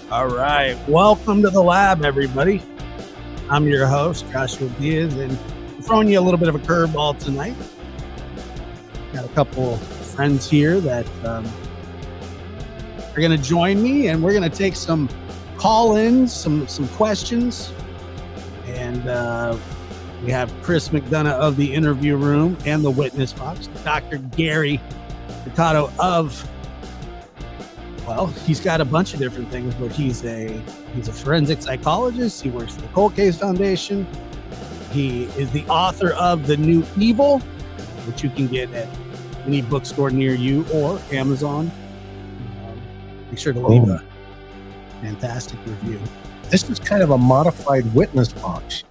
All right. Welcome to the lab, everybody. I'm your host, Joshua Diaz, and I'm throwing you a little bit of a curveball tonight. Got a couple friends here that are going to join me, and we're going to take some call-ins, some questions. And we have Chris Mcdonough of the interview room and the witness box, Dr. Gabby Petito of... Well, he's got a bunch of different things, but he's a forensic psychologist. He works for the Cold Case Foundation. He is the author of The New Evil, which you can get at any bookstore near you or Amazon. Be sure to leave a fantastic review. This is kind of a modified witness box.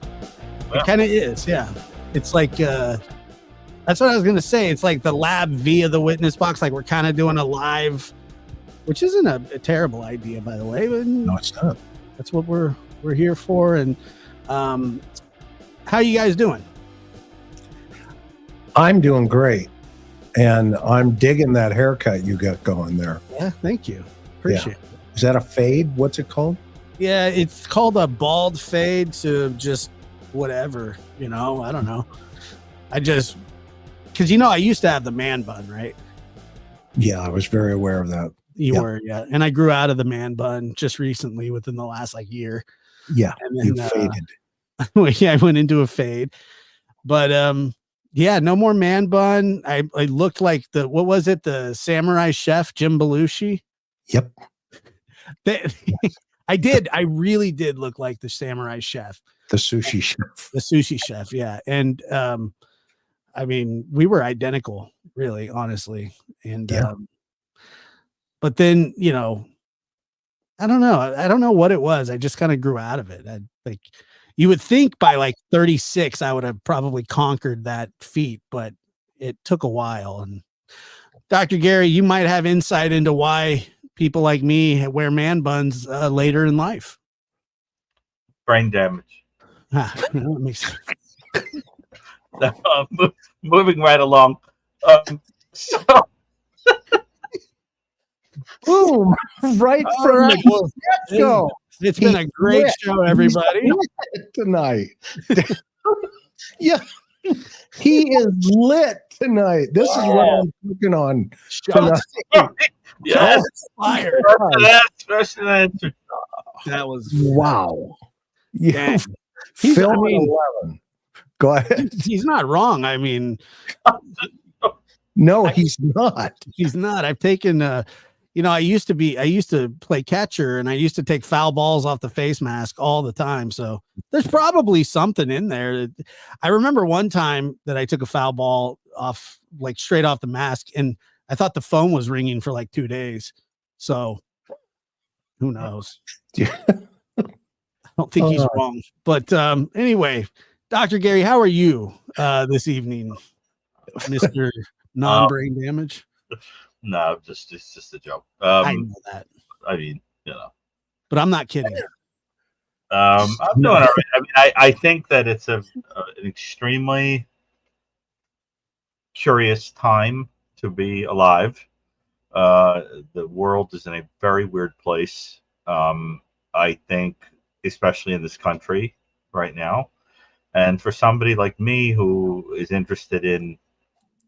It kind of is, yeah. It's like, that's what I was going to say. It's like the lab via the witness box. Like we're kind of doing a live... Which isn't a terrible idea, by the way. But no, it's not. That's what we're here for. And how you guys doing? I'm doing great, and I'm digging that haircut you got going there. Yeah, thank you. Appreciate it. Is that a fade? What's it called? Yeah, it's called a bald fade to just whatever. I don't know. Because I used to have the man bun, right? Yeah, I was very aware of that. You were, yeah. And I grew out of the man bun just recently within the last year. Yeah. And then, you faded. Yeah, I went into a fade. But yeah, no more man bun. I looked like what was it? The samurai chef, Jim Belushi. Yep. I really did look like the samurai chef. The sushi chef. The sushi chef, yeah. And I mean, we were identical, really, honestly. And but then, I don't know. I don't know what it was. I just kind of grew out of it. You would think by 36, I would have probably conquered that feat, but it took a while. And Dr. Gary, you might have insight into why people like me wear man buns later in life. Brain damage. That makes sense. Moving right along. So. Boom! Right from the show. It's been a great show, everybody. Tonight. Yeah, he is lit tonight. This is what I'm working on tonight. Yes, fire. That was wow. Yeah, He's 11. Go ahead. He's not wrong. I mean, no, he's not. He's not. I've taken I used to play catcher, and I used to take foul balls off the face mask all the time. So there's probably something in there. I remember one time that I took a foul ball off, straight off the mask, and I thought the phone was ringing for 2 days. So who knows? I don't think he's wrong. But anyway, Dr. Gary, how are you this evening, Mr. Non-brain damage? No, it's just a joke. I know that. I mean, but I'm not kidding. I'm doing all right. I mean, I think that it's an extremely curious time to be alive. The world is in a very weird place. I think, especially in this country right now, and for somebody like me who is interested in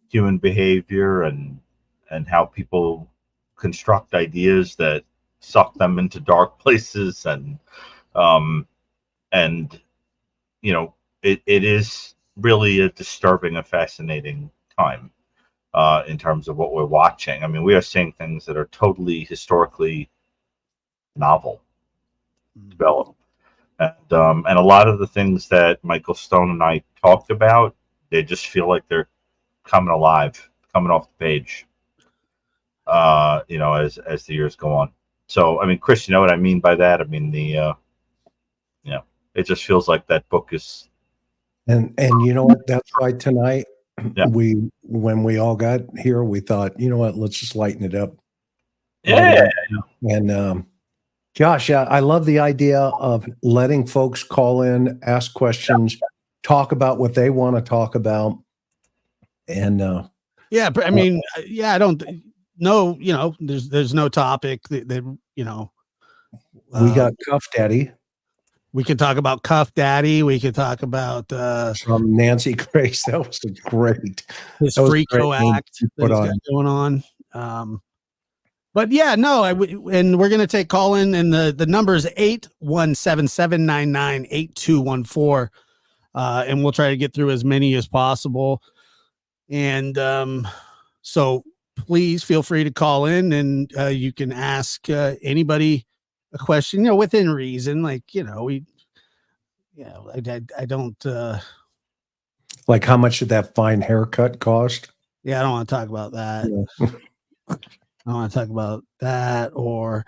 human behavior and how people construct ideas that suck them into dark places, and it is really a disturbing and fascinating time in terms of what we're watching. I mean, we are seeing things that are totally historically novel develop, and a lot of the things that Michael Stone and I talked about, they just feel like they're coming alive, coming off the page. As the years go on. So, I mean, Chris, you know what I mean by that? I mean, it just feels like that book is. And you know what? That's why tonight when we all got here, we thought, you know what? Let's just lighten it up. Yeah. And Josh, I love the idea of letting folks call in, ask questions, talk about what they want to talk about. And I mean, I don't know, there's no topic that We got Cuff Daddy We could talk about Cuff Daddy. We could talk about from Nancy Grace. That was great. his That was a freak great show name act to that put he's got on. going on. But yeah, no, and we're gonna take call in, and the number is 817-799-8214, and we'll try to get through as many as possible. And so please feel free to call in, and you can ask anybody a question, within reason. Like, I don't. Like, how much did that fine haircut cost? Yeah, I don't want to talk about that. Yeah. I don't want to talk about that, or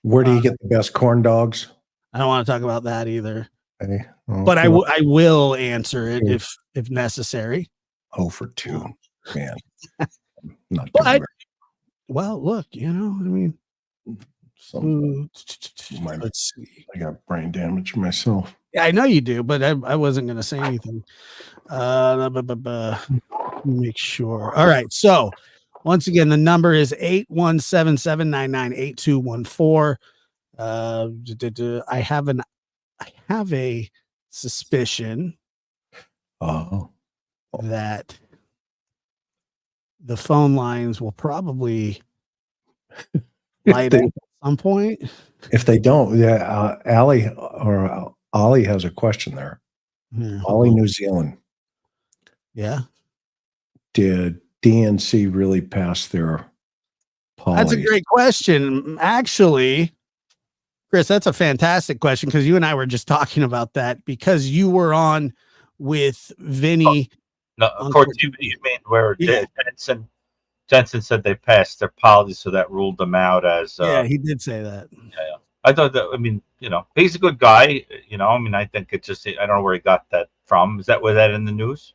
Where do you get the best corn dogs? I don't want to talk about that either. Hey, But I will answer it if necessary. 0 for 2, man. Not But, doing well, look, I mean, let's see. I got brain damage myself. Yeah, I know you do, but I wasn't going to say anything. Let me make sure. All right. So once again, the number is 817-799-8214. I have a suspicion that the phone lines will probably light up at some point. If they don't, yeah, Allie or Ollie has a question there. Ollie, New Zealand. Yeah. Did DNC really pass their poly? That's a great question. Actually, Chris, that's a fantastic question, because you and I were just talking about that, because you were on with Vinny. No, Court TV, you mean where Jensen said they passed their policy, so that ruled them out as. Yeah, he did say that. Yeah. I thought that, he's a good guy. I think it just, I don't know where he got that from. Was that in the news?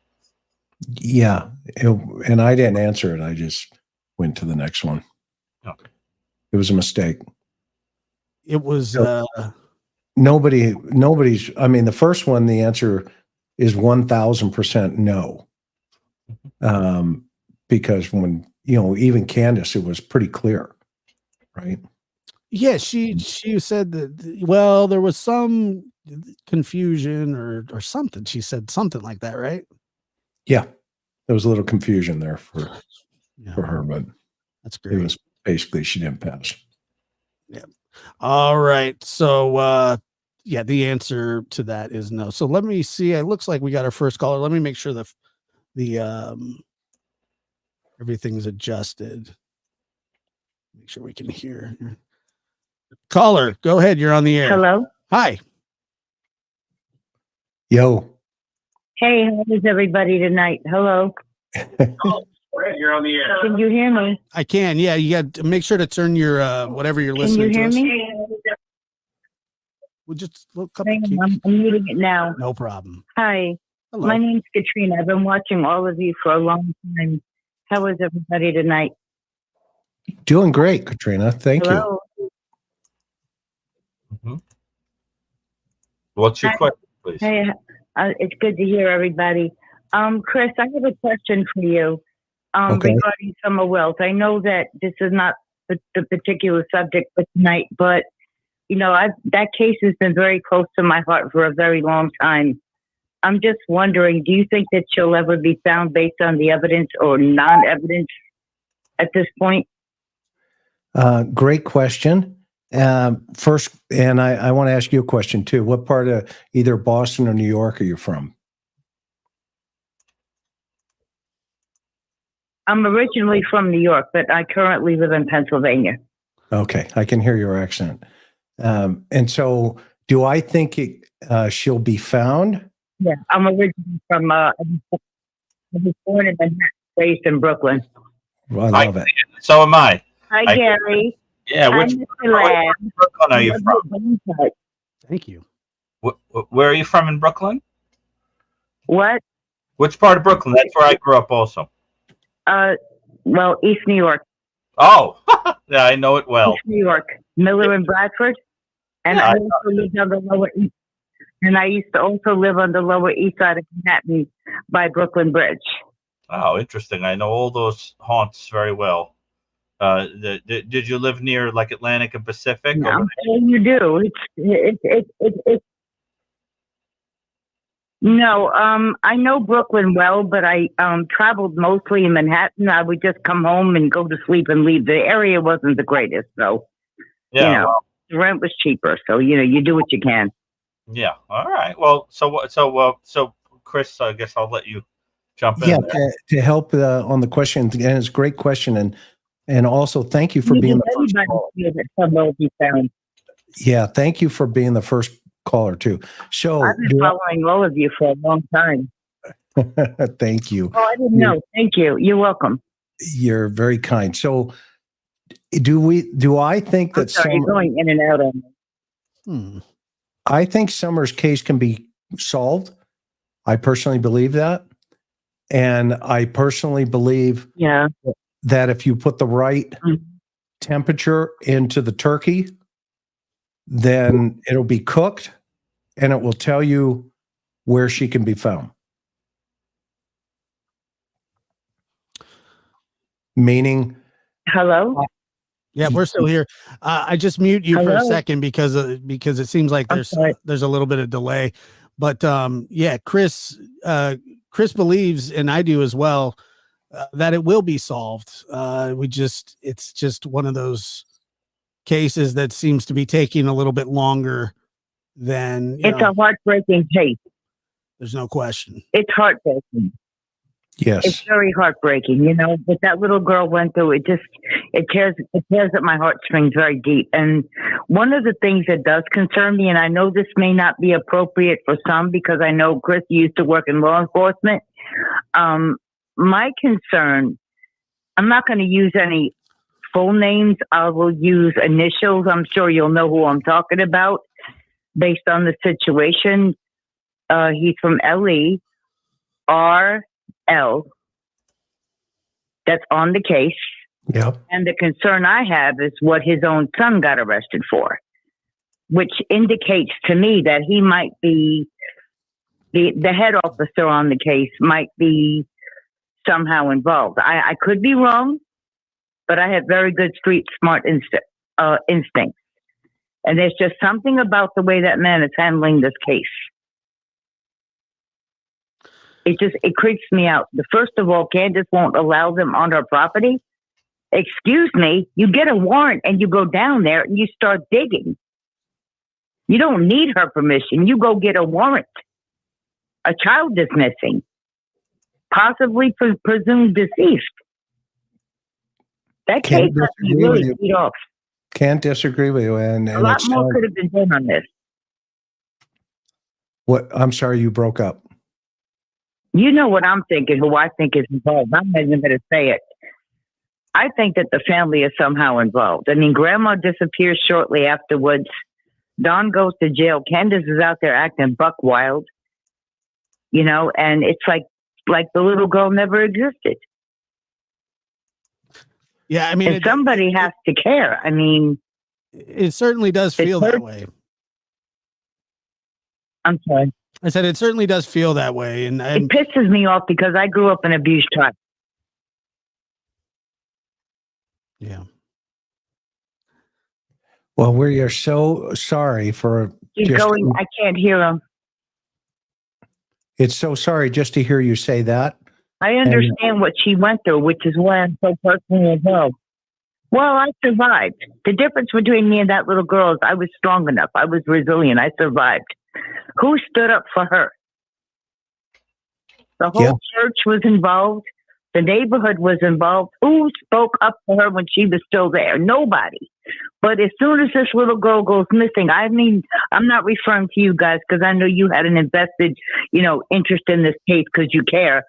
Yeah. And I didn't answer it. I just went to the next one. Okay. It was a mistake. It was nobody's. I mean, the first one, the answer is 1,000% no. Because when even Candace, it was pretty clear, right? Yeah, she said that. Well, there was some confusion or something. She said something like that, right? Yeah, there was a little confusion there for her, but that's great. It was basically she didn't pass. Yeah. All right. So the answer to that is no. So let me see. It looks like we got our first caller. Let me make sure the everything's adjusted. Make sure we can hear. Caller, go ahead. You're on the air. Hello. Hi. Yo. Hey, how is everybody tonight? Hello. You're on the air. Can you hear me? I can. Yeah, you got to make sure to turn your whatever you're listening to. Can you hear me? We'll just look up. I'm muting it now. No problem. Hi. Hello. My name's Katrina. I've been watching all of you for a long time. How is everybody tonight? Doing great, Katrina. Thank Hello? you. Mm-hmm. What's your question, please? Hey, it's good to hear everybody. Chris, I have a question for you regarding Summer Wells. I know that this is not the particular subject for tonight, but that case has been very close to my heart for a very long time. I'm just wondering, do you think that she'll ever be found based on the evidence or non-evidence at this point? Great question. First, and I want to ask you a question too. What part of either Boston or New York are you from? I'm originally from New York, but I currently live in Pennsylvania. Okay, I can hear your accent. And so, do I think she'll be found? Yeah, I'm originally from. I was born in Manhattan, raised in Brooklyn. Well, I love it. So am I. Hi, Gary. Yeah, which Brooklyn are you from? Thank you. Where are you from in Brooklyn? What? Which part of Brooklyn? That's where I grew up also. Well, East New York. Oh, yeah, I know it well. East New York, Miller and Bradford, and Yeah, I also lived on the Lower East. And I used to also live on the Lower East Side of Manhattan by Brooklyn Bridge. Oh, interesting. I know all those haunts very well. Did you live near like Atlantic and Pacific? Yeah, I'm saying you do. It's no. I know Brooklyn well, but I traveled mostly in Manhattan. I would just come home and go to sleep and leave. The area wasn't the greatest, so Yeah, you know, well, the rent was cheaper. So you do what you can. yeah. All right. Well, so Chris, I guess I'll let you jump in. Yeah, There. to help on the question, and it's a great question, and also thank you for being the first caller. That somewhere will be found. Yeah, thank you for being the first caller too. So I've been following all of you for a long time. thank you. Oh, I didn't know. Thank you. You're welcome. You're very kind. So do I think that you're going in and out on me. I think Summer's case can be solved. I personally believe that. And I personally believe that if you put the right temperature into the turkey, then it'll be cooked and it will tell you where she can be found. Meaning, hello? Yeah, we're still here. I just mute you for a second because it seems like there's a little bit of delay. But yeah, Chris believes, and I do as well, that it will be solved. It's just one of those cases that seems to be taking a little bit longer than. It's a heartbreaking case. There's no question. It's heartbreaking. Yes. It's very heartbreaking, what that little girl went through. It tears at my heartstrings very deep. And one of the things that does concern me, and I know this may not be appropriate for some because I know Chris used to work in law enforcement. My concern, I'm not going to use any full names. I will use initials. I'm sure you'll know who I'm talking about based on the situation. He's from LE. RL, that's on the case. Yep. And the concern I have is what his own son got arrested for, which indicates to me that he might be the head officer on the case might be somehow involved. I could be wrong, but I have very good street smart instincts. And there's just something about the way that man is handling this case. It creeps me out. First of all, Candace won't allow them on her property. Excuse me, you get a warrant and you go down there and you start digging. You don't need her permission. You go get a warrant. A child is missing, possibly presumed deceased. That case has to be really beat off. Can't disagree with you. And a lot more could have been done on this. What? I'm sorry, you broke up. You know what I'm thinking, who I think is involved. I'm not even going to say it. I think that the family is somehow involved. I mean, Grandma disappears shortly afterwards. Don goes to jail. Candace is out there acting buck wild, and it's like the little girl never existed. Yeah, I mean, somebody has to care. I mean, it certainly does feel that way. I'm sorry. I said it certainly does feel that way, and it pisses me off because I grew up in an abused child. Yeah. Well, we are so sorry for. He's going. I can't hear him. It's so sorry just to hear you say that. I understand what she went through, which is why I'm so personally involved. Well, I survived. The difference between me and that little girl is I was strong enough. I was resilient. I survived. Who stood up for her? The whole church was involved. The neighborhood was involved. Who spoke up for her when she was still there? Nobody. But as soon as this little girl goes missing, I mean, I'm not referring to you guys because I know you had an invested, interest in this case because you care.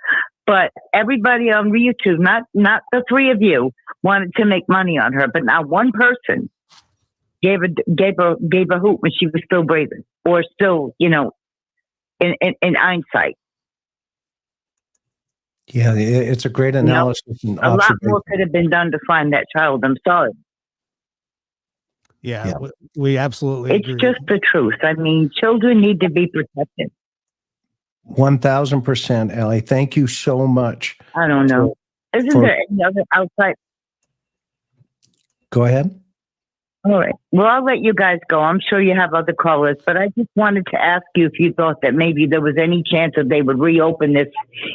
But everybody on YouTube, not the three of you, wanted to make money on her. But not one person gave a hoot when she was still breathing or still, in hindsight. Yeah, it's a great analysis. And a lot more could have been done to find that child. I'm sorry. Yeah. We absolutely agree. It's just the truth. I mean, children need to be protected. 1000%, Allie. Thank you so much. I don't know. Isn't there any other outside? Go ahead. All right. Well, I'll let you guys go. I'm sure you have other callers, but I just wanted to ask you if you thought that maybe there was any chance that they would reopen this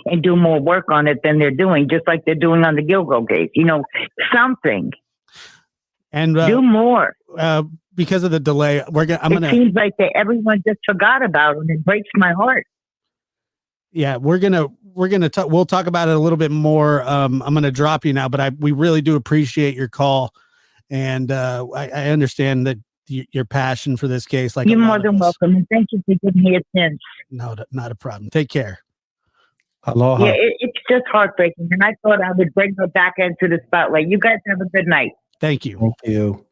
and do more work on it than they're doing, just like they're doing on the Gilgo case. Something. And do more. Because of the delay, It seems like everyone just forgot about it. It breaks my heart. Yeah, we'll talk about it a little bit more. I'm gonna drop you now, but we really do appreciate your call. And I understand that your passion for this case. Like, you're more than welcome, and thank you for giving me a chance. No, not a problem. Take care. Aloha. Yeah, it's just heartbreaking, and I thought I would bring her back into the spotlight. You guys have a good night. Thank you. Thank you.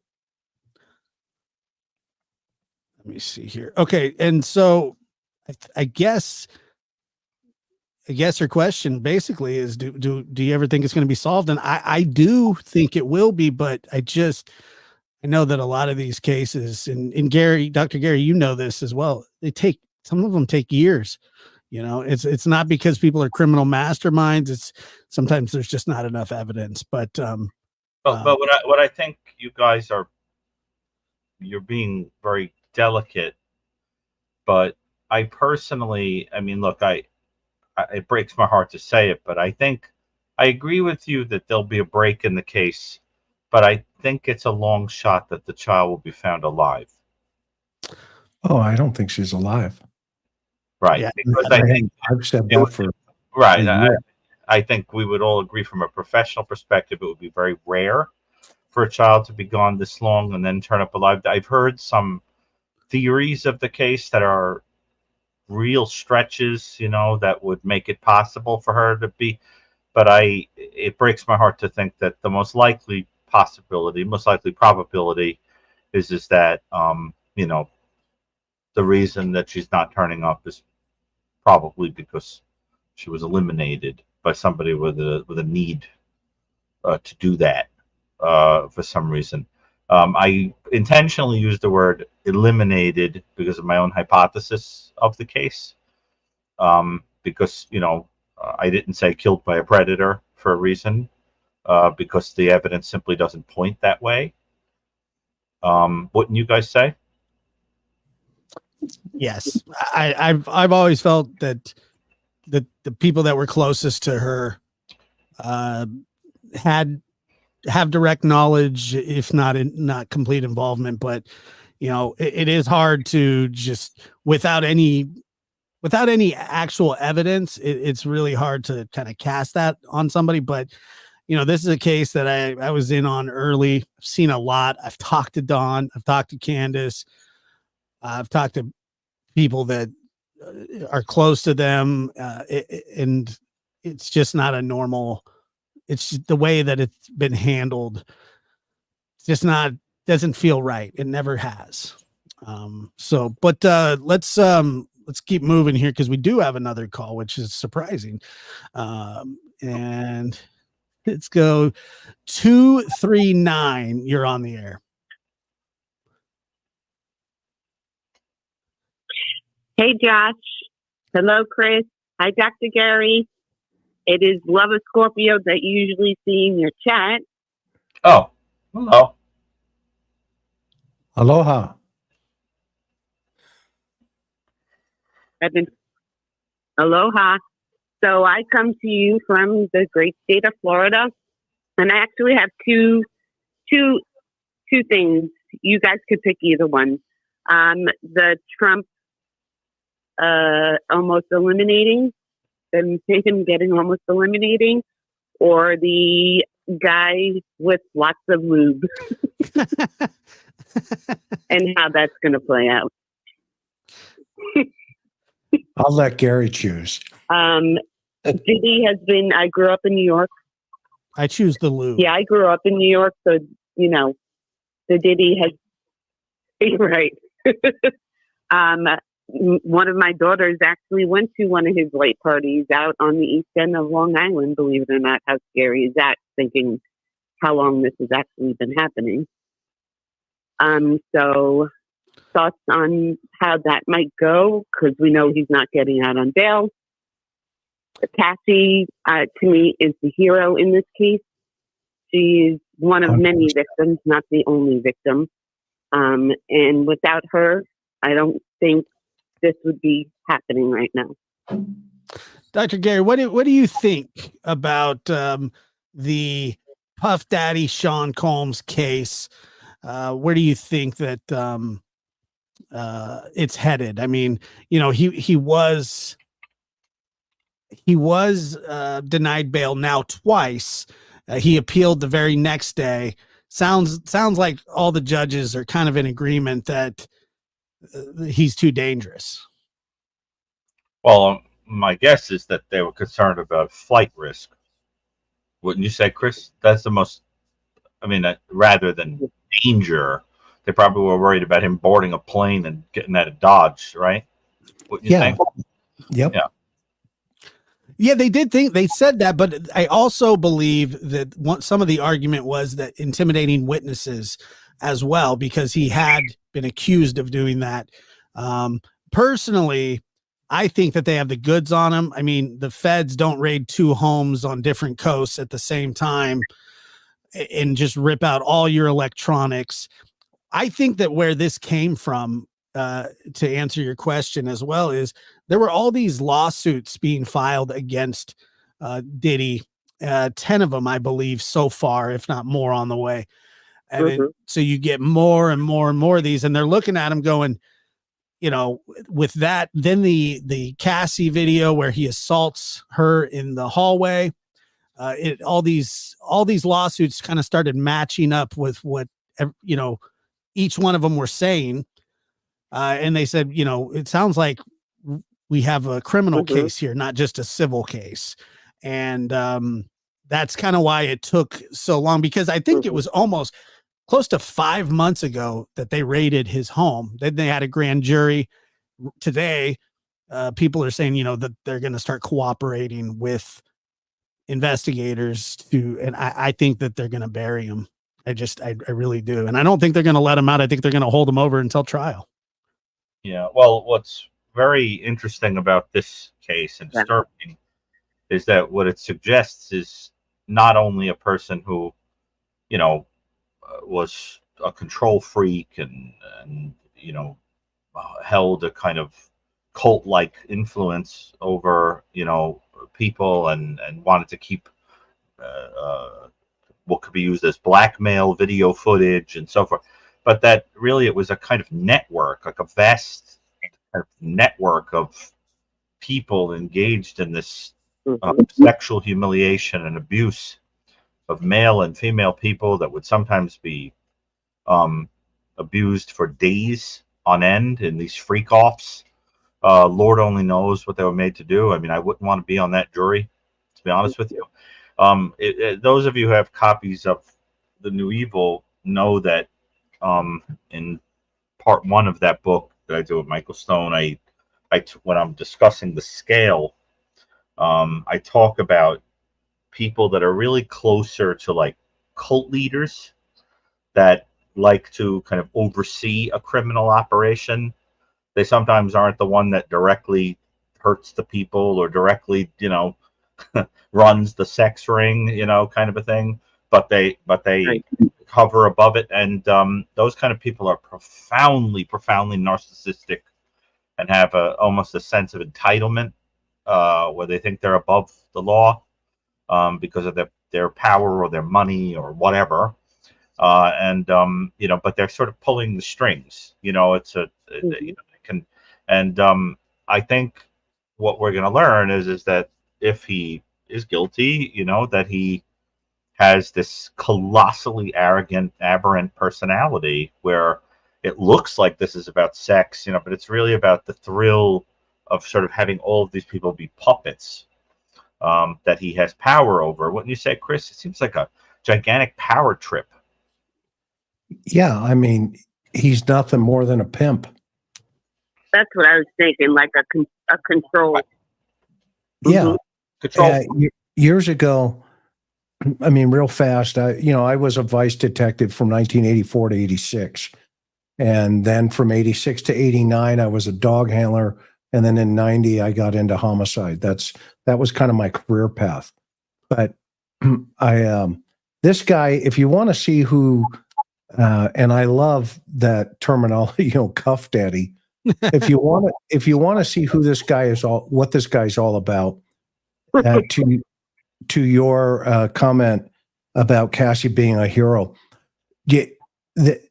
Let me see here. Okay, and so I guess her question basically is, do you ever think it's going to be solved? And I do think it will be, but I know that a lot of these cases, and Gary, Dr. Gary, you know this as well. Some of them take years. It's not because people are criminal masterminds. It's sometimes there's just not enough evidence. But what I think you guys you're being very delicate. But I personally, look, it breaks my heart to say it, but I think I agree with you that there'll be a break in the case, but I think it's a long shot that the child will be found alive. Oh, I don't think she's alive. Right. Yeah, because I've said that for right. I think we would all agree from a professional perspective, it would be very rare for a child to be gone this long and then turn up alive. I've heard some theories of the case that are real stretches, that would make it possible for her to be, but it breaks my heart to think that the most likely probability is that the reason that she's not turning up is probably because she was eliminated by somebody with a need to do that for some reason. I intentionally used the word eliminated because of my own hypothesis of the case. Because, I didn't say killed by a predator for a reason, because the evidence simply doesn't point that way. Wouldn't you guys say? Yes, I've always felt that the people that were closest to her have direct knowledge, if not complete involvement. But it is hard to just without any actual evidence. It's really hard to kind of cast that on somebody. But this is a case that I was in on early. I've seen a lot. I've talked to Dawn. I've talked to Candace. I've talked to people that are close to them, and it's just not a normal. It's just the way that it's been handled. It's just doesn't feel right. It never has. But let's keep moving here because we do have another call, which is surprising. And let's go 239. You're on the air. Hey, Josh. Hello, Chris. Hi, Dr. Gary. It is Love of Scorpio that you usually see in your chat. Oh, hello. Aloha. Aloha. So I come to you from the great state of Florida, and I actually have two things. You guys could pick either one. The Trump almost eliminating, and him getting almost eliminating, or the guy with lots of lube, and how that's going to play out. I'll let Gary choose. Diddy has been, I grew up in New York. I choose the lube. Yeah, I grew up in New York, so, the Diddy has, right. One of my daughters actually went to one of his white parties out on the east end of Long Island, believe it or not. How scary is that, thinking how long this has actually been happening. So thoughts on how that might go, because we know he's not getting out on bail. Cassie, to me, is the hero in this case. She's one of many victims, not the only victim. And without her, I don't think this would be happening right now. Dr. Gary, what do you think about the Puff Daddy Sean Combs case? Where do you think that it's headed? I mean, you know, he was denied bail now twice. He appealed the very next day. Sounds like all the judges are kind of in agreement that he's too dangerous. Well, my guess is that they were concerned about flight risk. Wouldn't you say, Chris? That's the most, I mean, rather than danger, they probably were worried about him boarding a plane and getting out of Dodge, right? Wouldn't you think? Yep. Yeah. Yeah, they did think, they said that, but I also believe that some of the argument was that intimidating witnesses as well, because he had been accused of doing that. Personally, I think that they have the goods on him. I mean, the feds don't raid 2 homes on different coasts at the same time and just rip out all your electronics. I think that where this came from, to answer your question as well, is there were all these lawsuits being filed against Diddy, 10 of them, I believe, so far, if not more on the way. And so you get more and more and more of these, and they're looking at him going, you know, with that, then the Cassie video where he assaults her in the hallway, all these lawsuits kind of started matching up with what, you know, each one of them were saying. And they said, you know, it sounds like we have a criminal case here, not just a civil case. And that's kind of why it took so long, because I think it was almost close to 5 months ago that they raided his home. Then they had a grand jury. Today, people are saying, you know, that they're going to start cooperating with investigators and I think that they're going to bury him. I really do. And I don't think they're going to let him out. I think they're going to hold him over until trial. Yeah. Well, what's very interesting about this case and disturbing is that what it suggests is not only a person who, you know, was a control freak and you know, held a kind of cult-like influence over, you know, people and wanted to keep what could be used as blackmail video footage and so forth, but that really it was a kind of network, like a vast kind of network of people engaged in this sexual humiliation and abuse of male and female people that would sometimes be abused for days on end in these freak offs. Lord only knows what they were made to do. I mean, I wouldn't want to be on that jury, to be honest with you. Those of you who have copies of The New Evil know that in part 1 of that book that I do with Michael Stone, when I'm discussing the scale, I talk about people that are really closer to like cult leaders that like to kind of oversee a criminal operation. They sometimes aren't the one that directly hurts the people or directly, you know, runs the sex ring, you know, kind of a thing, but they hover above it. And those kind of people are profoundly narcissistic and have almost a sense of entitlement, where they think they're above the law because of their power or their money or whatever. You know, but they're sort of pulling the strings, you know, you know, I think what we're going to learn is that if he is guilty, you know, that he has this colossally arrogant, aberrant personality where it looks like this is about sex, you know, but it's really about the thrill of sort of having all of these people be puppets that he has power over. Wouldn't you say, Chris? It seems like a gigantic power trip. Yeah, I mean, he's nothing more than a pimp. That's what I was thinking, like a control. Yeah. Control. Years ago, I mean, real fast, I was a vice detective from 1984 to 86. And then from 86 to 89, I was a dog handler. And then in 90, I got into homicide. That was kind of my career path. But this guy, if you want to see who, and I love that terminology, cuff daddy. If you want to see who this guy is, what this guy's all about, to your comment about Cassie being a hero,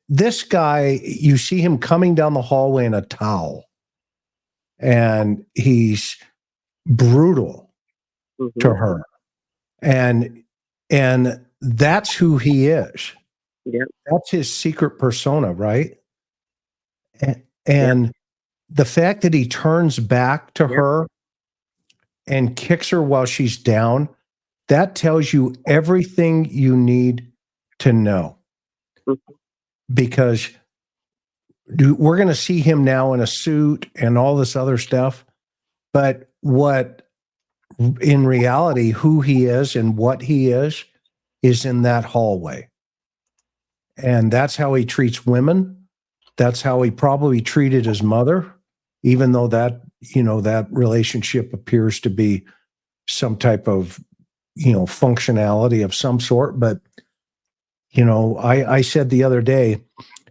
this guy, you see him coming down the hallway in a towel, and he's brutal to her, and that's who he is. Yeah. That's his secret persona, right? And the fact that he turns back to her and kicks her while she's down, that tells you everything you need to know. Because we're going to see him now in a suit and all this other stuff. But what, in reality, who he is and what he is in that hallway. And that's how he treats women. That's how he probably treated his mother, even though that, that relationship appears to be some type of, functionality of some sort. But, I said the other day,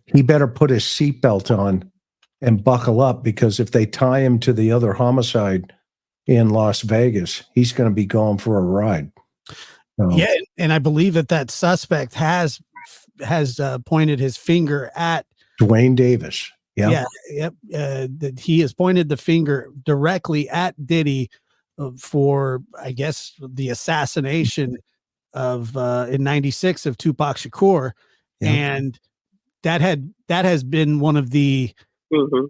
he better put his seatbelt on and buckle up, because if they tie him to the other homicide in Las Vegas, he's going to be going for a ride. Yeah. And I believe that suspect has pointed his finger at Dwayne Davis. That he has pointed the finger directly at Diddy for, I guess, the assassination of in '96 of Tupac Shakur. And that has been one of the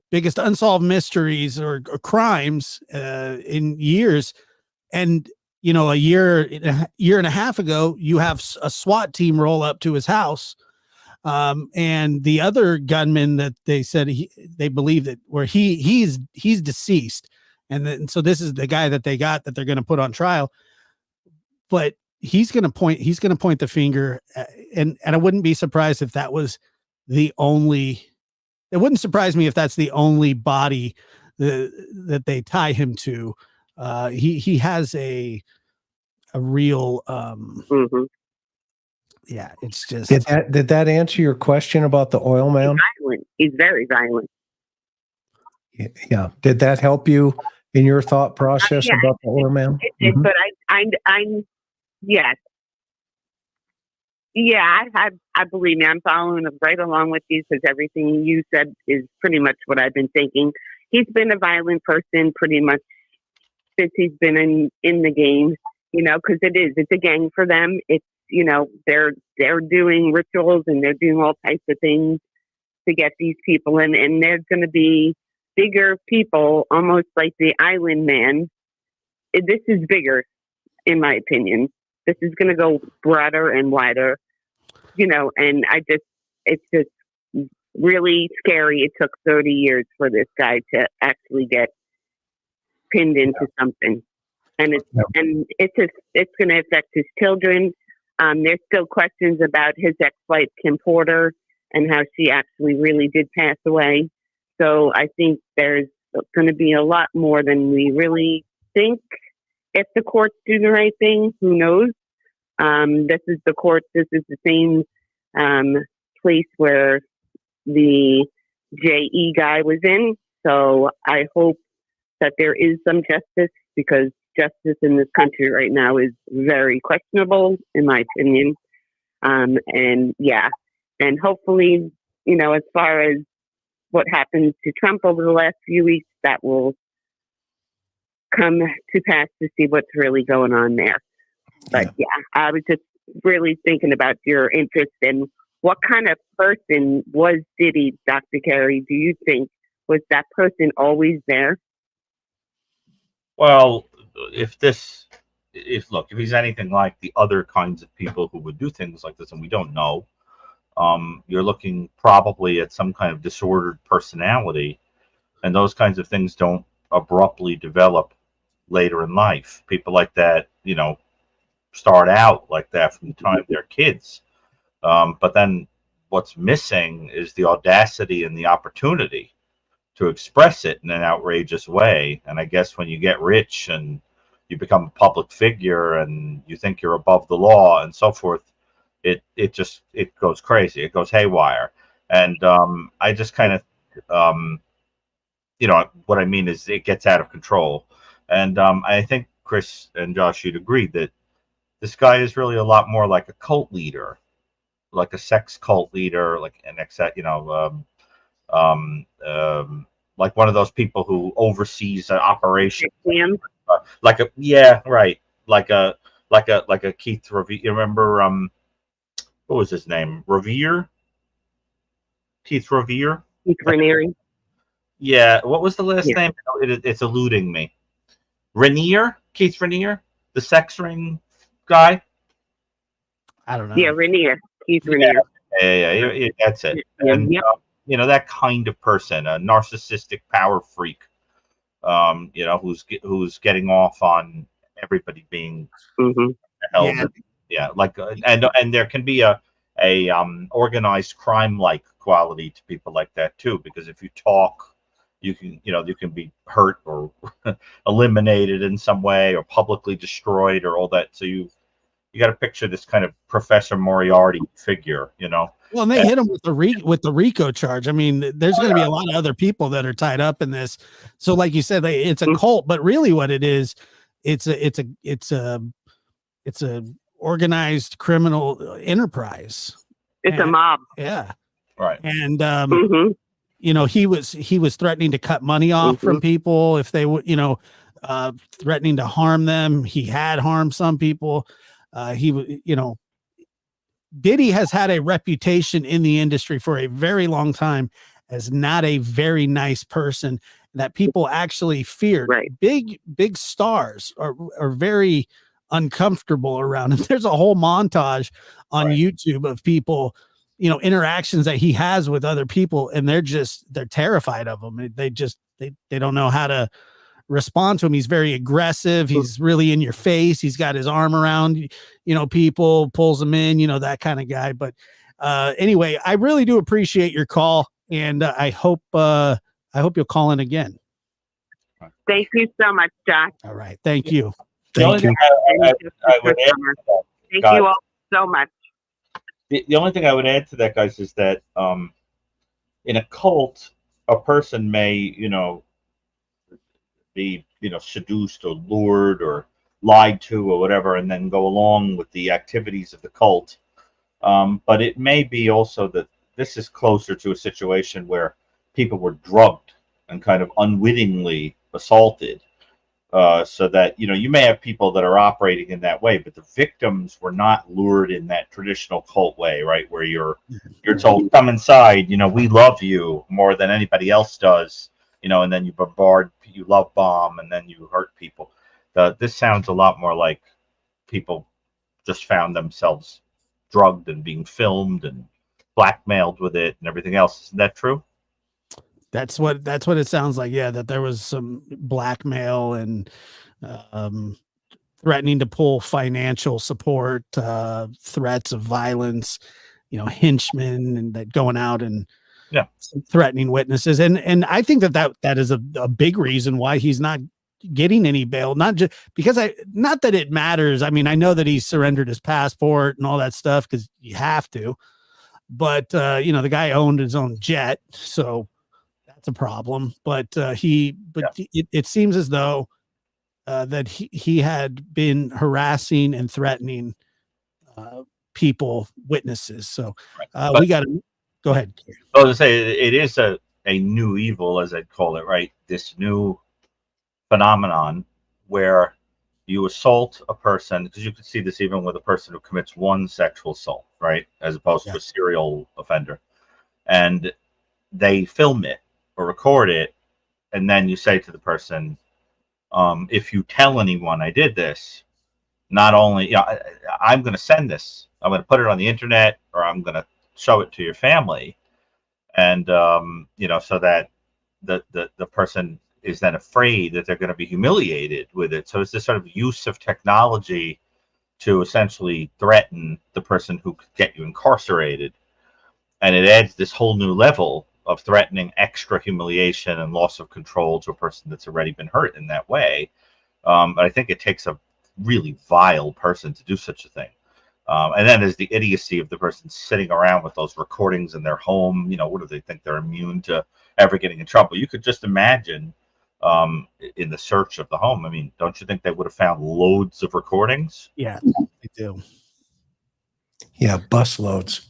biggest unsolved mysteries or crimes in years. And a year and a half ago, you have a SWAT team roll up to his house. And the other gunman that they said they believe that he's deceased. And so this is the guy that they got that they're going to put on trial, but he's going to point the finger and I wouldn't be surprised if that was it wouldn't surprise me if that's the only body that they tie him to. He has a real, it's just. Did that answer your question about the oil man? He's violent. He's very violent. Yeah. Did that help you in your thought process about the oil man? It did, but I'm yes. Yeah, I believe me. I'm following right along with you, because everything you said is pretty much what I've been thinking. He's been a violent person pretty much since he's been in the game, because it's a gang for them. It's, they're doing rituals and they're doing all types of things to get these people in, and there's going to be bigger people, almost like the Island Man. This is bigger, in my opinion. This is going to go broader and wider, and it's just really scary. It took 30 years for this guy to actually get pinned into something. And it's going to affect his children. There's still questions about his ex-wife, Kim Porter, and how she actually really did pass away. So I think there's going to be a lot more than we really think. If the courts do the right thing, who knows? This is the court. This is the same place where the JE guy was in. So I hope that there is some justice, because justice in this country right now is very questionable, in my opinion. And hopefully, as far as what happened to Trump over the last few weeks, that will come to pass to see what's really going on there. But I was just really thinking about your interest in what kind of person was Diddy, Dr. Carey? Do you think, was that person always there? Well, if he's anything like the other kinds of people who would do things like this, and we don't know, you're looking probably at some kind of disordered personality, and those kinds of things don't abruptly develop later in life. People like that, start out like that from the time they're kids. But then what's missing is the audacity and the opportunity to express it in an outrageous way. And I guess when you get rich and you become a public figure and you think you're above the law and so forth, it goes crazy. It goes haywire. And I just kind of, what I mean is it gets out of control. And I think Chris and Josh, you'd agree that this guy is really a lot more like a cult leader, like a sex cult leader, like an like one of those people who oversees an operation. Like a Keith Revere. You remember what was his name? Revere? Keith Revere? Keith Raniere. Yeah. What was the last name? It's eluding me. Raniere? Keith Raniere? The sex ring guy? I don't know. Yeah, Raniere. Keith Raniere. Yeah, that's it. And that kind of person, a narcissistic power freak, who's getting off on everybody being held. And there can be a organized crime like quality to people like that too, because if you talk, you can be hurt or eliminated in some way or publicly destroyed or all that. So you got to picture this kind of Professor Moriarty figure, Well, and they hit him with the RICO charge. I mean, there's going to be a lot of other people that are tied up in this. So, like you said, it's a cult, but really, what it is, it's a organized criminal enterprise. It's a mob. Yeah, right. And he was threatening to cut money off from people if they would, threatening to harm them. He had harmed some people. Diddy has had a reputation in the industry for a very long time as not a very nice person that people actually feared. Right. Big stars are very uncomfortable around him. There's a whole montage on YouTube of people, interactions that he has with other people, and they're terrified of him. They don't know how to respond to him. He's very aggressive. He's really in your face. He's got his arm around, people, pulls them in, that kind of guy. But anyway, I really do appreciate your call, and I hope you'll call in again. Thank you so much, Josh. All right. Thank you. Thank you. Thank you all so much. The only thing I would add to that, guys, is that in a cult, a person may, be seduced or lured or lied to or whatever, and then go along with the activities of the cult. But it may be also that this is closer to a situation where people were drugged and kind of unwittingly assaulted, so that you may have people that are operating in that way, but the victims were not lured in that traditional cult way, right, where you're told, come inside, we love you more than anybody else does, and then you bombard, you love bomb, and then you hurt people. This sounds a lot more like people just found themselves drugged and being filmed and blackmailed with it and everything else. Isn't that true? That's what it sounds like. Yeah, that there was some blackmail and threatening to pull financial support, threats of violence, henchmen, and that going out and threatening witnesses. And I think that is a big reason why he's not getting any bail. Not just because not that it matters. I mean, I know that he surrendered his passport and all that stuff because you have to. But the guy owned his own jet, so that's a problem. But it seems as though that he had been harassing and threatening people, witnesses. So we got to go ahead. I was to say it is a new evil, as I'd call it, right? This new phenomenon where you assault a person, because you can see this even with a person who commits one sexual assault, right, as opposed to a serial offender, and they film it or record it, and then you say to the person, if you tell anyone I did this, not only I'm going to send this, I'm going to put it on the internet, or I'm going to show it to your family, and so that the person is then afraid that they're going to be humiliated with it. So it's this sort of use of technology to essentially threaten the person who could get you incarcerated, and it adds this whole new level of threatening extra humiliation and loss of control to a person that's already been hurt in that way. But I think it takes a really vile person to do such a thing. And then there's the idiocy of the person sitting around with those recordings in their home. You know, what do they think? They're immune to ever getting in trouble? You could just imagine in the search of the home. I mean, don't you think they would have found loads of recordings? Yeah, they do. Yeah, bus loads.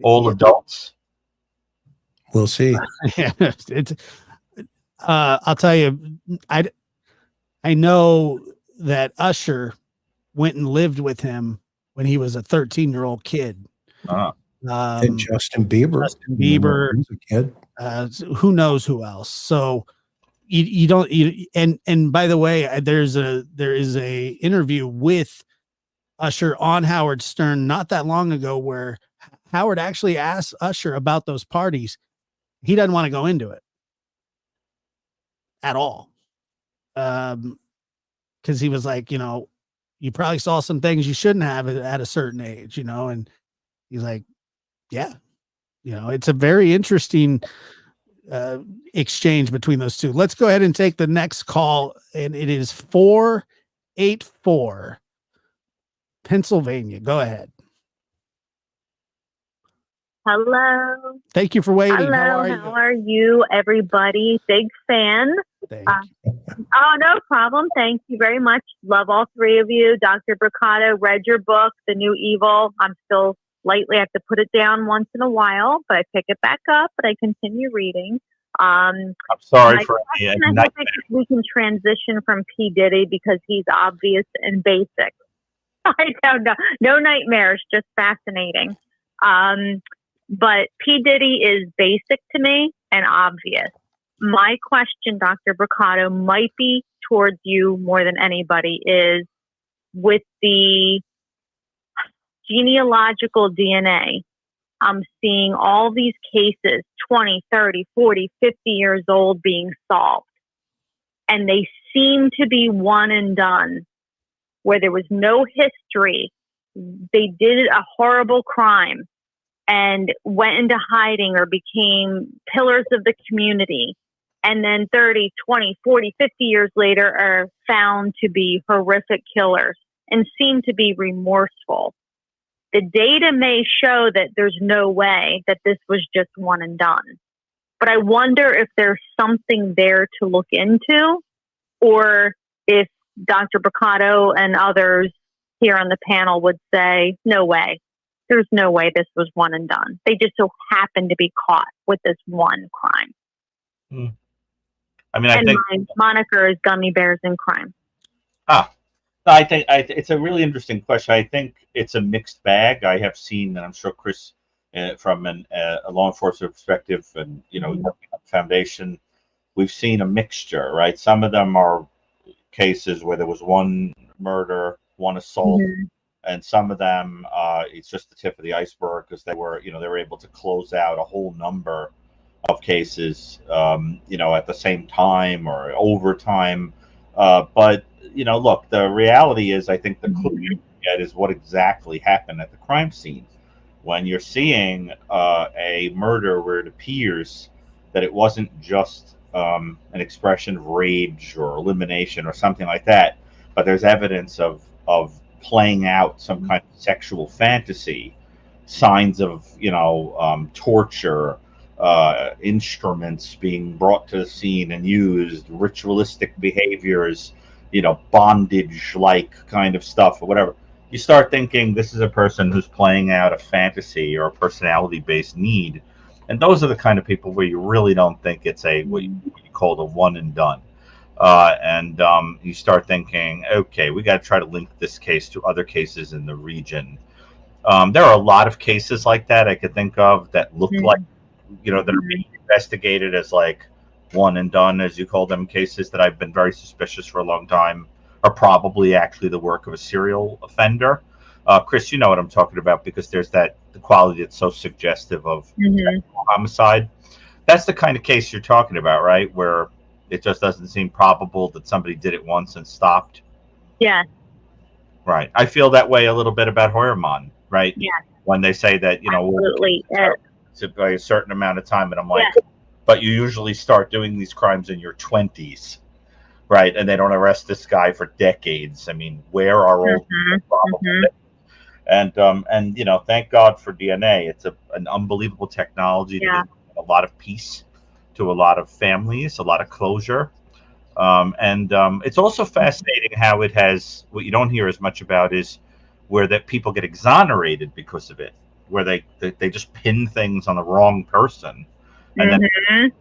All adults? We'll see. Yeah, it's. I'll tell you, I know that Usher went and lived with him when he was a 13-year-old kid. And Justin Bieber. Justin Bieber, was a kid. Who knows who else? So you don't. And by the way, there is a interview with Usher on Howard Stern not that long ago where Howard actually asked Usher about those parties. He doesn't want to go into it at all. Because he was like, you probably saw some things you shouldn't have at a certain age, and he's like, yeah, it's a very interesting exchange between those two. Let's go ahead and take the next call, and it is 484 Pennsylvania. Go ahead. Hello. Thank you for waiting. Hello. How are you, everybody? Big fan. Thank you. Oh, no problem. Thank you very much. Love all three of you. Dr. Brucato, read your book, The New Evil. I'm still lightly, I have to put it down once in a while, but I pick it back up, but I continue reading. I'm sorry for I hope we can transition from P. Diddy because he's obvious and basic. I don't know. No nightmares, just fascinating. But P. Diddy is basic to me and obvious. My question, Dr. Brucato, might be towards you more than anybody is with the genealogical DNA. I'm seeing all these cases, 20, 30, 40, 50 years old, being solved. And they seem to be one and done, where there was no history. They did a horrible crime and went into hiding or became pillars of the community. And then 30, 20, 40, 50 years later are found to be horrific killers and seem to be remorseful. The data may show that there's no way that this was just one and done. But I wonder if there's something there to look into, or if Dr. Brucato and others here on the panel would say, no way. There's no way this was one and done. They just so happened to be caught with this one crime. I mean, I think my moniker is Gummy Bears in Crime. I think it's a really interesting question. I think it's a mixed bag. I have seen, and I'm sure Chris, from a law enforcement perspective, and foundation, we've seen a mixture, right? Some of them are cases where there was one murder, one assault, and some of them it's just the tip of the iceberg because they were able to close out a whole number of cases, at the same time or over time. But look, the reality is, I think the clue you get is what exactly happened at the crime scene. When you're seeing a murder where it appears that it wasn't just an expression of rage or elimination or something like that, but there's evidence of playing out some kind of sexual fantasy, signs of torture, instruments being brought to the scene and used, ritualistic behaviors, bondage-like kind of stuff or whatever. You start thinking this is a person who's playing out a fantasy or a personality-based need. And those are the kind of people where you really don't think it's what you call a one and done. And you start thinking, okay, we got to try to link this case to other cases in the region. There are a lot of cases like that I could think of that look like, that are being investigated as like one and done, as you call them, cases that I've been very suspicious for a long time are probably actually the work of a serial offender. Chris, you know what I'm talking about because there's the quality that's so suggestive of homicide. That's the kind of case you're talking about, right? Where it just doesn't seem probable that somebody did it once and stopped. Yeah. Right. I feel that way a little bit about Hoyerman, right? Yeah. When they say that, absolutely. By a certain amount of time, and I'm like, but you usually start doing these crimes in your 20s, right? And they don't arrest this guy for decades. I mean, where are all And you know, thank God for DNA. It's an unbelievable technology that has a lot of peace to a lot of families, a lot of closure. And it's also fascinating how it has, what you don't hear as much about is where that people get exonerated because of it, where they just pin things on the wrong person. And then you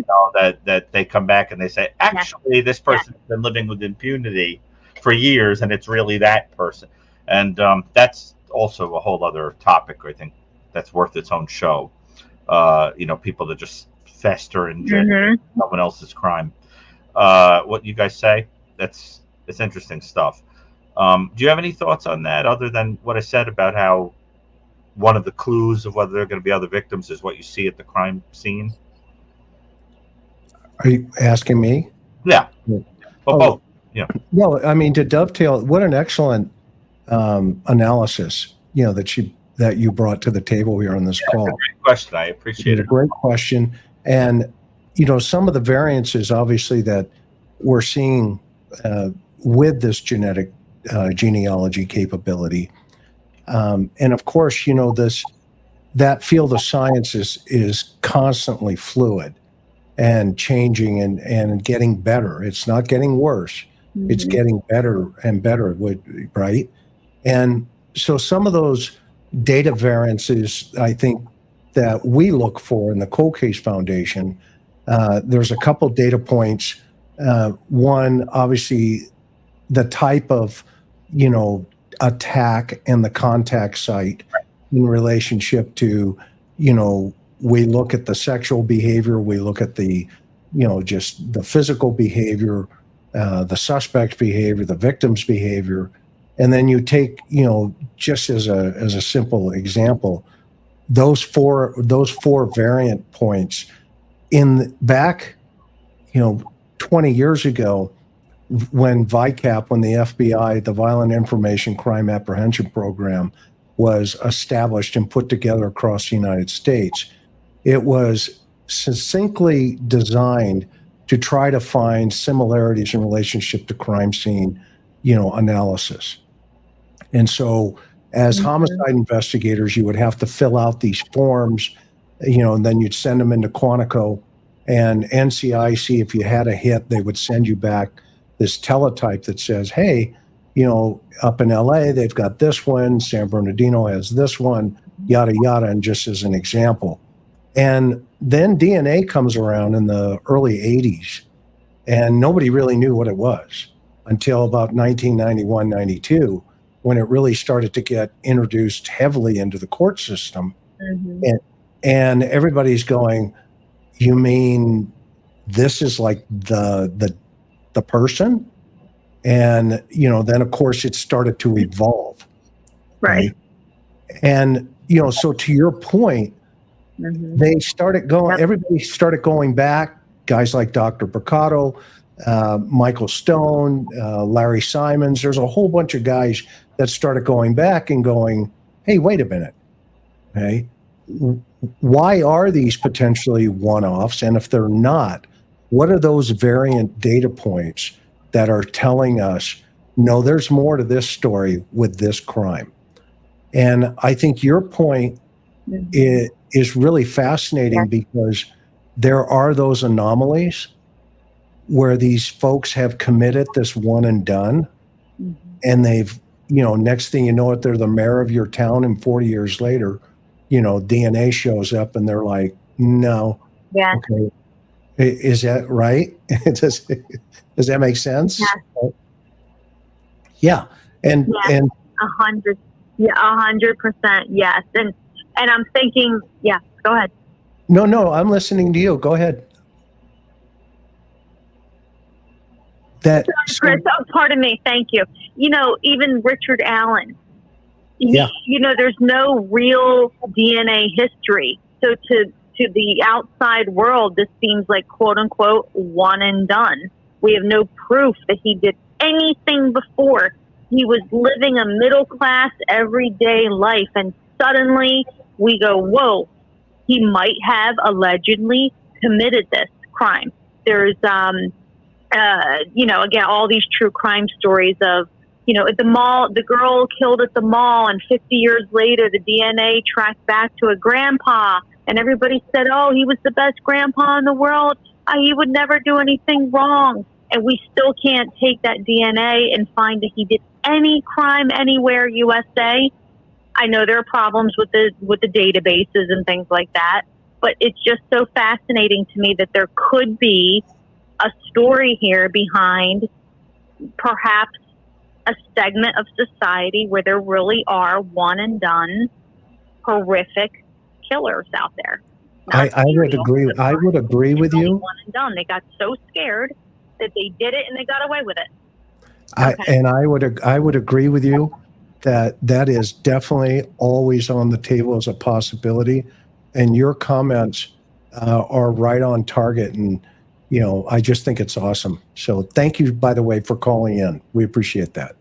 know, that they come back and they say, actually, this person's been living with impunity for years, and it's really that person. And that's also a whole other topic. I think that's worth its own show. You know, people that just fester in someone else's crime. What you guys say? It's interesting stuff. Do you have any thoughts on that other than what I said about how one of the clues of whether there are going to be other victims is what you see at the crime scene? Are you asking me? Yeah. Well, both. Yeah. No, I mean, to dovetail, what an excellent analysis, you know, that you brought to the table here on this call. Great question. I appreciate it. Great question. And, you know, some of the variances, obviously, that we're seeing with this genetic genealogy capability. And of course, you know, that field of science is constantly fluid and changing and getting better. It's not getting worse. It's getting better and better, right? And so some of those data variances, I think, that we look for in the Cold Case Foundation, there's a couple data points. One, obviously, the type of, you know, attack and the contact site in relationship to, you know, we look at the sexual behavior, we look at the, you know, just the physical behavior, the suspect's behavior, the victim's behavior, and then you take, you know, just as a simple example, those four variant points in back, you know, 20 years ago, when VICAP, when the FBI, the Violent Information Crime Apprehension Program, was established and put together across the United States, it was succinctly designed to try to find similarities in relationship to crime scene, you know, analysis. And so as homicide investigators, you would have to fill out these forms, you know, and then you'd send them into Quantico, and NCIC, if you had a hit, they would send you back this teletype that says, hey, you know, up in LA, they've got this one, San Bernardino has this one, yada, yada, and just as an example. And then DNA comes around in the early 80s, and nobody really knew what it was until about 1991, 92, when it really started to get introduced heavily into the court system. And everybody's going, you mean this is like the person? And, you know, then of course it started to evolve. Right. And, you know, so to your point, they started going, everybody started going back, guys like Dr. Brucato, Michael Stone, Larry Simons. There's a whole bunch of guys that started going back and going, hey, wait a minute. Okay. Why are these potentially one-offs? And if they're not, what are those variant data points that are telling us, no, there's more to this story with this crime? And I think your point is really fascinating because there are those anomalies where these folks have committed this one and done, and they've, you know, next thing you know it, they're the mayor of your town, and 40 years later, you know, DNA shows up and they're like, no. Yeah. Okay. Is that right? Does that make sense? Yeah. Yeah. And 100%. Yes. And I'm thinking, yeah, go ahead. No, I'm listening to you. Go ahead. Chris, pardon me. Thank you. You know, even Richard Allen, you know, there's no real DNA history. So to the outside world, this seems like, quote unquote, one and done. We have no proof that he did anything before. He was living a middle class, everyday life. And suddenly we go, whoa, he might have allegedly committed this crime. There's, you know, again, all these true crime stories of you know, at the mall, the girl killed at the mall, and 50 years later, the DNA tracked back to a grandpa, and everybody said, oh, he was the best grandpa in the world. He would never do anything wrong. And we still can't take that DNA and find that he did any crime anywhere USA. I know there are problems with the databases and things like that, but it's just so fascinating to me that there could be a story here behind perhaps a segment of society where there really are one and done horrific killers out there. I would agree. I would agree with you. One and done. They got so scared that they did it and they got away with it. I would agree with you that is definitely always on the table as a possibility. And your comments are right on target. And, you know, I just think it's awesome. So thank you, by the way, for calling in. We appreciate that.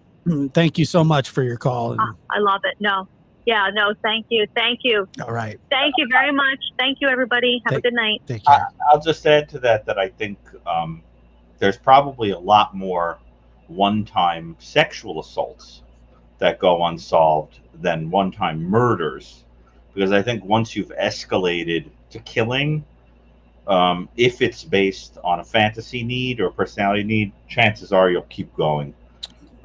Thank you so much for your call. I love it. No. Thank you. Thank you. All right. Thank you very much. Thank you, everybody. Have a good night. Take care. I'll just add to that I think there's probably a lot more one-time sexual assaults that go unsolved than one-time murders, because I think once you've escalated to killing, if it's based on a fantasy need or a personality need, chances are you'll keep going.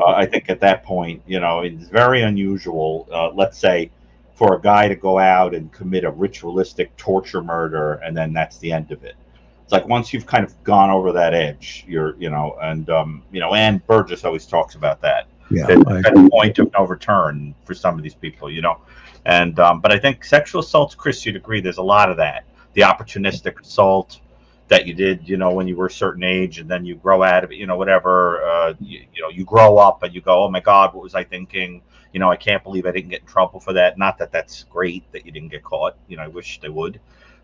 I think at that point, you know, it's very unusual, let's say, for a guy to go out and commit a ritualistic torture murder, and then that's the end of it. It's like once you've kind of gone over that edge, you're, you know, and, you know, Ann Burgess always talks about that. Yeah, at a point of no return for some of these people, you know. And but I think sexual assaults, Chris, you'd agree, there's a lot of that. The opportunistic assault that you did, you know, when you were a certain age, and then you grow out of it, you know, whatever. You know, you grow up and you go, oh my God, what was I thinking? You know, I can't believe I didn't get in trouble for that. Not that that's great that you didn't get caught. You know, I wish they would.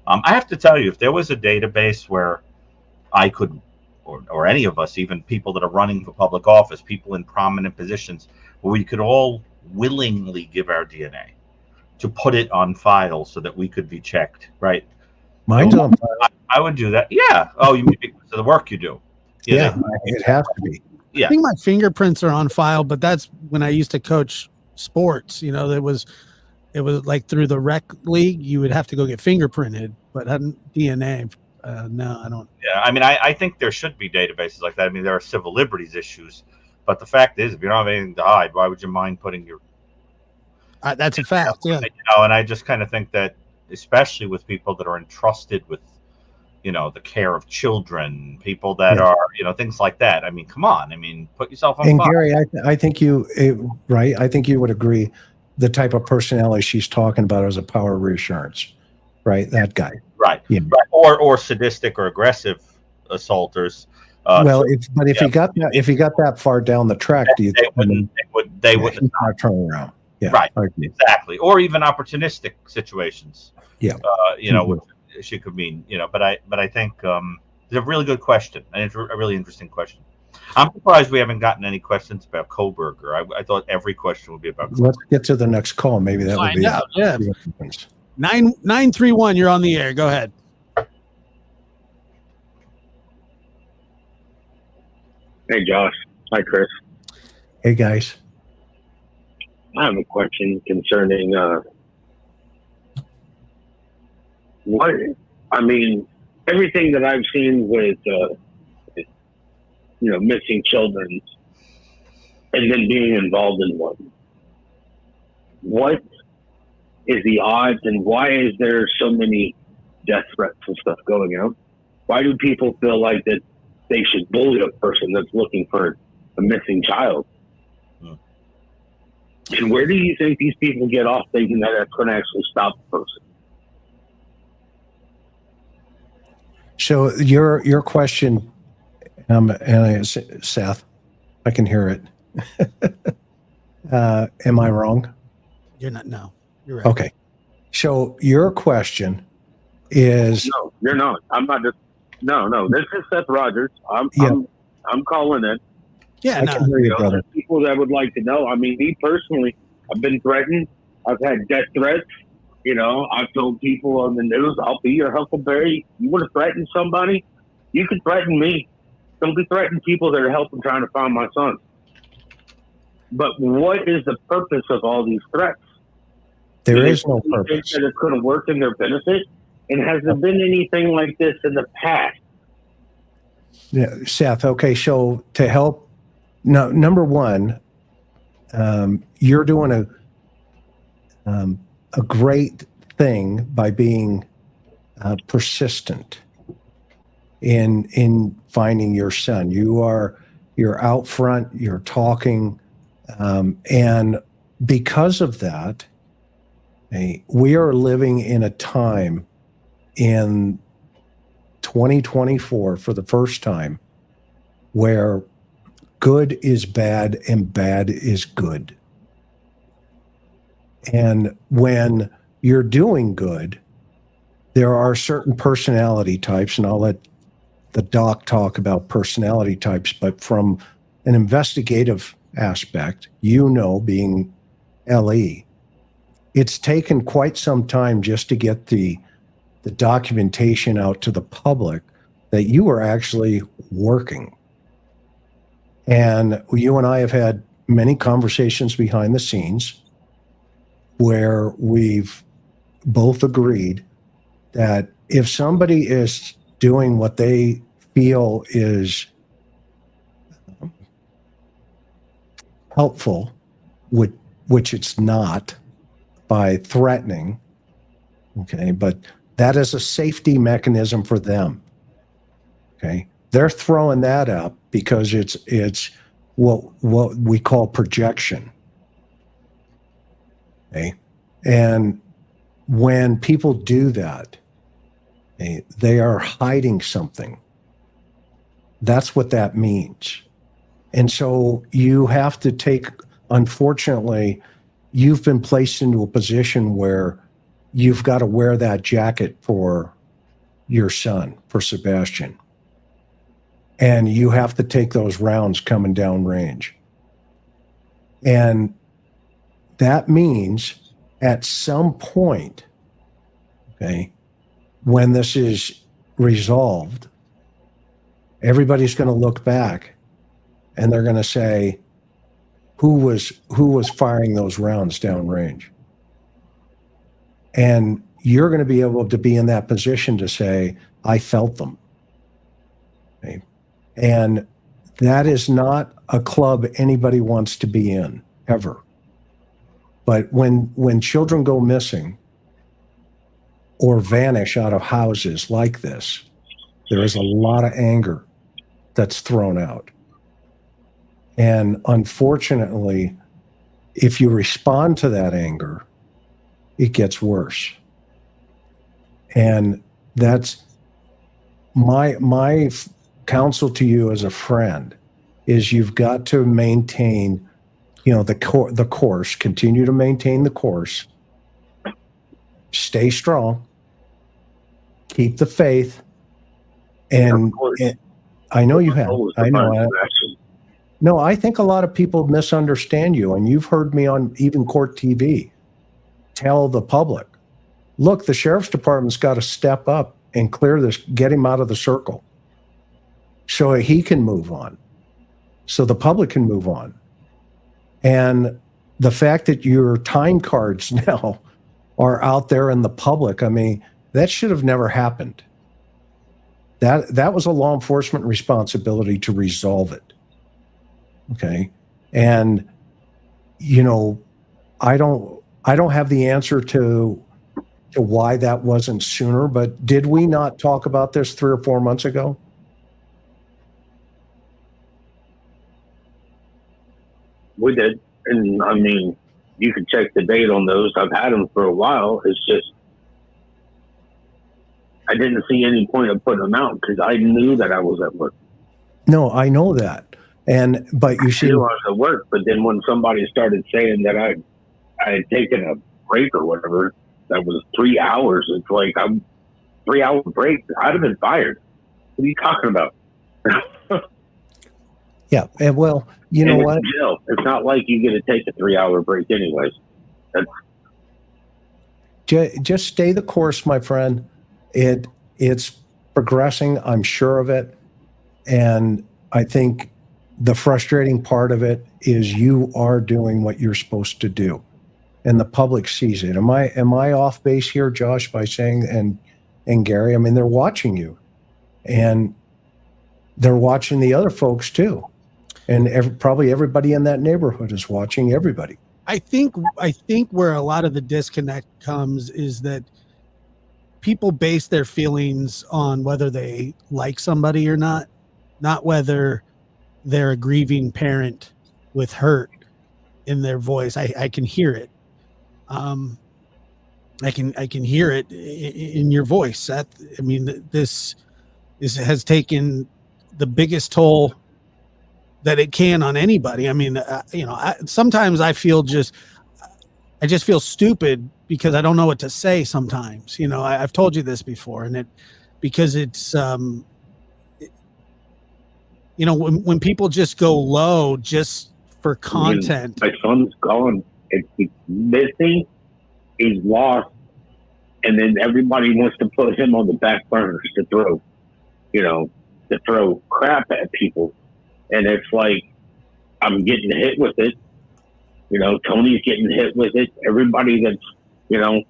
I have to tell you, if there was a database where I could, or any of us, even people that are running for public office, people in prominent positions, where we could all willingly give our DNA to put it on file so that we could be checked, right? Mine's on file. I would do that. Yeah. Oh, you mean because of the work you do? Yeah, it has to be. Yeah. I think my fingerprints are on file, but that's when I used to coach sports. You know, it was like through the rec league, you would have to go get fingerprinted, but DNA. No, I don't. Yeah, I mean, I think there should be databases like that. I mean, there are civil liberties issues, but the fact is, if you don't have anything to hide, why would you mind putting your? That's a fact. Yeah. You know, and I just kind of think that, especially with people that are entrusted with, you know, the care of children, people that are, you know, things like that. I mean, come on. I mean, put yourself on. And fire. Gary, I think right. I think you would agree. The type of personality she's talking about is a power reassurance, right? That guy. Right. Yeah. Right. Or sadistic or aggressive assaultors. If he got that far down the track, they wouldn't turn around. Yeah. Right. Exactly. Or even opportunistic situations. Yeah. You know, which she could mean, you know, but I think it's a really good question, and it's a really interesting question. I'm surprised we haven't gotten any questions about Koberger. I thought every question would be about Koberger. Let's get to the next call. Maybe that would be. Yeah. 931, you're on the air. Go ahead. Hey, Josh. Hi, Chris. Hey, guys. I have a question concerning everything that I've seen with, missing children and then being involved in one. What is the odds, and why is there so many death threats and stuff going out? Why do people feel like that they should bully a person that's looking for a missing child? And where do you think these people get off thinking that that's going to actually stop the person? So your question, Seth, I can hear it. Am I wrong? You're not. No, you're right. Okay. So your question is no, you're not. I'm not just. No. This is Seth Rogers. I'm calling it. Yeah, I can hear you, brother. People that would like to know. I mean, me personally, I've been threatened. I've had death threats. You know, I've told people on the news, I'll be your Huckleberry. You want to threaten somebody? You can threaten me. Don't be threatening people that are helping trying to find my son. But what is the purpose of all these threats? There is no purpose. That it's going to work in their benefit? And has there been anything like this in the past? Yeah, Seth. Okay, so to help, number one, you're doing a great thing by being persistent in finding your son. You're out front. You're talking, and because of that, we are living in a time in 2024 for the first time where good is bad and bad is good. And when you're doing good, there are certain personality types, and I'll let the doc talk about personality types, but from an investigative aspect, being LE, it's taken quite some time just to get the documentation out to the public that you are actually working. And you and I have had many conversations behind the scenes where we've both agreed that if somebody is doing what they feel is helpful, which it's not, by threatening, okay, but that is a safety mechanism for them. Okay, they're throwing that up because it's what we call projection. Okay, and when people do that, they are hiding something. That's what that means. And so you have to take, unfortunately, you've been placed into a position where you've got to wear that jacket for your son, for Sebastian. And you have to take those rounds coming down range. And that means at some point, okay, when this is resolved, everybody's going to look back and they're going to say, who was firing those rounds downrange? And you're going to be able to be in that position to say, I felt them. Okay? And that is not a club anybody wants to be in, ever. But when children go missing or vanish out of houses like this, there is a lot of anger that's thrown out. And unfortunately, if you respond to that anger, it gets worse. And that's my counsel to you as a friend is you've got to maintain, the course, continue to maintain the course, stay strong, keep the faith. And I know you have. I know. No, I think a lot of people misunderstand you, and you've heard me on even Court TV tell the public, look, the sheriff's department's got to step up and clear this, get him out of the circle so he can move on, so the public can move on. And the fact that your time cards now are out there in the public, I mean, that should have never happened. That was a law enforcement responsibility to resolve it. Okay. And, I don't have the answer to why that wasn't sooner, but did we not talk about this 3 or 4 months ago? We did. And I mean, you can check the date on those. I've had them for a while. It's just, I didn't see any point of putting them out because I knew that I was at work. No, I know that. But you see, I knew I was at work. But then when somebody started saying that I had taken a break or whatever, that was 3 hours. It's like, 3 hour break. I'd have been fired. What are you talking about? Yeah. And well, you know what? Jail. It's not like you get to take a 3 hour break anyways. Just stay the course, my friend. It's progressing. I'm sure of it. And I think the frustrating part of it is you are doing what you're supposed to do, and the public sees it. Am I off base here, Josh, by saying and Gary? I mean, they're watching you, and they're watching the other folks too, and probably everybody in that neighborhood is watching everybody. I think where a lot of the disconnect comes is that people base their feelings on whether they like somebody or not whether they're a grieving parent with hurt in their voice. I can hear it. I can hear it in your voice, Seth. I mean, this has taken the biggest toll that it can on anybody. I mean, sometimes I just feel stupid because I don't know what to say sometimes. I've told you this before, and because it's, when people just go low just for content. My son's gone. He's missing. He's lost. And then everybody wants to put him on the back burners to throw crap at people. And it's like, I'm getting hit with it. Tony's getting hit with it. Everybody that's, and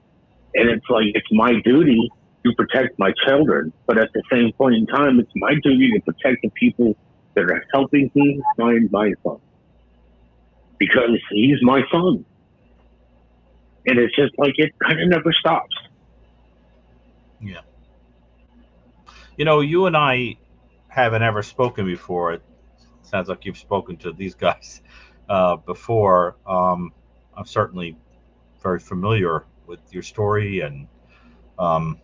it's like, it's my duty to protect my children. But at the same point in time, it's my duty to protect the people that are helping me find my son. Because he's my son. And it's just like, it kind of never stops. Yeah. You and I haven't ever spoken before. It sounds like you've spoken to these guys before. I'm certainly very familiar with your story and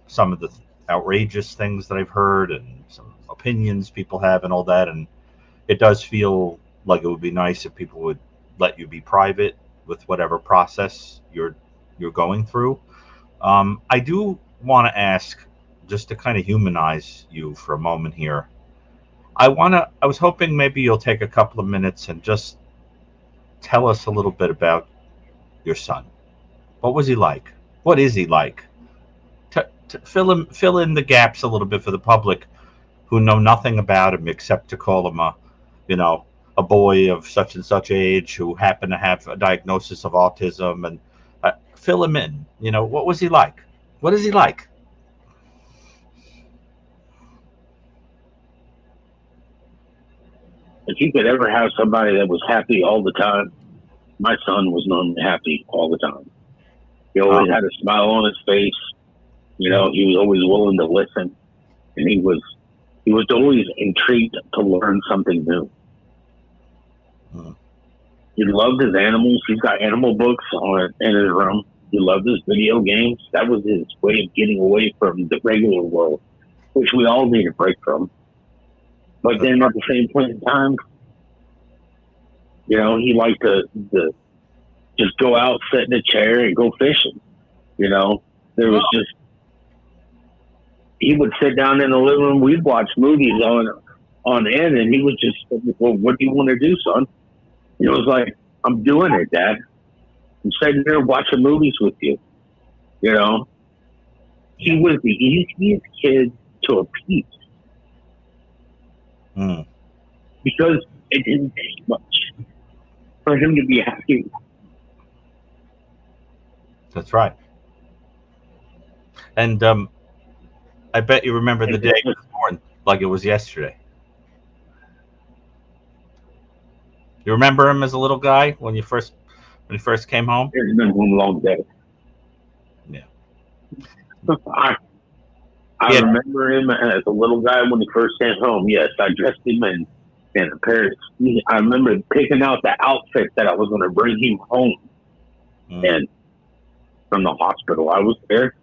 some of the outrageous things that I've heard and some opinions people have and all that. And it does feel like it would be nice if people would let you be private with whatever process you're going through. I do want to ask, just to kind of humanize you for a moment here. I was hoping maybe you'll take a couple of minutes and just tell us a little bit about your son. What was he like? What is he like? To fill in the gaps a little bit for the public who know nothing about him except to call him a boy of such and such age who happened to have a diagnosis of autism, and fill him in. What was he like? What is he like? If you could ever have somebody that was happy all the time, my son was not happy all the time. He always had a smile on his face. He was always willing to listen, and he was always intrigued to learn something new. He loved his animals. He's got animal books in his room. He loved his video games. That was his way of getting away from the regular world, which we all need a break from. But then at the same point in time, he liked to just go out, sit in a chair, and go fishing. There was just, he would sit down in the living room. We'd watch movies on end, and he was just, well, what do you want to do, son? It was like, I'm doing it, Dad. I'm sitting there watching movies with you. He was the easiest kid to appease. Because it didn't take much for him to be happy. That's right. And I bet you remember the day he was born like it was yesterday. You remember him as a little guy when he first came home? It's been one long day. Yeah. I remember him as a little guy when he first came home. Yes, I dressed him in a pair of, I remember picking out the outfit that I was going to bring him home. And from the hospital, I was there.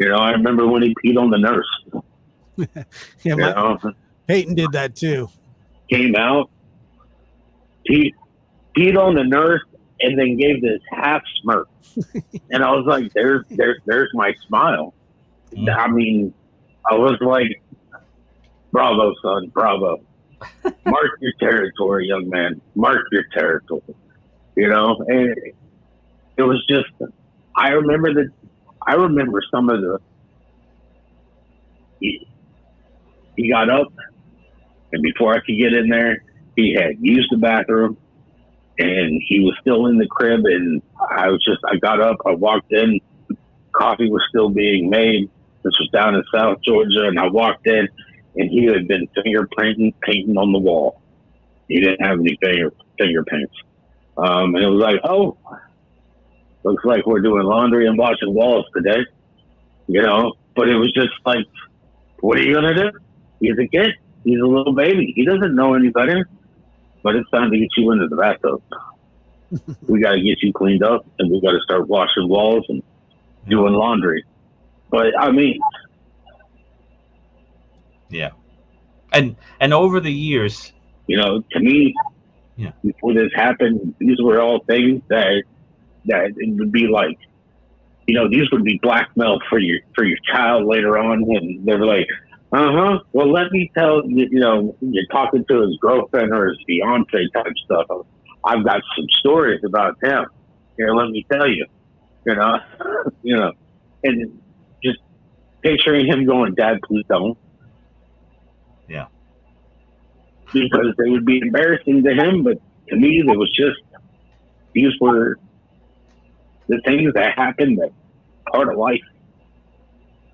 I remember when he peed on the nurse. Peyton did that too. Came out, peed on the nurse, and then gave this half smirk. And I was like, there's my smile. I mean, I was like, bravo, son, bravo. Mark your territory, young man. Mark your territory. And it was just, I remember some of the, he got up, and before I could get in there, he had used the bathroom, and he was still in the crib, and I got up, I walked in, coffee was still being made. This was down in South Georgia, and I walked in, and he had been painting on the wall. He didn't have any finger paints. And it was like, oh, looks like we're doing laundry and washing walls today, but it was just like, what are you going to do? He's a kid. He's a little baby. He doesn't know any better, but it's time to get you into the bathtub. We got to get you cleaned up, and we got to start washing walls and doing laundry. But I mean, yeah. And over the years, to me, before this happened, these were all things that it would be like, these would be blackmail for your child later on when they're like, well, let me tell you, you're talking to his girlfriend or his fiance type stuff. I've got some stories about him. Here, let me tell you, and just picturing him going, Dad, please don't. Yeah. Because they would be embarrassing to him, but to me, there was just, these were the things that happened, that part of life.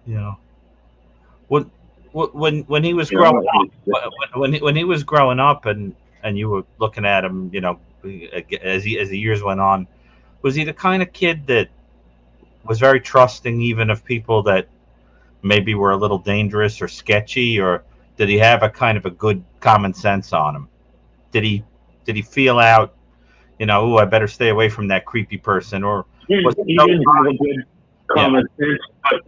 Yeah. When he was growing up, when he was growing up, and you were looking at him, as the years went on, was he the kind of kid that was very trusting, even of people that maybe were a little dangerous or sketchy, or did he have a kind of a good common sense on him? Did he feel out, I better stay away from that creepy person, or he didn't have a good common sense, but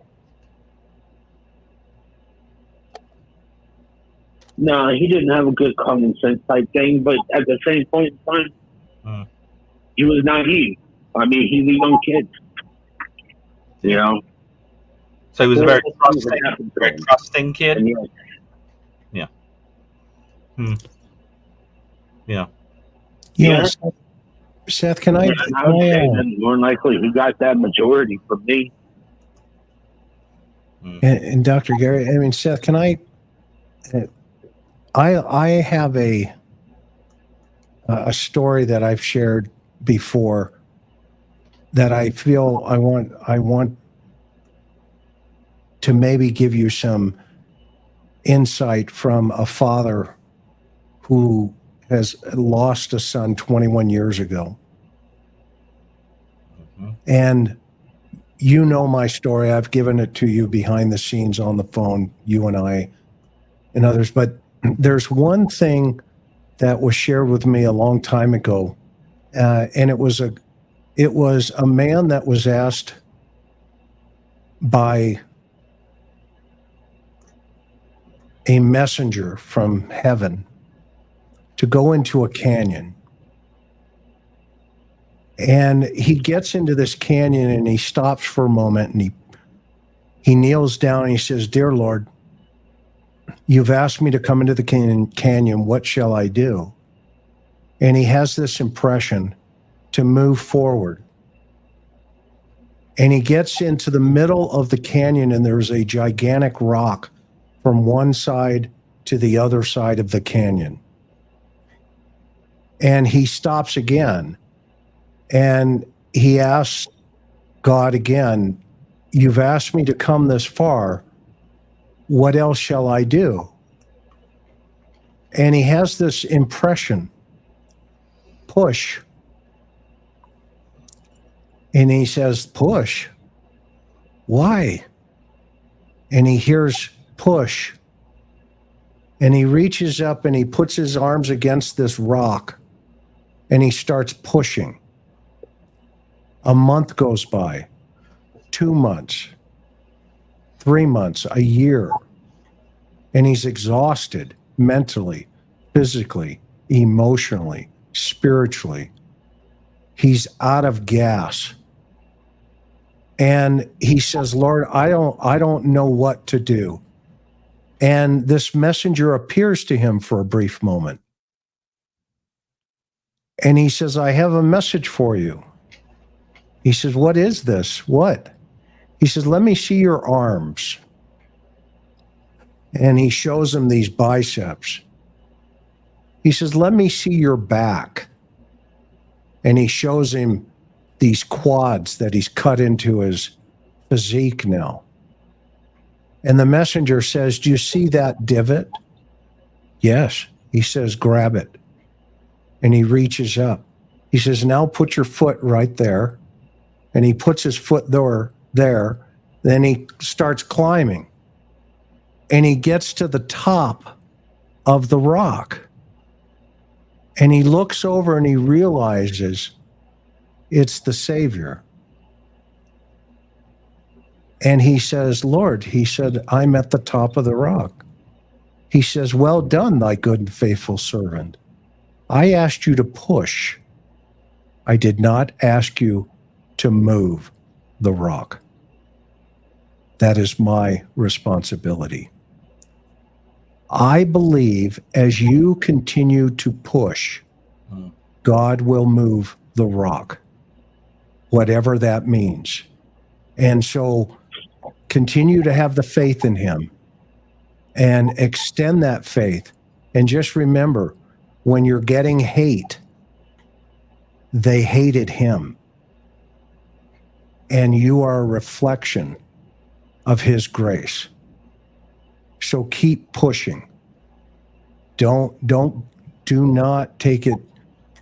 no, he didn't have a good common sense type thing, but at the same point in time, he was naive. I mean, he's a young kid, So he was a very trusting kid. Yeah. Yeah. Seth, can I would say that more likely he got that majority from me. And Dr. Gary, I mean, Seth, can I have a story that I've shared before that I feel I want to maybe give you some insight from a father who has lost a son 21 years ago. And my story. I've given it to you behind the scenes on the phone, you and I and others. But there's one thing that was shared with me a long time ago. And it was a man that was asked by a messenger from heaven to go into a canyon. And he gets into this canyon and he stops for a moment and he kneels down and he says, "Dear Lord, you've asked me to come into the canyon. What shall I do?" And he has this impression to move forward. And he gets into the middle of the canyon and there's a gigantic rock from one side to the other side of the canyon. And he stops again. And he asks God again, "You've asked me to come this far. What else shall I do?" And he has this impression, push. And he says, "Push? Why?" And he hears push. And he reaches up and he puts his arms against this rock and he starts pushing. A month goes by, 2 months, 3 months, a year, and he's exhausted mentally, physically, emotionally, spiritually. He's out of gas. And he says, "Lord, I don't know what to do." And this messenger appears to him for a brief moment. And he says, "I have a message for you." He says, "What is this? What?" He says, "Let me see your arms." And he shows him these biceps. He says, "Let me see your back." and he shows him these quads that he's cut into his physique now. And the messenger says, "Do you see that divot?" "Yes." He says, "Grab it." And he reaches up. He says, "Now put your foot right there." And he puts his foot there. Then he starts climbing. And he gets to the top of the rock. And he looks over and he realizes it's the Savior. And he says, "Lord," he said, "I'm at the top of the rock." He says, "Well done, thy good and faithful servant. I asked you to push. I did not ask you to move the rock. That is my responsibility." I believe as you continue to push, God will move the rock, whatever that means. And so continue to have the faith in him and extend that faith. And just remember, when you're getting hate, they hated him. And you are a reflection of his grace. So keep pushing. Do not take it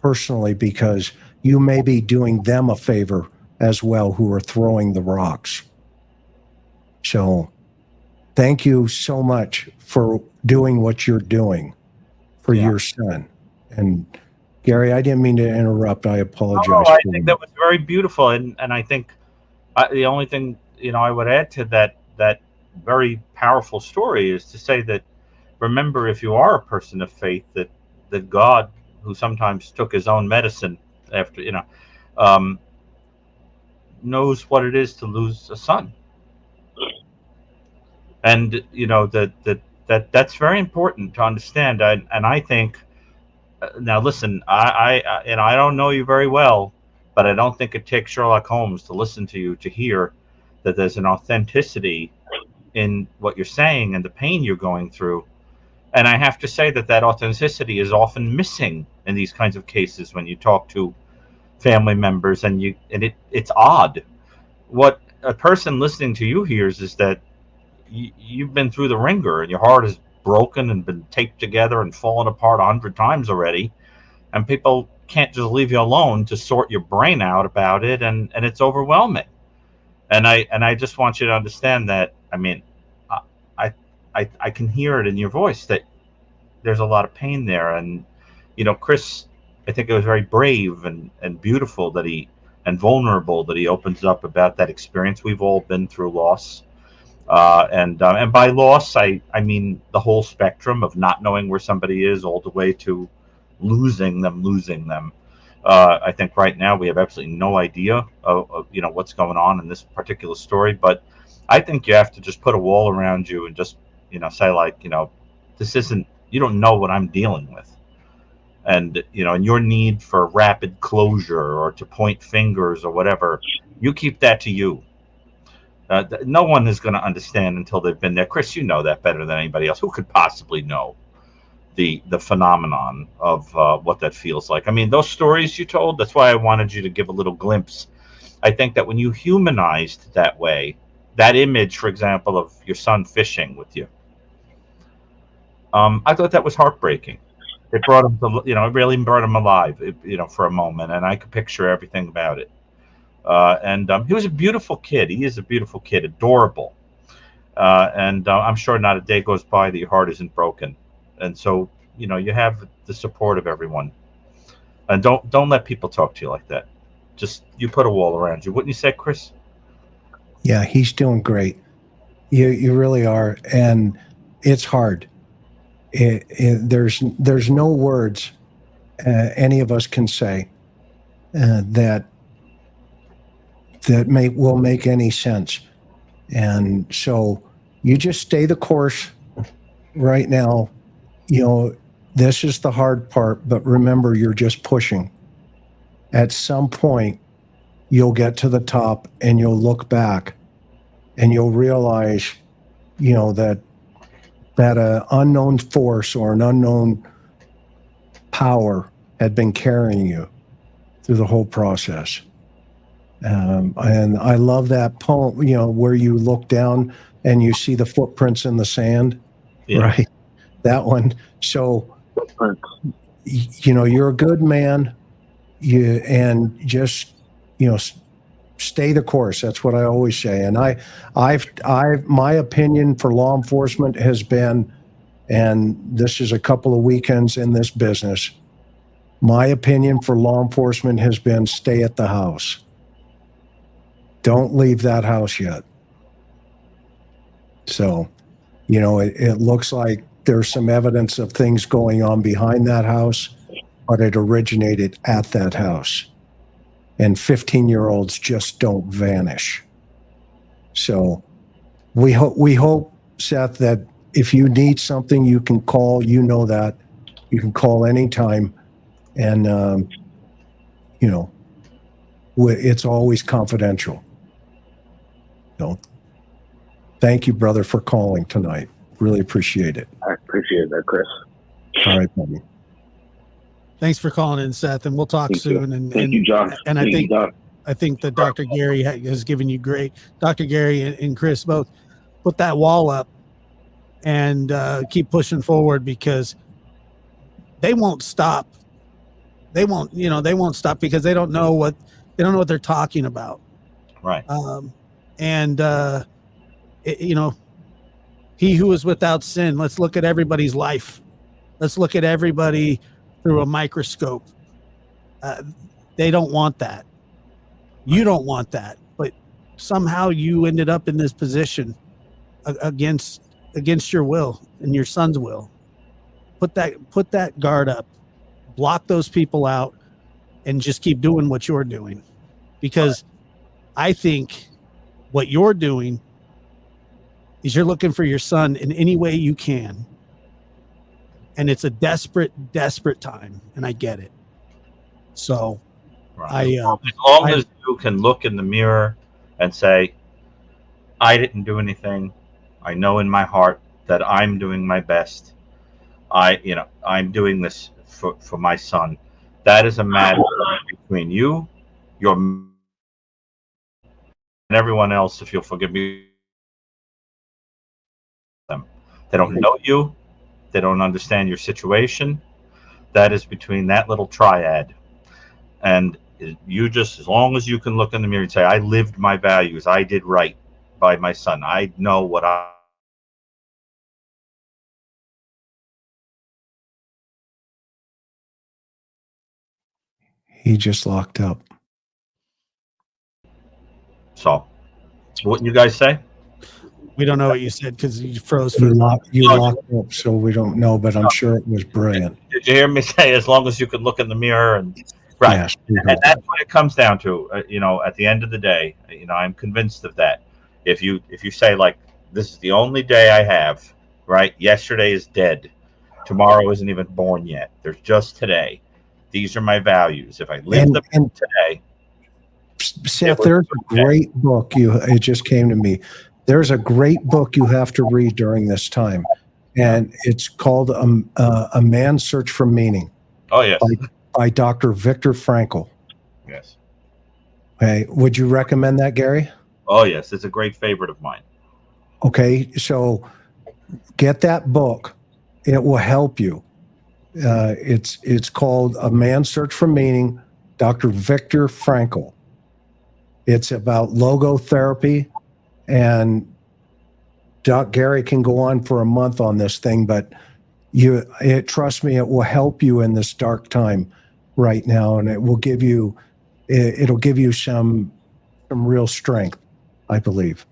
personally, because you may be doing them a favor as well, who are throwing the rocks. So thank you so much for doing what you're doing for your son. And Gary, I didn't mean to interrupt. I apologize. Oh, I think that was very beautiful. And I think the only thing, I would add to that very powerful story is to say that, remember, if you are a person of faith, that God, who sometimes took his own medicine after, knows what it is to lose a son. And, that's very important to understand. And I think, now listen, I don't know you very well, but I don't think it takes Sherlock Holmes to listen to you to hear that there's an authenticity in what you're saying and the pain you're going through. And I have to say that authenticity is often missing in these kinds of cases when you talk to family members, and it's odd. What a person listening to you hears is that you've been through the ringer and your heart is broken and been taped together and fallen apart 100 times already, and people can't just leave you alone to sort your brain out about it, and it's overwhelming. And I just want you to understand that. I mean, I can hear it in your voice that there's a lot of pain there. And Chris, I think it was very brave and beautiful and vulnerable that he opens up about that experience. We've all been through loss, and by loss I mean the whole spectrum of not knowing where somebody is, all the way to losing them. I think right now we have absolutely no idea of what's going on in this particular story, but I think you have to just put a wall around you and just say, like, this isn't, you don't know what I'm dealing with. And and your need for rapid closure or to point fingers or whatever, you keep that to you. No one is going to understand until they've been there. Chris, you know that better than anybody else. Who could possibly know the phenomenon of what that feels like? I mean, those stories you told, that's why I wanted you to give a little glimpse. I think that when you humanized that way, that image, for example, of your son fishing with you, I thought that was heartbreaking. It brought him to, it really brought him alive, for a moment, and I could picture everything about it. And he was a beautiful kid. He is a beautiful kid, adorable. And I'm sure not a day goes by that your heart isn't broken. And so, you have the support of everyone. And don't let people talk to you like that. Just, you put a wall around you. Wouldn't you say, Chris? Yeah, he's doing great. You really are. And it's hard. There's no words any of us can say that will make any sense. And so you just stay the course right now. This is the hard part, but remember, you're just pushing. At some point, you'll get to the top and you'll look back and you'll realize, that an unknown force or an unknown power had been carrying you through the whole process. And I love that poem, you know, where you look down and you see the footprints in the sand, right? That one. So, you know, you're a good man. And just, you know, stay the course. That's what I always say. And my opinion for law enforcement has been, and this is a couple of weekends in this business, my opinion for law enforcement has been stay at the house. Don't leave that house yet. So, you know, it looks like there's some evidence of things going on behind that house, but it originated at that house. And 15-year-olds just don't vanish. So we hope, Seth, that if you need something, you can call. You know that. You can call anytime. And, you know, it's always confidential. So thank you, brother, for calling tonight. Really appreciate it. I appreciate that, Chris. All right, buddy. Thanks for calling in, Seth, and we'll talk soon. And thank you, John. And John. I think that Dr. Gary has given you great. Dr. Gary and Chris both put that wall up and keep pushing forward, because they won't stop. They won't stop because they don't know what they're talking about. Right. You know, he who is without sin. Let's look at everybody's life. Let's look at everybody through a microscope. They don't want that. You don't want that, but somehow you ended up in this position against your will and your son's will. Put that guard up, block those people out, and just keep doing what you're doing, because I think what you're doing is you're looking for your son in any way you can. And it's a desperate time, and I get it. So right. As long as you can look in the mirror and say, I didn't do anything. I know in my heart that I'm doing my best. I'm doing this for my son. That is a matter between you, and everyone else, if you'll forgive me. They don't know you. They don't understand your situation. That is between that little triad. And you just, as long as you can look in the mirror and say, I lived my values. I did right by my son. I know what He just locked up. So, what you guys say? We don't know what you said because you froze. You locked up, so we don't know, but I'm sure it was brilliant. Did you hear me say, as long as you can look in the mirror? And right. Yes, and that's what it comes down to. At the end of the day, I'm convinced of that. If you say, like, this is the only day I have, right? Yesterday is dead. Tomorrow isn't even born yet. There's just today. These are my values. If I live them today. Seth, there's a great book. It just came to me. There's a great book you have to read during this time, and it's called A Man's Search for Meaning. Oh, yes. By Dr. Viktor Frankl. Yes. Okay. Would you recommend that, Gary? Oh, yes. It's a great favorite of mine. Okay. So get that book. It will help you. It's called A Man's Search for Meaning, Dr. Viktor Frankl. It's about logotherapy. And Doc Gary can go on for a month on this thing, but trust me, it will help you in this dark time right now, and it will give you, it'll give you some real strength, I believe.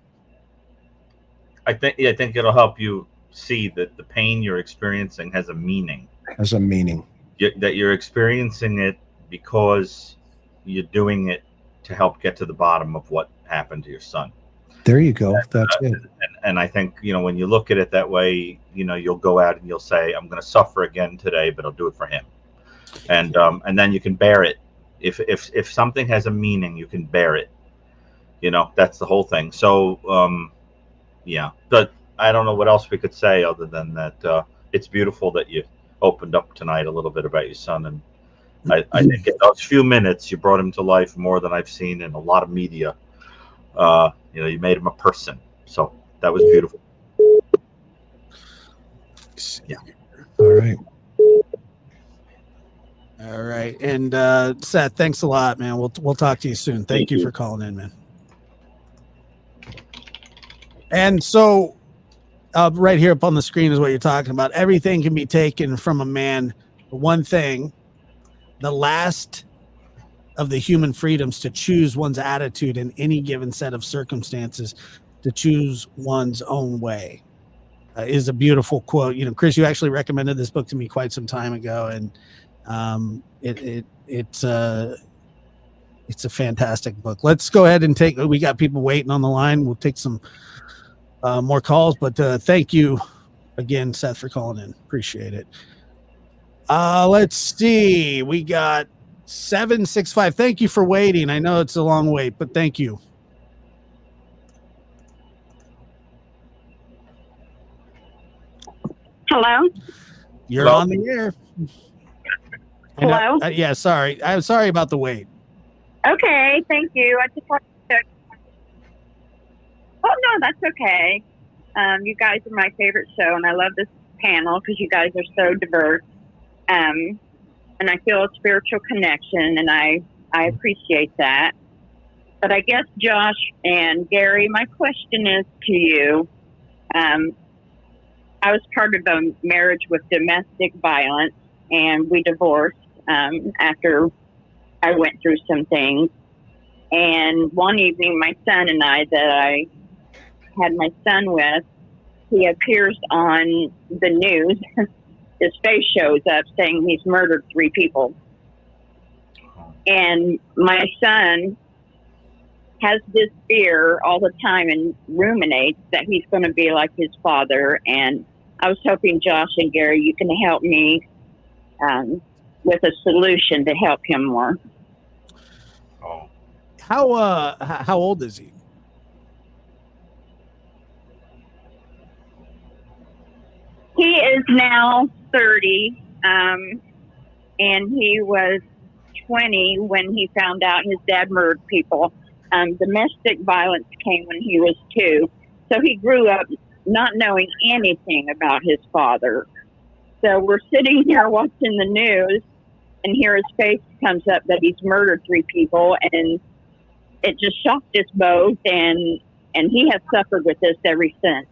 I think it'll help you see that the pain you're experiencing has a meaning. Has a meaning. That you're experiencing it because you're doing it to help get to the bottom of what happened to your son. There you go. That's it. And I think, when you look at it that way, you'll go out and you'll say, I'm going to suffer again today, but I'll do it for him. And then you can bear it. If something has a meaning, you can bear it. That's the whole thing. So, yeah, but I don't know what else we could say other than that. It's beautiful that you opened up tonight a little bit about your son, and I think in those few minutes you brought him to life more than I've seen in a lot of media. You made him a person, so that was beautiful. Yeah. All right. All right. And Seth, thanks a lot, man. We'll talk to you soon. Thank you for calling in, man. And so right here up on the screen is what you're talking about. Everything can be taken from a man. One thing, the last of the human freedoms to choose one's attitude in any given set of circumstances, to choose one's own way, is a beautiful quote. Chris, you actually recommended this book to me quite some time ago, and it's a fantastic book. Let's go ahead and we got people waiting on the line. We'll take some more calls, but thank you again, Seth, for calling in. Appreciate it. Let's see. We got 765. Thank you for waiting. I know it's a long wait, but thank you. Hello? You're on the air. Hello? Yeah, sorry. I'm sorry about the wait. Okay, thank you. I just wanted to... Oh, no, that's okay. You guys are my favorite show, and I love this panel because you guys are so diverse. And I feel a spiritual connection, and I appreciate that. But I guess, Josh and Gary, my question is to you. I was part of a marriage with domestic violence, and we divorced after I went through some things. And one evening, my son and I, that I had my son with, he appears on the news. His face shows up saying he's murdered 3 people. And my son has this fear all the time and ruminates that he's going to be like his father. And I was hoping, Josh and Gary, you can help me with a solution to help him more. Oh. How old is he? He is now 30, and he was 20 when he found out his dad murdered people. Domestic violence came when he was 2, so he grew up not knowing anything about his father. So we're sitting here watching the news, and here his face comes up that he's murdered 3 people, and it just shocked us both, and he has suffered with this ever since.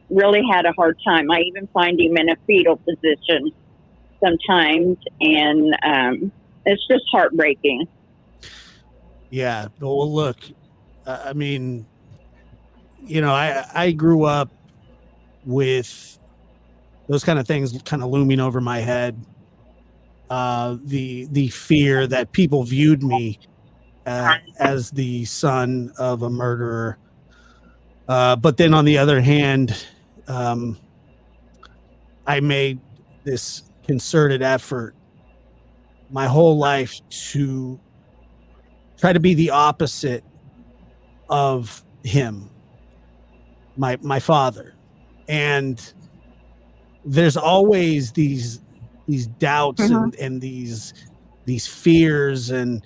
Really had a hard time. I even find him in a fetal position sometimes, and it's just heartbreaking. Yeah. Well, look, I mean, I grew up with those kind of things kind of looming over my head. The fear that people viewed me as the son of a murderer. But then on the other hand, I made this concerted effort my whole life to try to be the opposite of him, my father. And there's always these doubts and these fears, and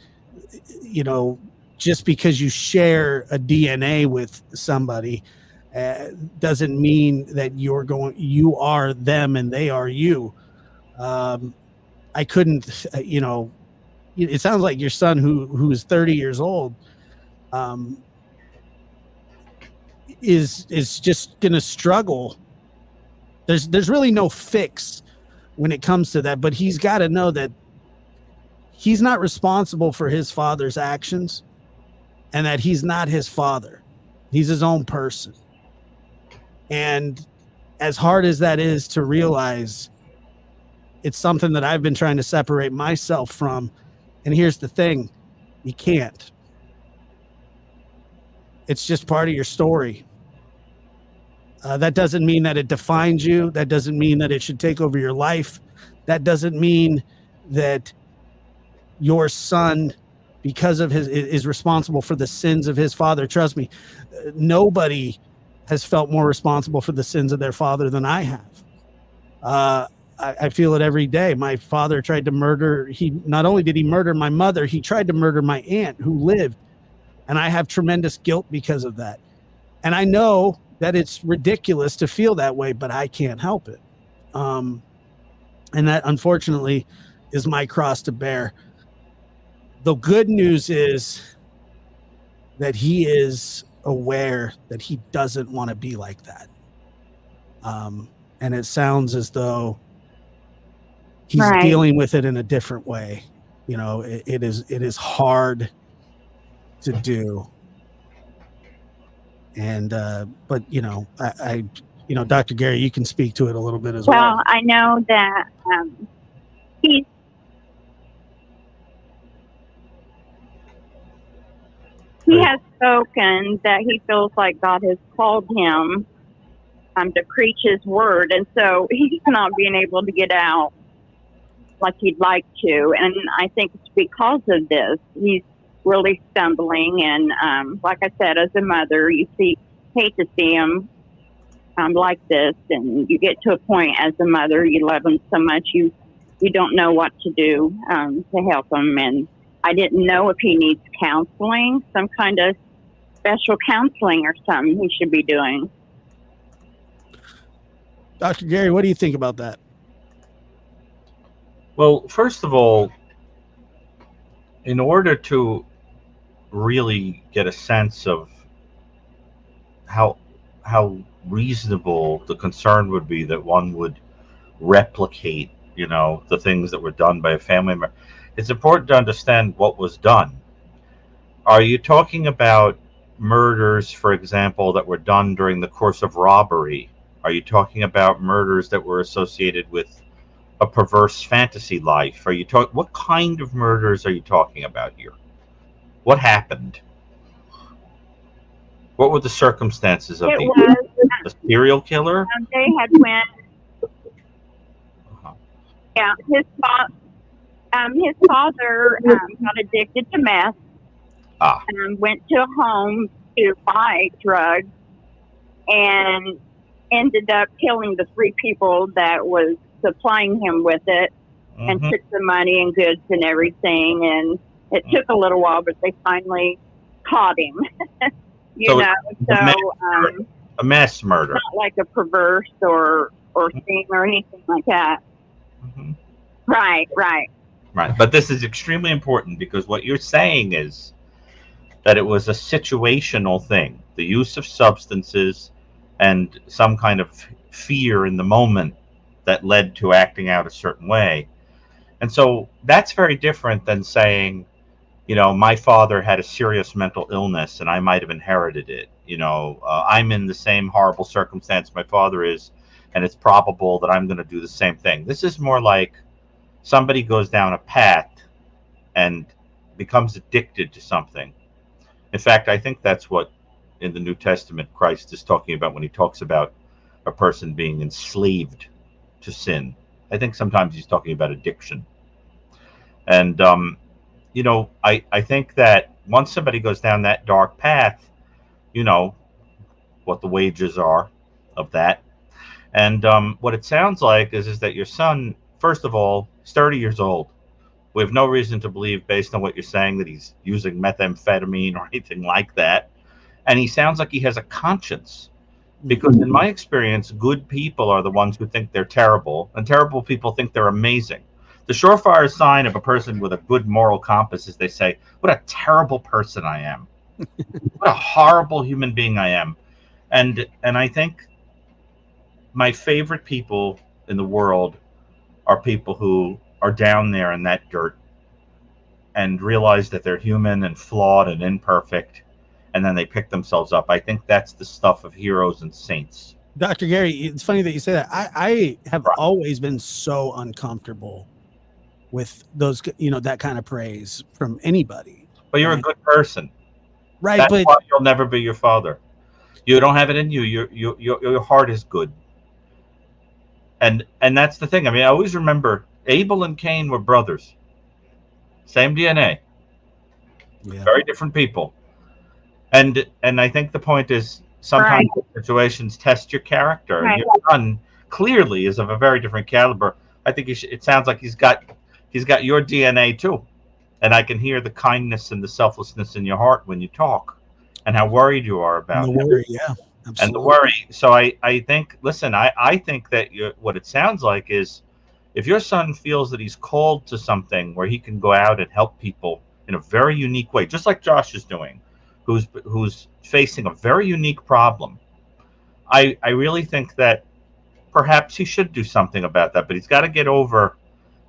just because you share a DNA with somebody doesn't mean that you are them and they are you. I couldn't, it sounds like your son who is 30 years old is just going to struggle. There's really no fix when it comes to that, but he's got to know that he's not responsible for his father's actions, and that he's not his father. He's his own person. And as hard as that is to realize, it's something that I've been trying to separate myself from. And here's the thing, you can't. It's just part of your story. That doesn't mean that it defines you. That doesn't mean that it should take over your life. That doesn't mean that your son, because of is responsible for the sins of his father. Trust me, nobody has felt more responsible for the sins of their father than I have. I feel it every day. My father tried to murder. He not only did he murder my mother, he tried to murder my aunt who lived. And I have tremendous guilt because of that. And I know that it's ridiculous to feel that way, but I can't help it. And that, unfortunately, is my cross to bear. The good news is that he is aware that he doesn't want to be like that. And it sounds as though he's dealing with it in a different way. You know, it is hard to do. And but you know, I you know, Dr. Gary, you can speak to it a little bit as well. Well, I know that he has spoken that he feels like God has called him to preach his word, and so he's not being able to get out like he'd like to. And I think it's because of this he's really stumbling. And like I said, as a mother, you hate to see him like this, and you get to a point as a mother, you love him so much, you don't know what to do to help him. And I didn't know if he needs counseling, some kind of special counseling or something he should be doing. Dr. Gary, what do you think about that? Well, first of all, in order to really get a sense of how reasonable the concern would be that one would replicate, you know, the things that were done by a family member, it's important to understand what was done. Are you talking about murders, for example, that were done during the course of robbery? Are you talking about murders that were associated with a perverse fantasy life? Are you what kind of murders are you talking about here? What happened? What were the circumstances of a serial killer? They had went. Yeah, his father got addicted to meth. Went to a home to buy drugs and ended up killing the 3 people that was supplying him with it, and took the money and goods and everything. And it took a little while, but they finally caught him. A mass murder, not like a perverse or thing or anything like that. Right. But this is extremely important, because what you're saying is that it was a situational thing, the use of substances and some kind of fear in the moment that led to acting out a certain way. And so that's very different than saying, you know, my father had a serious mental illness and I might have inherited it. You know, I'm in the same horrible circumstance my father is, and it's probable that I'm going to do the same thing. This is more like somebody goes down a path and becomes addicted to something. In fact, I think that's what in the New Testament Christ is talking about when he talks about a person being enslaved to sin. I think sometimes he's talking about addiction. And, you know, I think that once somebody goes down that dark path, you know what the wages are of that. And what it sounds like is that your son, first of all, is 30 years old. We have no reason to believe, based on what you're saying, that he's using methamphetamine or anything like that. And he sounds like he has a conscience. Because in my experience, good people are the ones who think they're terrible, and terrible people think they're amazing. The surefire sign of a person with a good moral compass is they say, what a terrible person I am. What a horrible human being I am. And I think my favorite people in the world are people who are down there in that dirt and realize that they're human and flawed and imperfect, and then they pick themselves up. I think that's the stuff of heroes and saints. Dr. Gary, it's funny that you say that. I have always been so uncomfortable with those, you know, that kind of praise from anybody. But you're a good person. Right. That's but why you'll never be your father. You don't have it in you. Your heart is good. And that's the thing. I mean, I always remember Abel and Cain were brothers. Same DNA. Yeah. Very different people. And I think the point is sometimes situations test your character. And your son clearly is of a very different caliber. I think it sounds like he's got your DNA too, and I can hear the kindness and the selflessness in your heart when you talk, and how worried you are about the him. worry. Yeah, absolutely. And the worry. So I think, listen, I think that what it sounds like is, if your son feels that he's called to something where he can go out and help people in a very unique way, just like Josh is doing, who's facing a very unique problem, I really think that perhaps he should do something about that. But he's got to get over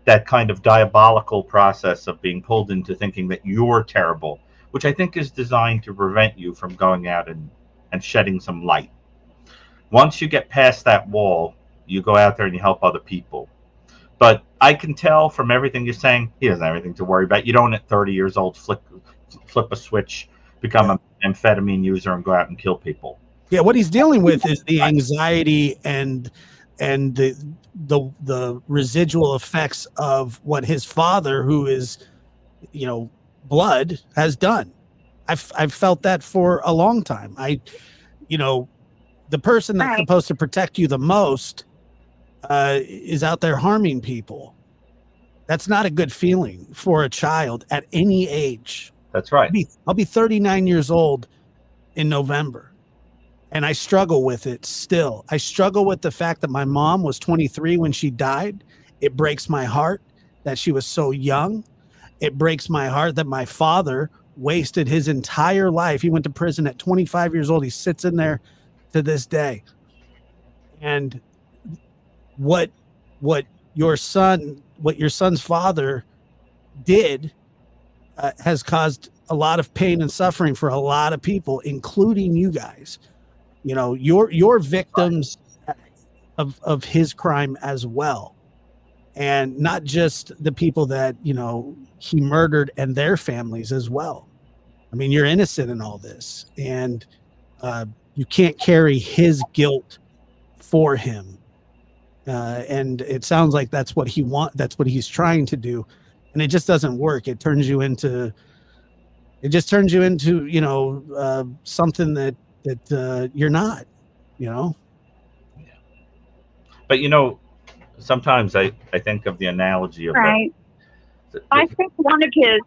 that kind of diabolical process of being pulled into thinking that you're terrible, which I think is designed to prevent you from going out and shedding some light. Once you get past that wall, you go out there and you help other people. But I can tell from everything you're saying, he doesn't have anything to worry about. You don't at 30 years old flip a switch, become an amphetamine user, and go out and kill people. Yeah, what he's dealing with is the anxiety and the residual effects of what his father, who is, blood, has done. I've felt that for a long time. The person that's supposed to protect you the most is out there harming people. That's not a good feeling for a child at any age. That's right. I'll be 39 years old in November, and I struggle with it still. I struggle with the fact that my mom was 23 when she died. It breaks my heart that she was so young. It breaks my heart that my father wasted his entire life. He went to prison at 25 years old. He sits in there to this day. And what your son's father did has caused a lot of pain and suffering for a lot of people, including you guys. You're victims of his crime as well, and not just the people that he murdered and their families as well. I mean, you're innocent in all this, and you can't carry his guilt for him. And it sounds like that's what he's trying to do, and it just doesn't work. It turns you into something that you're not, But sometimes I think of the analogy of right. I think one of his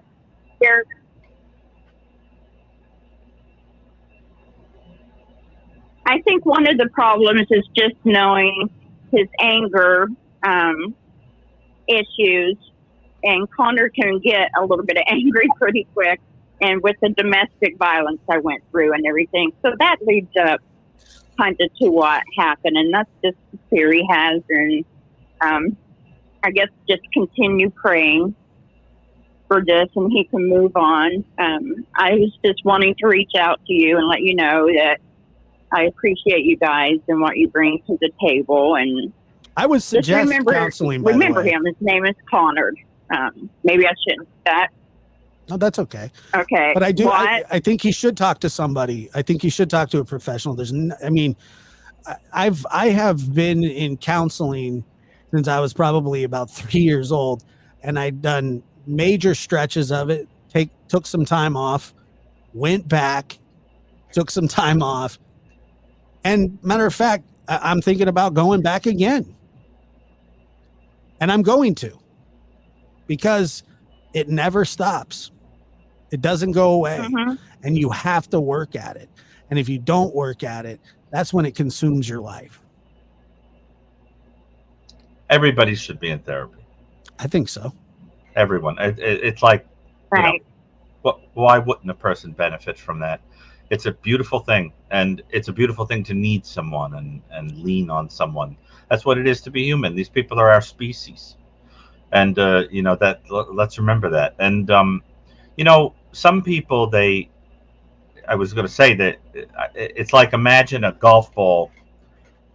I think one of the problems is just knowing his anger issues, and Connor can get a little bit angry pretty quick, and with the domestic violence I went through and everything. So that leads up kind of to what happened, and that's just the theory he has, and I guess just continue praying for this and he can move on. I was just wanting to reach out to you and let you know that I appreciate you guys and what you bring to the table. And I would suggest counseling. Remember him. His name is Connor. Maybe I shouldn't say that. No, that's okay. Okay. But I do. I think he should talk to somebody. I think he should talk to a professional. I have been in counseling since I was probably about 3 years old, and I'd done major stretches of it. Took some time off, went back, took some time off, and matter of fact, I'm thinking about going back again, and I'm going to, because it never stops. It doesn't go away, and you have to work at it. And if you don't work at it, that's when it consumes your life. Everybody should be in therapy. I think so. Everyone. It's like, right. Why wouldn't a person benefit from that? It's a beautiful thing, and it's a beautiful thing to need someone and lean on someone. That's what it is to be human. These people are our species, and that. Let's remember that. And some people, I was going to say that it's like, imagine a golf ball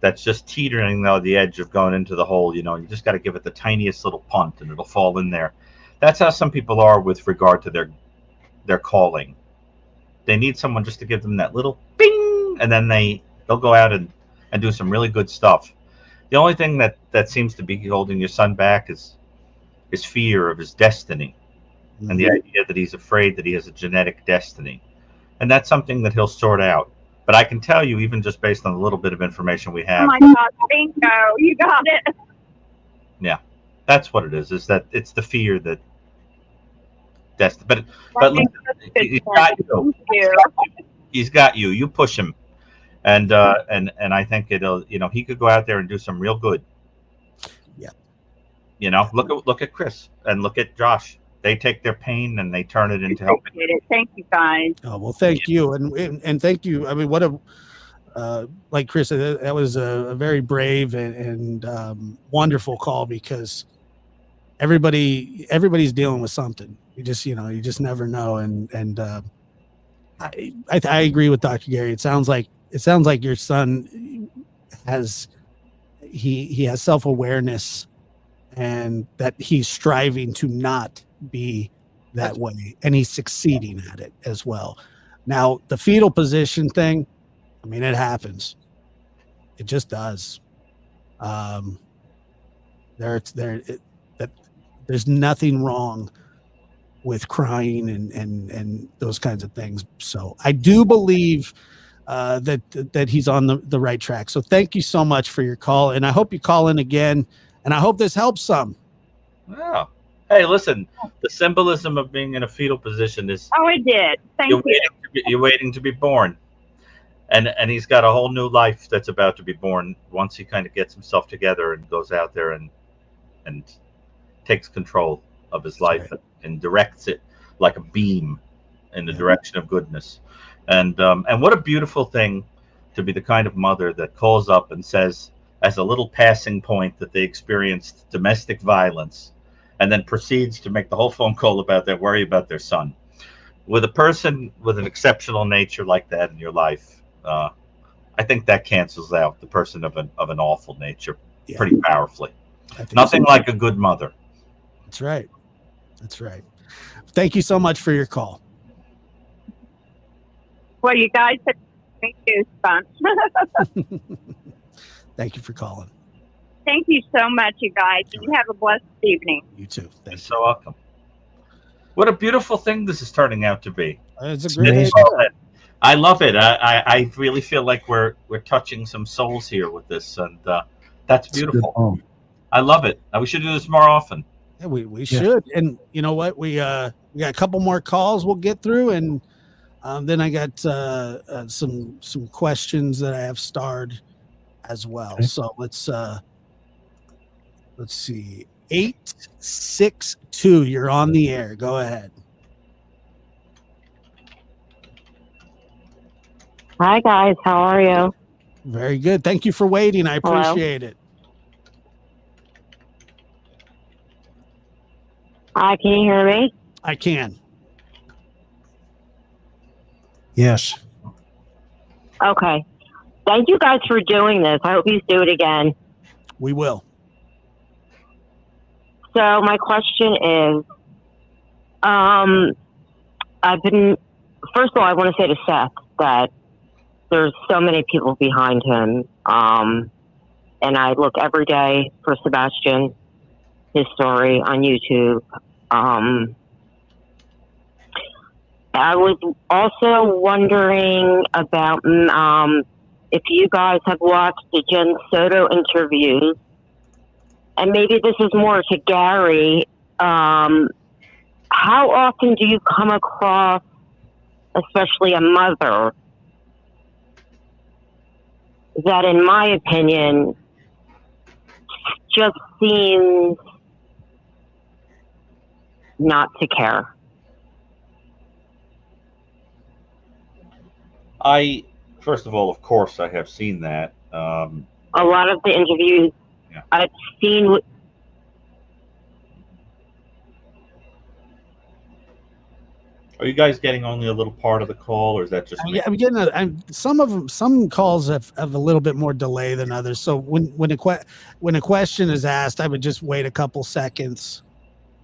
that's just teetering on the edge of going into the hole, you just got to give it the tiniest little punt and it'll fall in there. That's how some people are with regard to their calling. They need someone just to give them that little bing, and then they'll go out and do some really good stuff. The only thing that seems to be holding your son back is fear of his destiny, and the idea that he's afraid that he has a genetic destiny. And that's something that he'll sort out. But I can tell you, even just based on a little bit of information we have. Oh my God, bingo, you got it. Yeah. That's what it is. Is that it's the fear that's but listen, he's got you. He's got you. You push him, and I think it'll. He could go out there and do some real good. Yeah. Look at Chris and look at Josh. They take their pain and they turn it into help. Thank you, guys. Oh, well, thank you. And thank you. I mean, what like Chris said, that was a very brave and wonderful call, because everybody's dealing with something. You just never know. And I agree with Dr. Gary. It sounds like your son has self-awareness, and that he's striving to not be that way, and he's succeeding at it as well. Now, the fetal position thing, I mean, it happens. It just does. There's nothing wrong with crying and those kinds of things. So I do believe that he's on the right track. So thank you so much for your call, and I hope you call in again, and I hope this helps some. Yeah. Hey, listen, the symbolism of being in a fetal position is... Oh, it did. Thank you. You're waiting to be born. And he's got a whole new life that's about to be born once he kind of gets himself together and goes out there and takes control of his life, right, and directs it like a beam in the direction of goodness. And what a beautiful thing to be the kind of mother that calls up and says, as a little passing point, that they experienced domestic violence, and then proceeds to make the whole phone call about their worry about their son. With a person with an exceptional nature like that in your life, I think that cancels out the person of an awful nature pretty powerfully. Nothing like a good mother. That's right. That's right. Thank you so much for your call. Well, you guys have made goosebumps. Thank you for calling. Thank you so much, you guys. You have a blessed evening. You too. You're so welcome. What a beautiful thing this is turning out to be. It's a great idea. I love it. I really feel like we're touching some souls here with this, and that's beautiful. I love it. We should do this more often. Yeah, we should. And you know what? We got a couple more calls we'll get through, and then I got some questions that I have starred as well. Okay. So let's see. 862, you're on the air. Go ahead. Hi guys, how are you? Very good. Thank you for waiting. I appreciate it. Hi, can you hear me? I can. Yes. Okay. Thank you guys for doing this. I hope you do it again. We will. So my question is, first of all, I want to say to Seth that there's so many people behind him. And I look every day for Sebastian, his story on YouTube. I was also wondering about if you guys have watched the Jen Soto interviews, and maybe this is more to Gary. How often do you come across, especially a mother, that, in my opinion, just seems not to care? First of all, of course, I have seen that. A lot of the interviews I've seen. Are you guys getting only a little part of the call, or is that just me? I'm getting some of them. Some calls have a little bit more delay than others. So when a question is asked, I would just wait a couple seconds.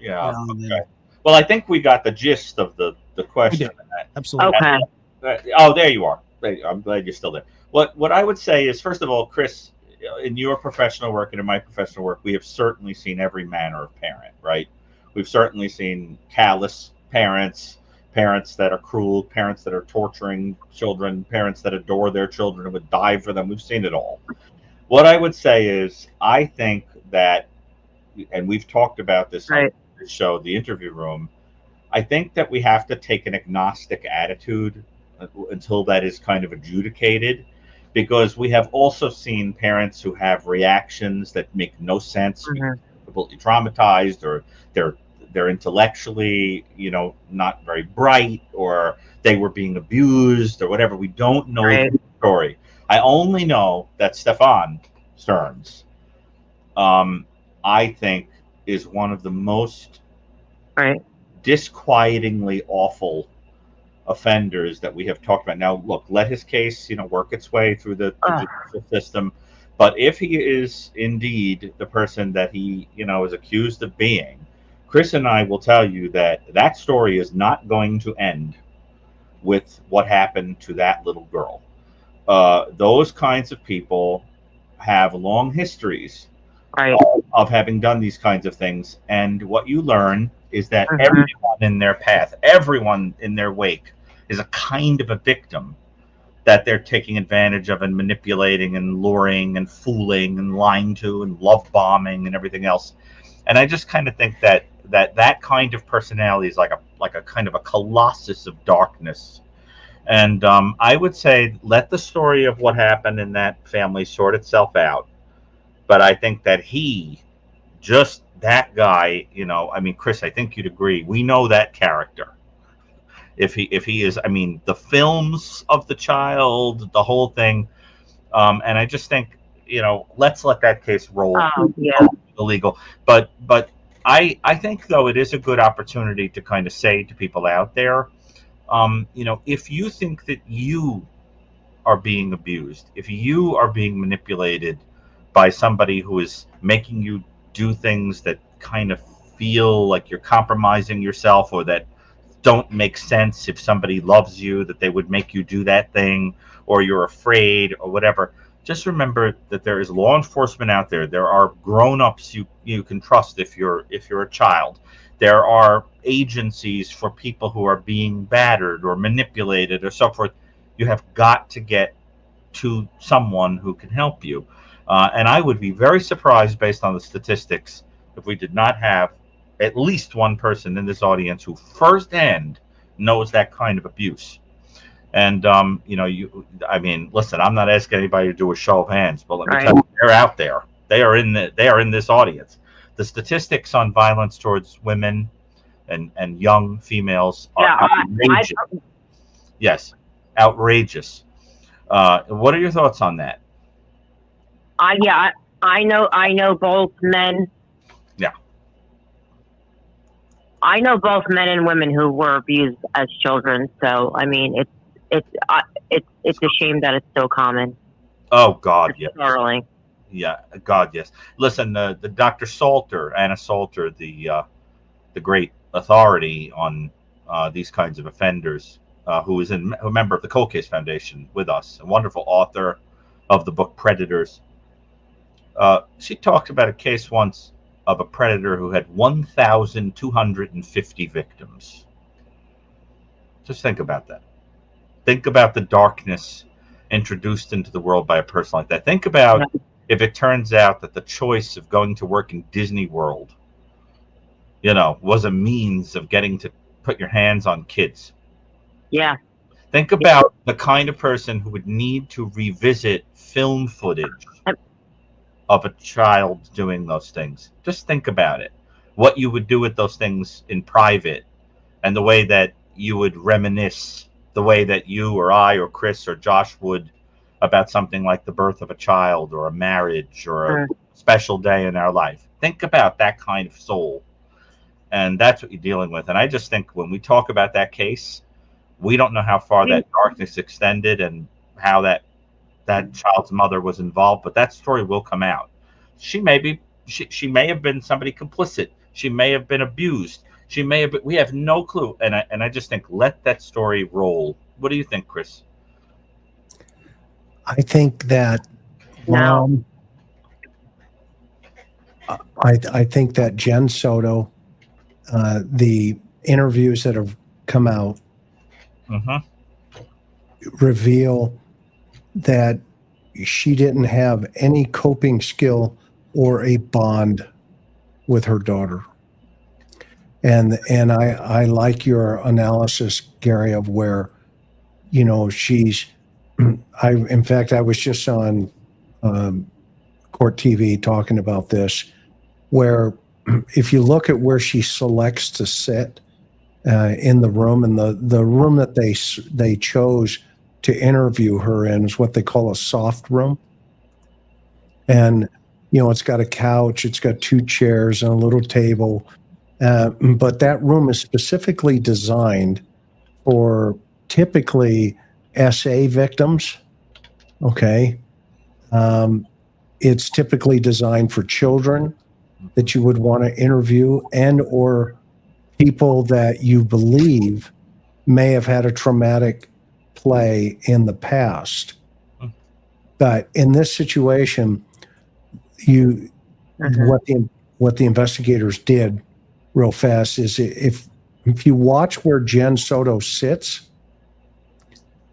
Yeah. Okay. Well, I think we got the gist of the question. Absolutely. Okay. Oh, there you are. I'm glad you're still there. What I would say is, first of all, Chris, in your professional work and in my professional work, we have certainly seen every manner of parent, right? We've certainly seen callous parents, parents that are cruel, parents that are torturing children, parents that adore their children and would die for them. We've seen it all. What I would say is, I think that and we've talked about this Right. on the show, The Interview Room, I think that we have to take an agnostic attitude until that is kind of adjudicated, because we have also seen parents who have reactions that make no sense, Mhm. completely traumatized, or they're intellectually, not very bright, or they were being abused or whatever. We don't know Right. the story. I only know that Stefan Stearns, I think, is one of the most Right. disquietingly awful offenders that we have talked about. Now, look, let his case, work its way through the judicial system. But if he is indeed the person that he, is accused of being, Chris and I will tell you that that story is not going to end with what happened to that little girl. Those kinds of people have long histories Right. of having done these kinds of things. And what you learn is that Mhm. everyone in their path, everyone in their wake, is a kind of a victim that they're taking advantage of and manipulating and luring and fooling and lying to and love bombing and everything else. And I just kind of think that kind of personality is like a kind of a colossus of darkness. And I would say let the story of what happened in that family sort itself out. But I think that just that guy, Chris, I think you'd agree. We know that character. If he is, the films of the child, the whole thing, and I just think, let's let that case roll. Oh, yeah. Illegal, but I think though it is a good opportunity to kind of say to people out there, if you think that you are being abused, if you are being manipulated by somebody who is making you do things that kind of feel like you're compromising yourself, or that don't make sense, if somebody loves you, that they would make you do that thing, or you're afraid or whatever, just remember that there is law enforcement out there. There are grown-ups you can trust if you're a child. There are agencies for people who are being battered or manipulated or so forth. You have got to get to someone who can help you. And I would be very surprised, based on the statistics, if we did not have at least one person in this audience who firsthand knows that kind of abuse. And listen, I'm not asking anybody to do a show of hands, but let me tell you, they're out there. They are in this audience. The statistics on violence towards women and young females are outrageous. Yes, outrageous. What are your thoughts on that? I know both men. Yeah. I know both men and women who were abused as children. So it's a shame that it's so common. Oh God, yes. Thoroughly. Yeah, God, yes. Listen, the Dr. Salter, Anna Salter, the great authority on these kinds of offenders, who is a member of the Cold Case Foundation with us, a wonderful author of the book Predators. She talked about a case once of a predator who had 1,250 victims. Just think about that. Think about the darkness introduced into the world by a person like that. Think about if it turns out that the choice of going to work in Disney World, was a means of getting to put your hands on kids. Yeah. Think about the kind of person who would need to revisit film footage of a child doing those things. Just think about it. What you would do with those things in private, and the way that you would reminisce, the way that you or I or Chris or Josh would, about something like the birth of a child or a marriage or a special day in our life. Think about that kind of soul. And that's what you're dealing with. And I just think when we talk about that case, we don't know how far that darkness extended and how that child's mother was involved, but that story will come out. She may have been somebody complicit. She may have been abused. She may have been, we have no clue. And I just think, let that story roll. What do you think, Chris? I think that I think that Jen Soto, the interviews that have come out reveal that she didn't have any coping skill or a bond with her daughter. And I like your analysis, Gary, of where, you know, in fact, I was just on Court TV talking about this, where if you look at where she selects to sit in the room, and the room that they chose to interview her in is what they call a soft room. And, you know, it's got a couch, it's got 2 chairs and a little table. But that room is specifically designed for typically SA victims. Okay. It's typically designed for children that you would want to interview, and or people that you believe may have had a traumatic play in the past. But in this situation, what the investigators did real fast is, if you watch where Jen Soto sits,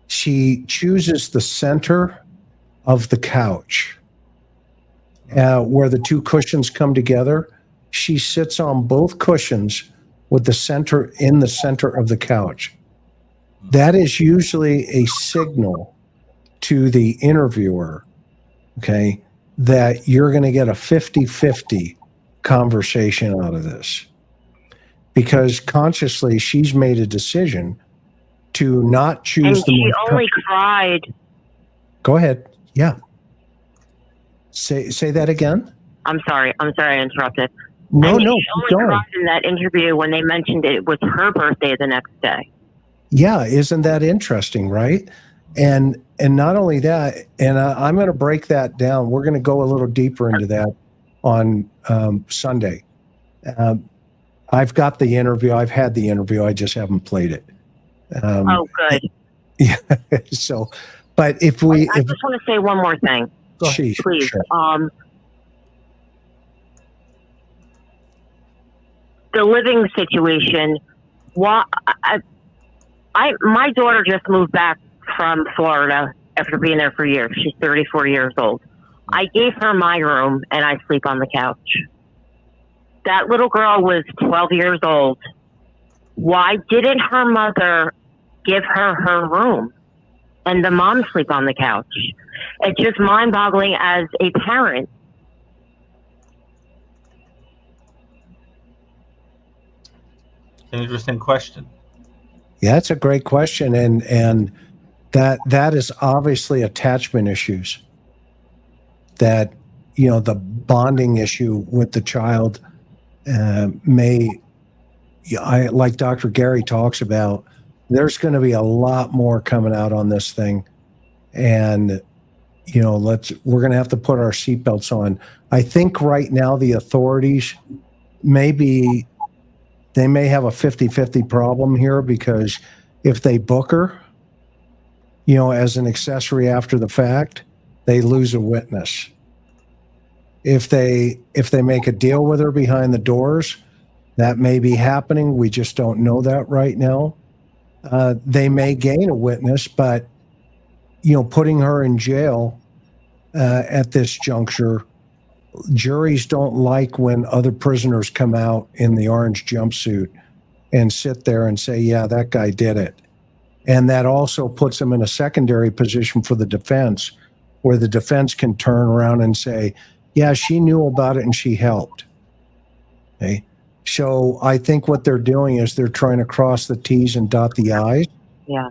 she chooses the center of the couch where the 2 cushions come together. She sits on both cushions with the center of the couch. That is usually a signal to the interviewer, okay, that you're going to get a 50-50 conversation out of this. Because consciously, she's made a decision to not choose and she only cried. Go ahead. Yeah. Say that again. I'm sorry I interrupted. No, she no. only cried in that interview when they mentioned it was her birthday the next day. Yeah, isn't that interesting, right? And not only that, and I'm going to break that down. We're going to go a little deeper into that on Sunday. I've got the interview. I've had the interview. I just haven't played it. Oh, good. Yeah. So, but I just want to say one more thing, please. Sure. The living situation. My daughter just moved back from Florida after being there for years. She's 34 years old. I gave her my room, and I sleep on the couch. That little girl was 12 years old. Why didn't her mother give her her room and the mom sleep on the couch? It's just mind-boggling as a parent. An interesting question. Yeah, it's a great question, and that is obviously attachment issues. That, you know, the bonding issue with the child like Dr. Gary talks about, there's going to be a lot more coming out on this thing, and you know, we're going to have to put our seatbelts on. I think right now the authorities they may have a 50-50 problem here, because if they book her, you know, as an accessory after the fact, they lose a witness. If they make a deal with her behind the doors, that may be happening. We just don't know that right now. They may gain a witness, but, you know, putting her in jail at this juncture, juries don't like when other prisoners come out in the orange jumpsuit and sit there and say, yeah, that guy did it. And that also puts them in a secondary position for the defense, where the defense can turn around and say, yeah, she knew about it and she helped. Okay. So I think what they're doing is they're trying to cross the T's and dot the I's. Yeah.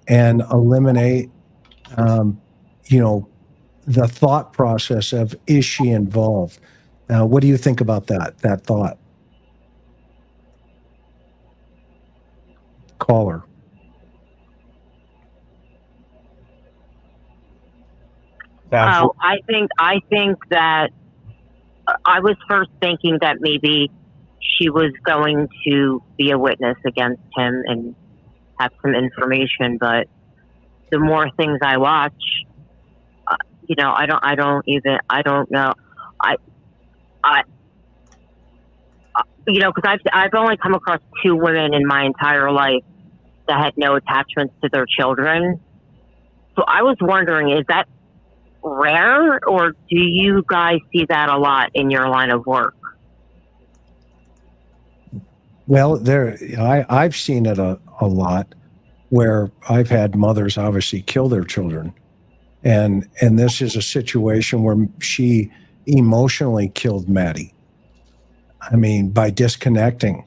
And eliminate, you know, the thought process of, is she involved? What do you think about that thought? Caller. Oh, I think that I was first thinking that maybe she was going to be a witness against him and have some information, but the more things I watch, you know, I don't know. You know, because I've only come across 2 women in my entire life that had no attachments to their children. So I was wondering, is that rare, or do you guys see that a lot in your line of work? Well, I've seen it a lot where I've had mothers obviously kill their children. And this is a situation where she emotionally killed Maddie. I mean, by disconnecting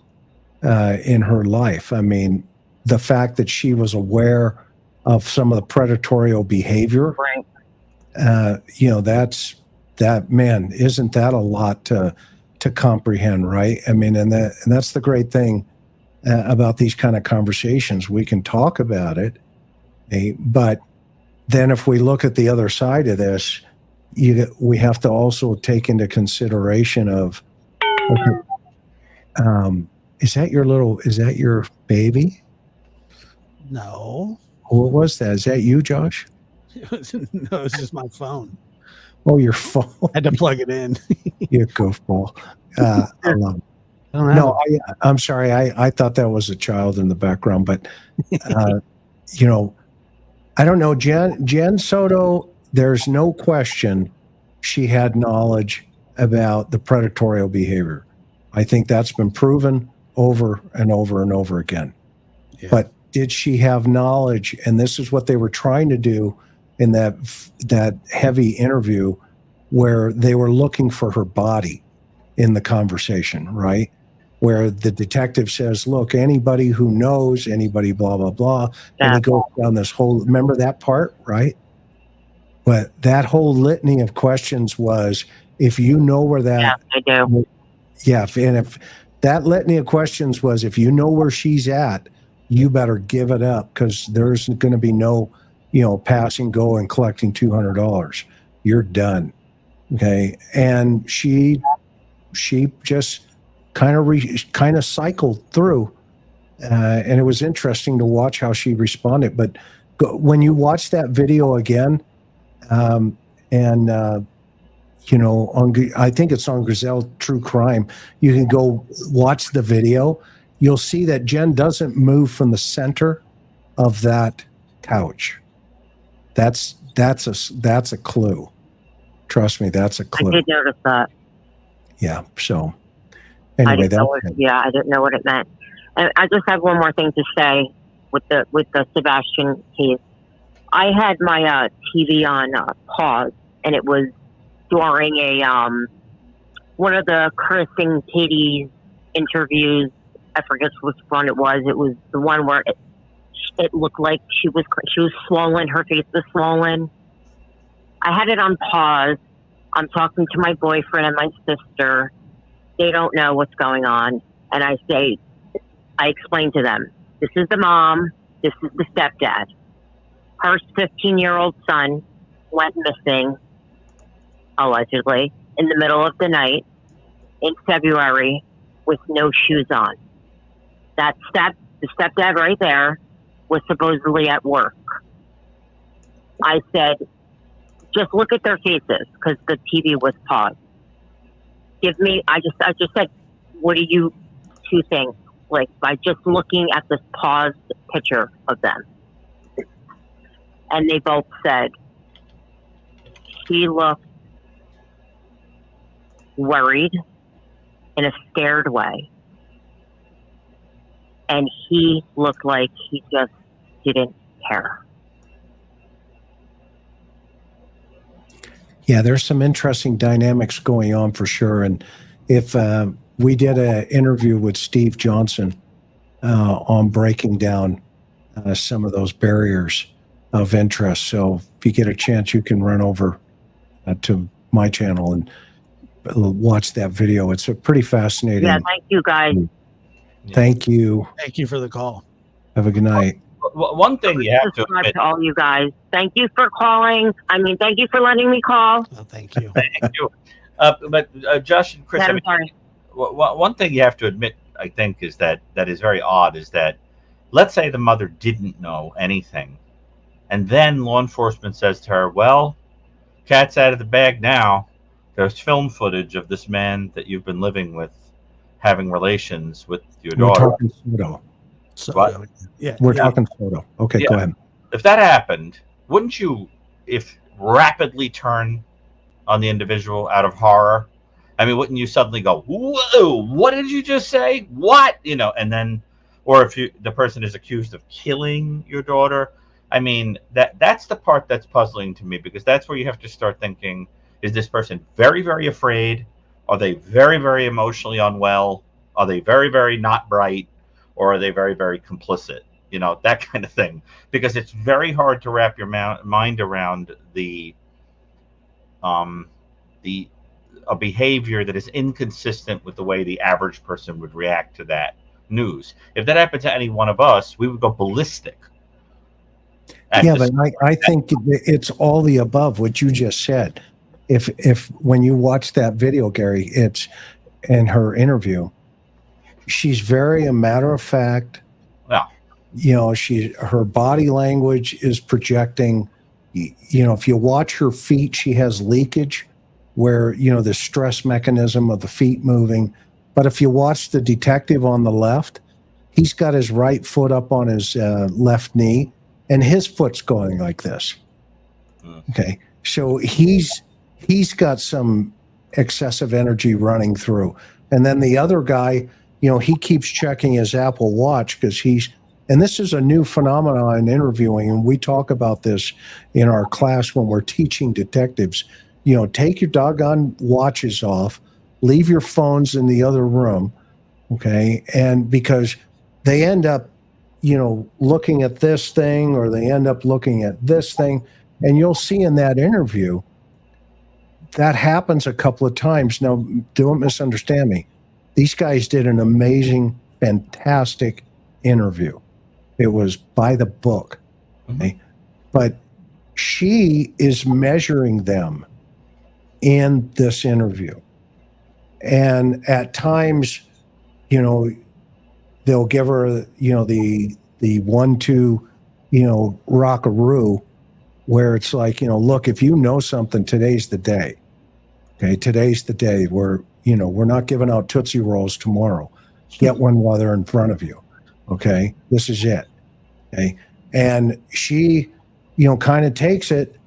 in her life. I mean, the fact that she was aware of some of the predatory behavior, Right. you know, man, isn't that a lot to comprehend, right? I mean, and that's the great thing about these kind of conversations. We can talk about it, but then if we look at the other side of this, we have to also take into consideration of, is that your baby? No. What was that? Is that you, Josh? No, it was just my phone. Oh, your phone. I had to plug it in. You goofball. No, I'm sorry. I thought that was a child in the background, but you know, I don't know. Jen Soto, there's no question she had knowledge about the predatory behavior. I think that's been proven over and over and over again. Yeah. But did she have knowledge? And this is what they were trying to do in that heavy interview where they were looking for her body in the conversation, right? Where the detective says, look, anybody who knows anybody, blah, blah, blah. Yeah. And he goes down this whole, remember that part, right? But that whole litany of questions was, if you know where that. Yeah, I do. Yeah. And if that litany of questions was, if you know where she's at, you better give it up, because there's going to be no, pass and go and collecting $200. You're done. Okay. And she just kind of cycled through. And it was interesting to watch how she responded. But when you watch that video again, I think it's on Griselle True Crime, you can go watch the video. You'll see that Jen doesn't move from the center of that couch. That's a clue. Trust me, that's a clue. I did notice that. Yeah. So anyway, I didn't know what it meant. And I just have one more thing to say with the Sebastian case. I had my TV on pause, and it was during a one of the Chris and Katie's interviews. I forget which one it was. It was the one where it looked like she was swollen. Her face was swollen. I had it on pause. I'm talking to my boyfriend and my sister. They don't know what's going on. And I explain to them, this is the mom, this is the stepdad. Her 15-year-old son went missing, allegedly, in the middle of the night in February with no shoes on. The stepdad right there was supposedly at work. I said, just look at their faces, because the TV was paused. I just said, what do you two think? Like, by just looking at this paused picture of them. And they both said, she looked worried in a scared way. And he looked like he just didn't care. Yeah, there's some interesting dynamics going on for sure. And if we did an interview with Steve Johnson on breaking down some of those barriers of interest. So if you get a chance, you can run over to my channel and watch that video. It's a pretty fascinating. Yeah, thank you, guys. Thank you. Thank you for the call. Have a good night. One thing you have to admit, to all you guys. Thank you for calling. Thank you for letting me call. Oh, thank you. Thank you. But Josh and Chris, one thing you have to admit, I think, is that is very odd, is that, let's say the mother didn't know anything, and then law enforcement says to her, well, cat's out of the bag now. There's film footage of this man that you've been living with having relations with your daughter. We're talking Soto. What? Yeah, we're talking Soto. Okay, yeah. Go ahead. If that happened, wouldn't you, rapidly turn on the individual out of horror I mean, wouldn't you suddenly go, whoa, what did you just say? What? You know, and then, or if the person is accused of killing your daughter, I mean, that's the part that's puzzling to me, because that's where you have to start thinking, is this person very, very afraid? Are they very, very emotionally unwell? Are they very, very not bright? Or are they very, very complicit? You know, that kind of thing. Because it's very hard to wrap your mind around a behavior that is inconsistent with the way the average person would react to that news. If that happened to any one of us, we would go ballistic. Yeah, but I think it's all the above what you just said. If when you watch that video, Gary, it's in her interview, she's very a matter of fact. Yeah. You know, her body language is projecting. You know, if you watch her feet, she has leakage where, you know, the stress mechanism of the feet moving. But if you watch the detective on the left, he's got his right foot up on his left knee, and his foot's going like this. Okay. So he's got some excessive energy running through. And then the other guy, you know, he keeps checking his Apple Watch because and this is a new phenomenon in interviewing, and we talk about this in our class when we're teaching detectives. You know, take your doggone watches off, leave your phones in the other room, okay? And because they end up, you know, looking at this thing, or they end up looking at this thing, and you'll see in that interview, that happens a couple of times. Now, don't misunderstand me. These guys did an amazing, fantastic interview. It was by the book, okay? But she is measuring them in this interview. And at times, you know, they'll give her, you know, the 1-2, you know, rockaroo, where it's like, you know, look, if you know something, today's the day. Okay, today's the day where, you know, we're not giving out Tootsie Rolls tomorrow. Get one while they're in front of you. Okay, this is it. Okay, and she, you know, kind of takes it,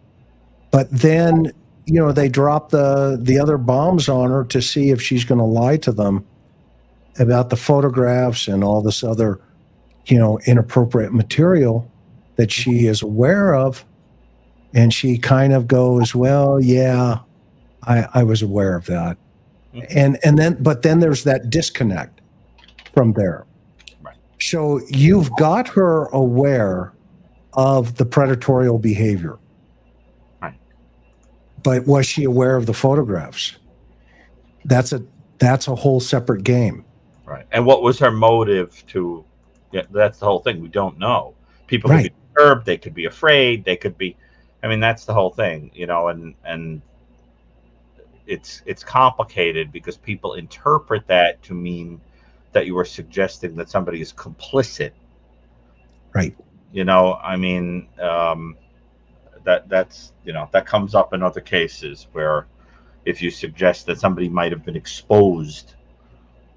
but then, you know, they drop the other bombs on her to see if she's going to lie to them about the photographs and all this other, you know, inappropriate material that she is aware of. And she kind of goes, well, yeah, I was aware of that. And then there's that disconnect from there. Right. So you've got her aware of the predatory behavior. But was she aware of the photographs? That's a whole separate game. Right. And what was her motive to? Yeah, that's the whole thing. We don't know. People could be disturbed. They could be afraid. They could be. I mean, that's the whole thing, you know. And it's complicated because people interpret that to mean that you are suggesting that somebody is complicit. Right. You know. I mean. That's you know, that comes up in other cases where if you suggest that somebody might have been exposed,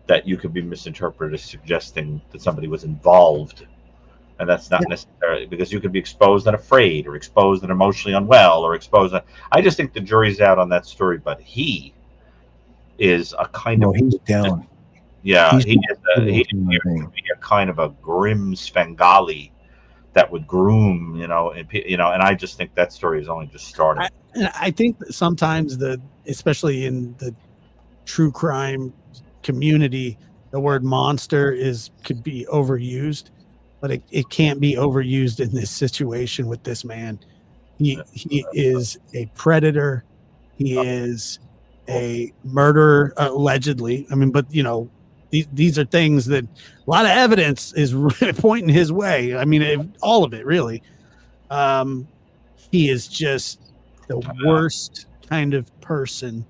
that you could be misinterpreted as suggesting that somebody was involved, and that's not necessarily, because you could be exposed and afraid, or exposed and emotionally unwell, or exposed. I just think the jury's out on that story, but he is a kind of he's down. Yeah, he's a kind of a grim Svengali that would groom, you know, and I just think that story is only just starting. I think that sometimes especially in the true crime community, the word monster could be overused, but it can't be overused in this situation with this man. He is a predator. He is a murderer, allegedly. I mean, but you know, these are things that a lot of evidence is pointing his way. I mean, all of it, really. He is just the worst kind of person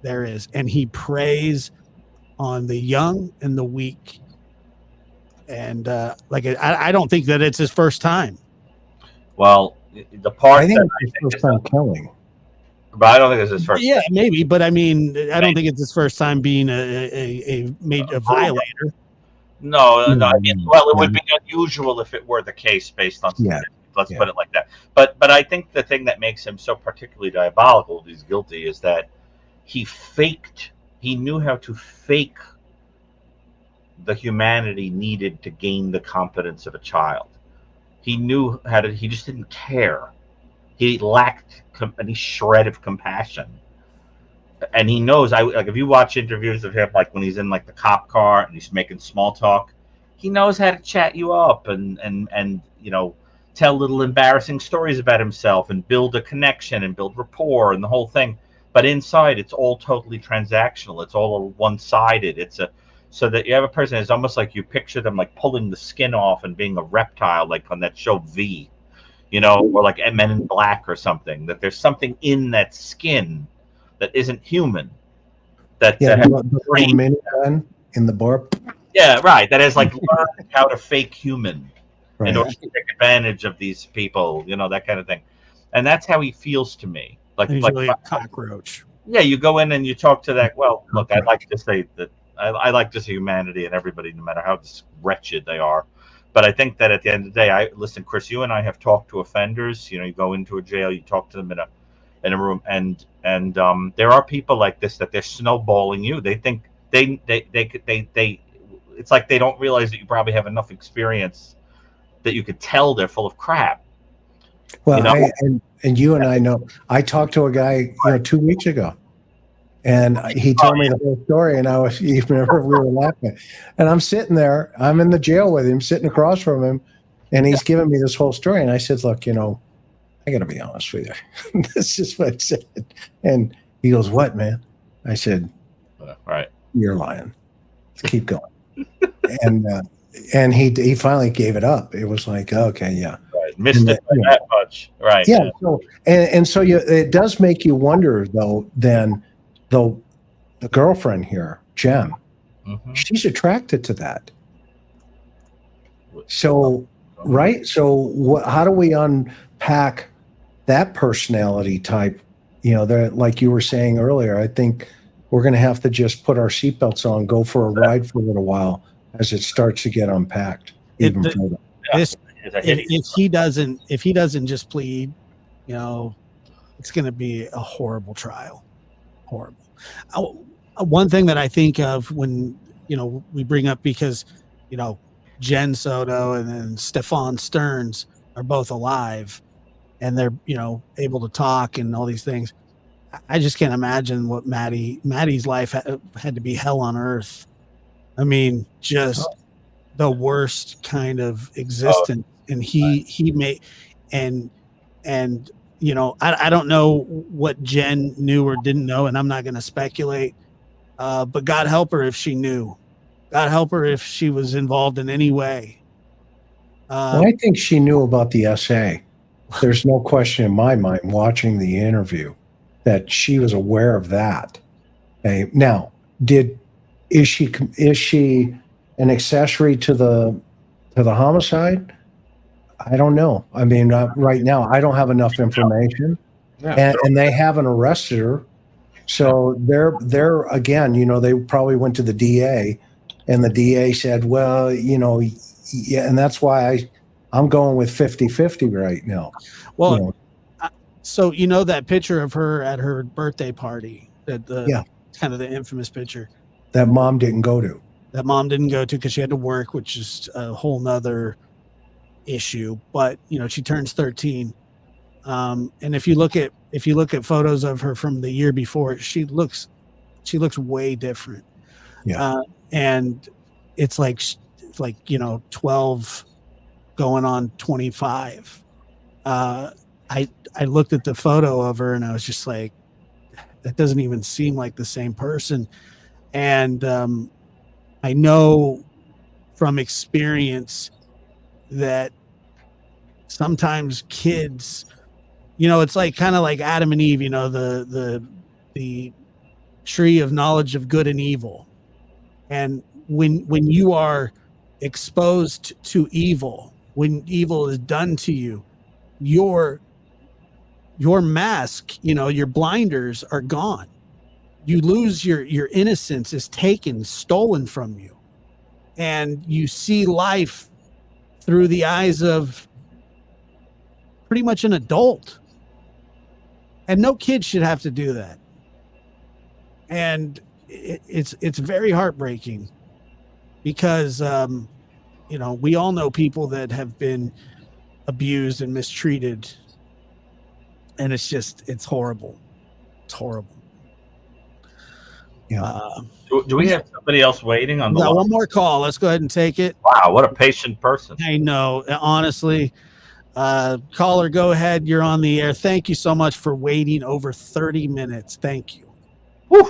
there is. And he preys on the young and the weak. And I don't think that it's his first time. Well, the part I think it's his first time killing. But I don't think it's his first. Yeah, maybe, but I mean, I don't think it's his first time being a violator. No. I mean, well, it would be unusual if it were the case based on. Let's put it like that. But I think the thing that makes him so particularly diabolical, if he's guilty, is that he knew how to fake the humanity needed to gain the confidence of a child. He knew how to, he just didn't care. He lacked any shred of compassion. And he knows, like, if you watch interviews of him, like when he's in like the cop car and he's making small talk, he knows how to chat you up and tell little embarrassing stories about himself and build a connection and build rapport and the whole thing. But inside, it's all totally transactional. It's all one-sided. So that you have a person, it's almost like you picture them like pulling the skin off and being a reptile, like on that show V, or like Men in Black or something. That there's something in that skin that isn't human. The minigun in the bar. Yeah, right. That has like learned how to fake human in order to take advantage of these people, that kind of thing. And that's how he feels to me. Like a cockroach. Yeah, you go in and you talk to that. Well, look, I'd like to say that I like to see humanity and everybody, no matter how wretched they are. But I think that at the end of the day, listen, Chris, you and I have talked to offenders. You go into a jail, you talk to them in a room, and there are people like this that they're snowballing you. They think they it's like they don't realize that you probably have enough experience that you could tell they're full of crap. Well, and you and I know. I talked to a guy 2 weeks ago, and he told me the whole story, and you remember we were laughing. And I'm sitting there, I'm in the jail with him, sitting across from him, and he's giving me this whole story. And I said, look, I got to be honest with you. This is what I said. And he goes, what, man? I said, right. You're lying. Keep going. And he finally gave it up. It was like, okay, yeah. Right. Missed it by that much. Right. Yeah. So, and so it does make you wonder, though, then, the girlfriend here, Jem, she's attracted to that. So, right? So how do we unpack that personality type? Like you were saying earlier, I think we're going to have to just put our seatbelts on, go for a ride for a little while as it starts to get unpacked. If he doesn't just plead, it's going to be a horrible trial. Horrible. One thing that I think of when we bring up, because Jen Soto and then Stefan Stearns are both alive and they're able to talk and all these things. I just can't imagine what Maddie's life had to be hell on earth. I mean, just the worst kind of existence. And he made and I don't know what Jen knew or didn't know, and I'm not going to speculate. But God help her if she knew. God help her if she was involved in any way. Well, I think she knew about the essay. There's no question in my mind, watching the interview, that she was aware of that. Okay. Now, is she an accessory to the homicide? I don't know. I mean, right now, I don't have enough information, and they haven't arrested her. So they're again, they probably went to the DA, and the DA said, well, yeah, and that's why I'm going with 50-50 right now. Well, so that picture of her at her birthday party, kind of the infamous picture that mom didn't go to. Because she had to work, which is a whole nother issue. But she turns 13, and if you look at photos of her from the year before, she looks way different. And it's like 12 going on 25. I looked at the photo of her and I was just like, that doesn't even seem like the same person. And I know from experience that sometimes kids, it's like kind of like Adam and Eve, the tree of knowledge of good and evil. And when you are exposed to evil, when evil is done to you, your mask, your blinders are gone. You lose your innocence is stolen from you. And you see life through the eyes of pretty much an adult. And no kid should have to do that. And it's very heartbreaking because, you know, we all know people that have been abused and mistreated, and it's horrible. It's horrible. Yeah. Do we have somebody else waiting on the line? One more call. Let's go ahead and take it. Wow, what a patient person. I know, honestly. Caller, go ahead. You're on the air. Thank you so much for waiting over 30 minutes. Thank you. Woo.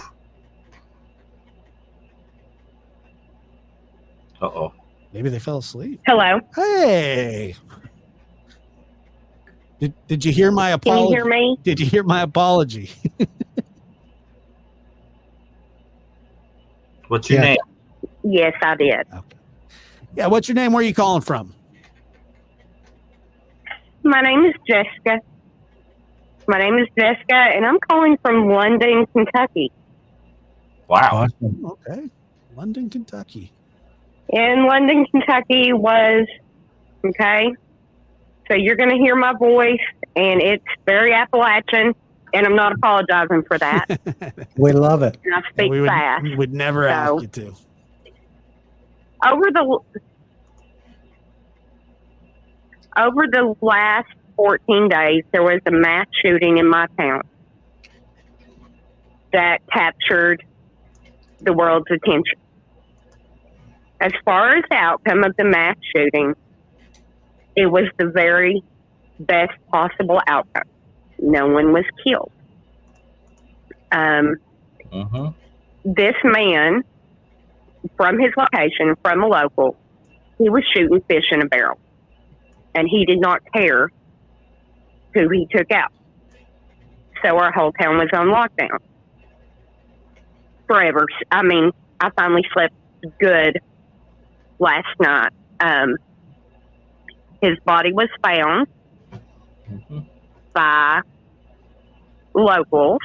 Uh-oh. Maybe they fell asleep. Hello. Hey. Did you hear my apology? Can you hear me? Did you hear my apology? What's your name? Yes, I did. Okay. Yeah, what's your name? Where are you calling from? My name is Jessica. And I'm calling from London, Kentucky. Wow. Awesome. Okay. London, Kentucky. And London, Kentucky was, okay, so you're going to hear my voice, and it's very Appalachian, and I'm not apologizing for that. We love it. And I speak fast. We would never ask you to. Over the last 14 days, there was a mass shooting in my town that captured the world's attention. As far as the outcome of the mass shooting, it was the very best possible outcome. No one was killed. This man, from his location, from a local, he was shooting fish in a barrel. And he did not care who he took out. So our whole town was on lockdown. Forever. I mean, I finally slept good last night. His body was found by locals.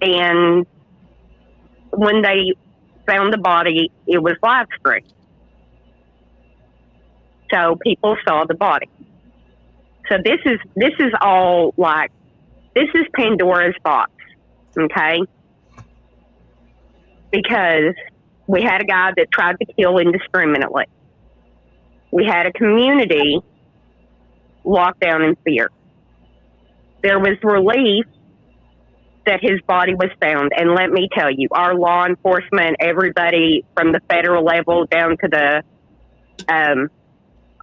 And when they found the body, it was live streamed. So people saw the body. So this is all like, this is Pandora's box, okay? Because we had a guy that tried to kill indiscriminately. We had a community locked down in fear. There was relief that his body was found. And let me tell you, our law enforcement, everybody from the federal level down to the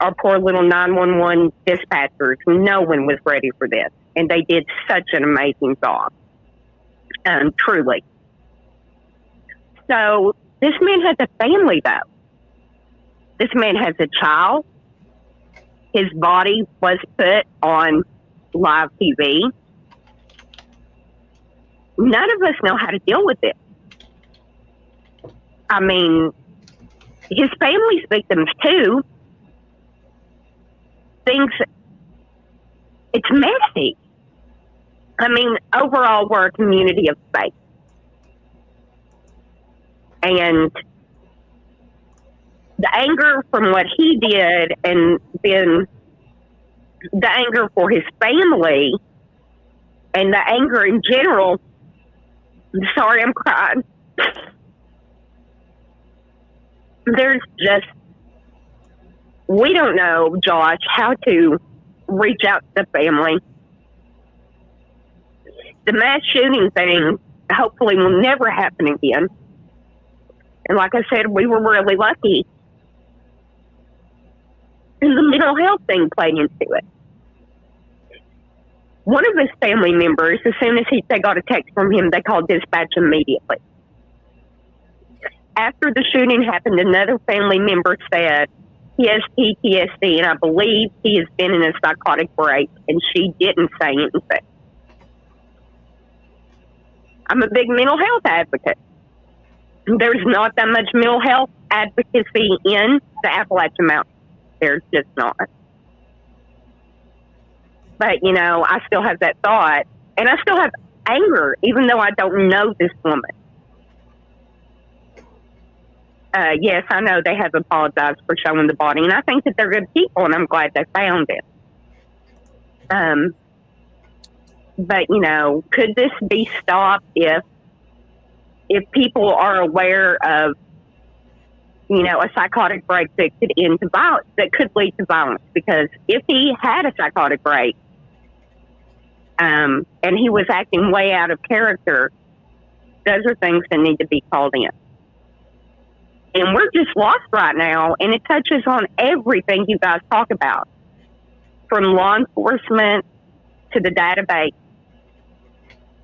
our poor little 911 dispatchers, no one was ready for this. And they did such an amazing job. Truly. So this man has a family, though. This man has a child. His body was put on live TV. None of us know how to deal with it. I mean, his family's victims, too. It's messy. I mean, overall, we're a community of faith. And the anger from what he did, and then the anger for his family, and the anger in general. I'm sorry, I'm crying. There's just, we don't know, Josh, how to reach out to the family. The mass shooting thing hopefully will never happen again. And like I said, we were really lucky. And the mental health thing played into it. One of his family members, as soon as they got a text from him, they called dispatch immediately. After the shooting happened, another family member said he has PTSD, and I believe he has been in a psychotic break, and she didn't say anything. I'm a big mental health advocate. There's not that much mental health advocacy in the Appalachian Mountains. There's just not. But, you know, I still have that thought, and I still have anger, even though I don't know this woman. Yes, I know they have apologized for showing the body, and I think that they're good people, and I'm glad they found it. but you know, could this be stopped if people are aware of, you know, a psychotic break that could end to violence, that could lead to violence? Because if he had a psychotic break, and he was acting way out of character, those are things that need to be called in. And we're just lost right now, and it touches on everything you guys talk about, from law enforcement to the database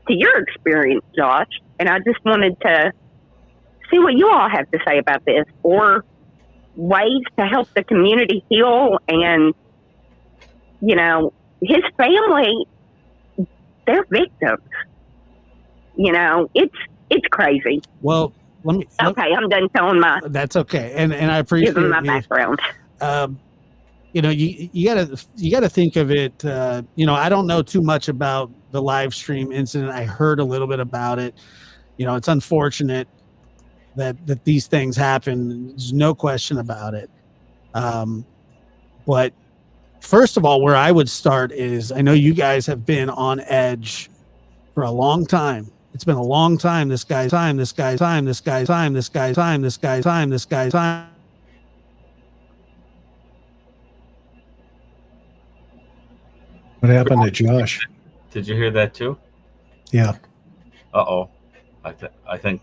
to your experience, Josh. And I just wanted to see what you all have to say about this, or ways to help the community heal. And, you know, his family, they're victims. You know, it's crazy. Well, okay, I'm done telling my. That's okay, and I appreciate giving my background. You know, you gotta think of it. You know, I don't know too much about the live stream incident. I heard a little bit about it. You know, it's unfortunate that these things happen. There's no question about it. But first of all, where I would start is, I know you guys have been on edge for a long time. It's been a long time. This guy's time. This guy's time. This guy's time. This guy's time. This guy's time. This guy's time. What happened to Josh? Did you hear that too? Yeah. Uh-oh. I think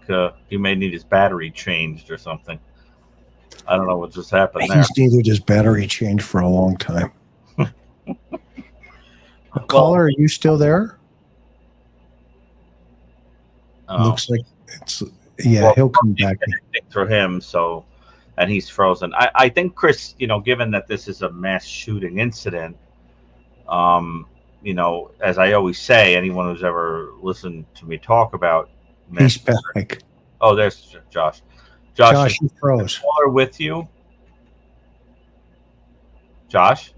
he may need his battery changed or something. I don't know what just happened there. He's needed his battery changed for a long time. Caller, are you still there? Looks like it's, yeah, well, he'll come back. For him, so, and he's frozen. I think, Chris, you know, given that this is a mass shooting incident, you know, as I always say, anyone who's ever listened to me talk about he's back. Oh, there's Josh. Josh, you froze. Caller with you? Josh?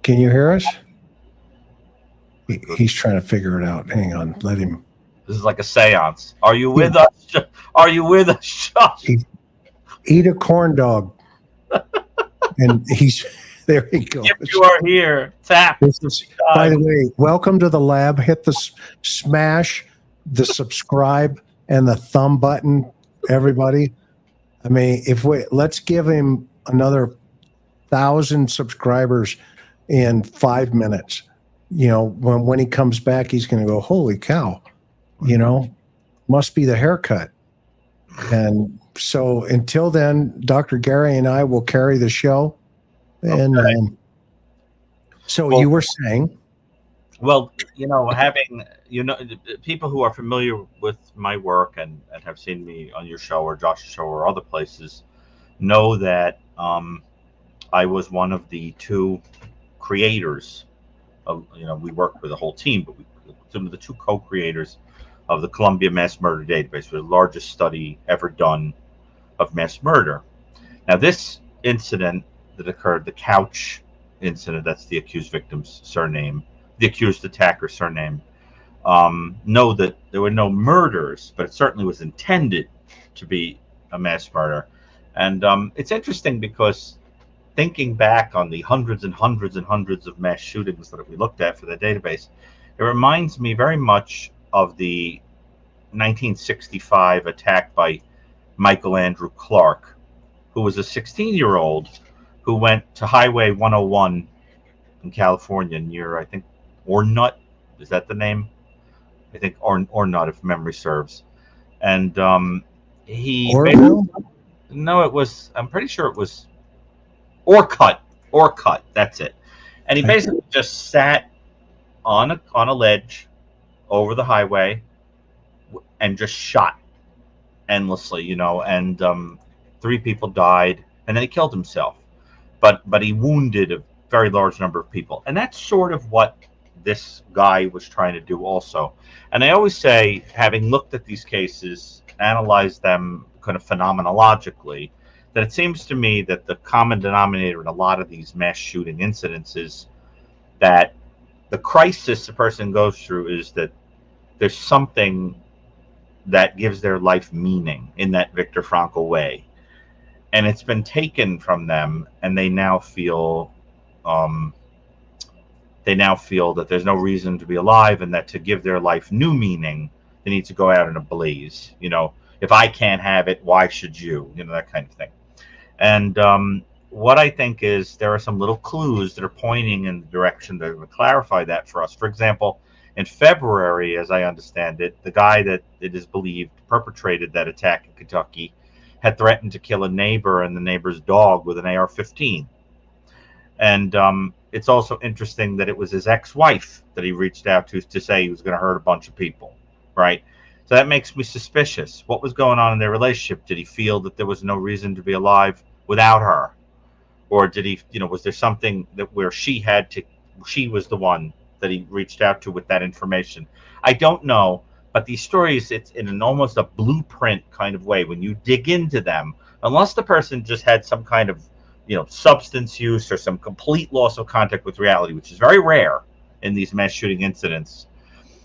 Can you hear us? He's trying to figure it out. Hang on, let him. This is like a seance. Are you with us? Are you with us, Josh? Eat a corn dog. And he's there. He goes. If you are here, tap. By the way, welcome to the lab. Hit the smash, the subscribe, and the thumb button, everybody. I mean, let's give him another 1,000 subscribers in 5 minutes. You know, when he comes back, he's going to go, holy cow, you know, must be the haircut. And so until then, Dr. Gary and I will carry the show. And okay. So you were saying? Well, you know, having, you know, people who are familiar with my work and have seen me on your show or Josh's show or other places know that I was one of the 2 creators of, you know, we worked with a whole team, but some of the 2 co-creators of the Columbia Mass Murder Database, the largest study ever done of mass murder. Now, this incident that occurred, the Couch incident, that's the accused victim's surname, the accused attacker's surname, know that there were no murders, but it certainly was intended to be a mass murder. And it's interesting because thinking back on the hundreds and hundreds and hundreds of mass shootings that we looked at for the database, it reminds me very much of the 1965 attack by Michael Andrew Clark, who was a 16-year-old who went to Highway 101 in California near, I think, Ornut. Is that the name? I think Ornut, if memory serves. And he... No, it was... I'm pretty sure it was Orcut, that's it. And he basically just sat on a ledge over the highway and just shot endlessly, you know, and 3 people died, and then he killed himself. But he wounded a very large number of people. And that's sort of what this guy was trying to do also. And I always say, having looked at these cases, analyzed them kind of phenomenologically, that it seems to me that the common denominator in a lot of these mass shooting incidents is that the crisis a person goes through is that there's something that gives their life meaning in that Viktor Frankl way. And it's been taken from them, and they now feel they now feel that there's no reason to be alive, and that to give their life new meaning, they need to go out in a blaze. If I can't have it, why should you? That kind of thing. And what I think is there are some little clues that are pointing in the direction that would clarify that for us. For example, in February, as I understand it, the guy that it is believed perpetrated that attack in Kentucky had threatened to kill a neighbor and the neighbor's dog with an AR-15. And it's also interesting that it was his ex-wife that he reached out to say he was going to hurt a bunch of people, right? So that makes me suspicious. What was going on in their relationship? Did he feel that there was no reason to be alive without her? Or did he, was there something that where she was the one that he reached out to with that information? I don't know, but these stories, it's in almost a blueprint kind of way. When you dig into them, unless the person just had some kind of, substance use or some complete loss of contact with reality, which is very rare in these mass shooting incidents,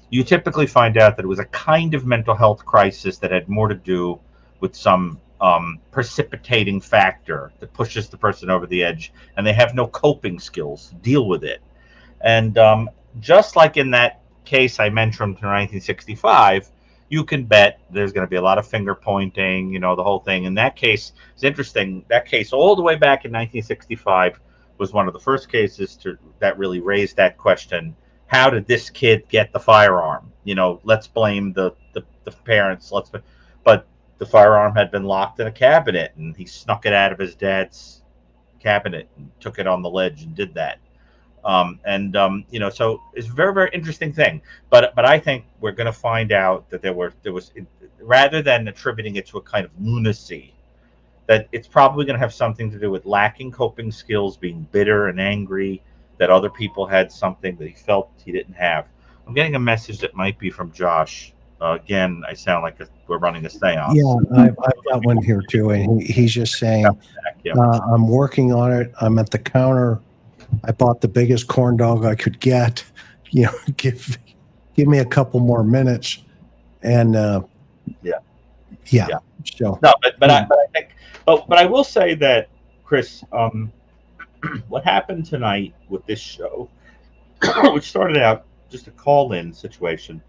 you typically find out that it was a kind of mental health crisis that had more to do with some precipitating factor that pushes the person over the edge, and they have no coping skills to deal with it. And just like in that case I mentioned from 1965, you can bet there's going to be a lot of finger pointing, the whole thing. In that case, it's interesting. That case all the way back in 1965 was one of the first cases that really raised that question. How did this kid get the firearm? Let's blame the parents. But the firearm had been locked in a cabinet, and he snuck it out of his dad's cabinet and took it on the ledge and did that. So it's a very, very interesting thing. But I think we're going to find out that there was, rather than attributing it to a kind of lunacy, that it's probably going to have something to do with lacking coping skills, being bitter and angry that other people had something that he felt he didn't have. I'm getting a message that might be from Josh. Again, I sound like we're running a seance. Yeah, I've got one here too, and he's just saying, I'm working on it. I'm at the counter. I bought the biggest corn dog I could get. Give me a couple more minutes, and yeah. So no, but I think, but I will say that, Chris, what happened tonight with this show, which started out just a call-in situation,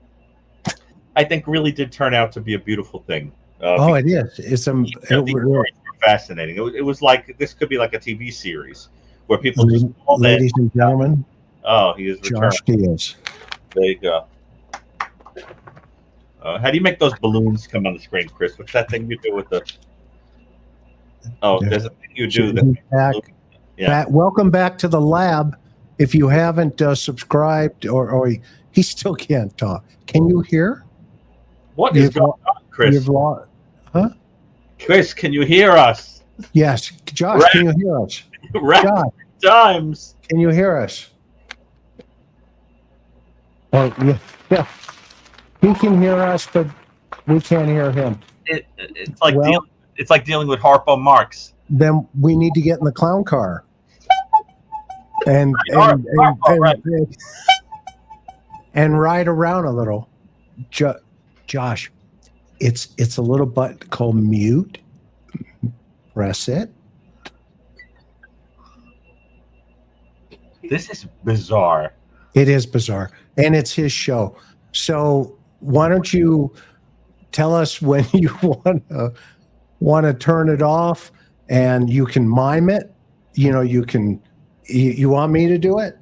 I think really did turn out to be a beautiful thing. It is. It's fascinating. It was like this could be like a TV series where people just ladies and gentlemen. Oh, he is returned. Josh Diaz. There you go. How do you make those balloons come on the screen, Chris? What's that thing you do with the? Oh, there's a thing you do. Welcome back to the lab. If you haven't subscribed, or he still can't talk. Can you hear? What is going on, Chris? Huh? Chris, can you hear us? Yes, Josh, can you hear us? Josh, times. Can you hear us? Oh, yeah. He can hear us, but we can't hear him. It's like dealing with Harpo Marx. Then we need to get in the clown car and ride around a little. Josh, it's a little button called mute. Press it. This is bizarre. It is bizarre, and it's his show. So why don't you tell us when you want to turn it off, and you can mime it. You can. You want me to do it?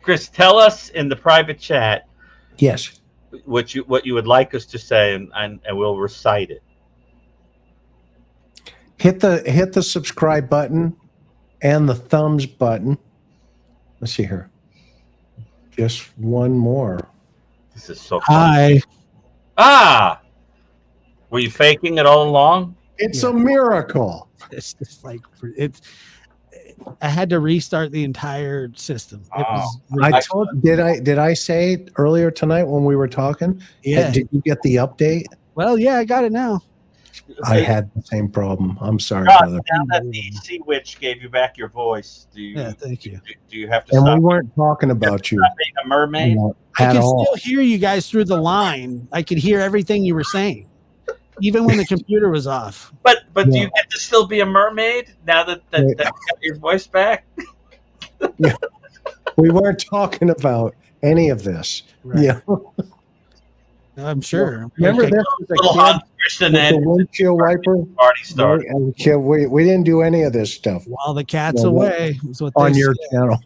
Chris, tell us in the private chat. Yes. What you would like us to say, and we'll recite it. Hit the subscribe button and the thumbs button. Let's see here. Just one more. This is so funny. Hi. Were you faking it all along? It's a miracle. It's just like I had to restart the entire system. Did I say earlier tonight when we were talking? Yeah. Did you get the update? Well, yeah, I got it now. I had the same problem. I'm sorry, brother. Now that the Sea Witch gave you back your voice, thank you. Do you have to and stop? We weren't talking about you. Being a mermaid? I could still hear you guys through the line. I could hear everything you were saying. even when the computer was off. But do you get to still be a mermaid now that you got your voice back? Yeah. We weren't talking about any of this. Right. Yeah. I'm sure. Remember this Little Hans Christian with the windshield wiper? Party started. We didn't do any of this stuff. While the cat's away is what on they your say. channel.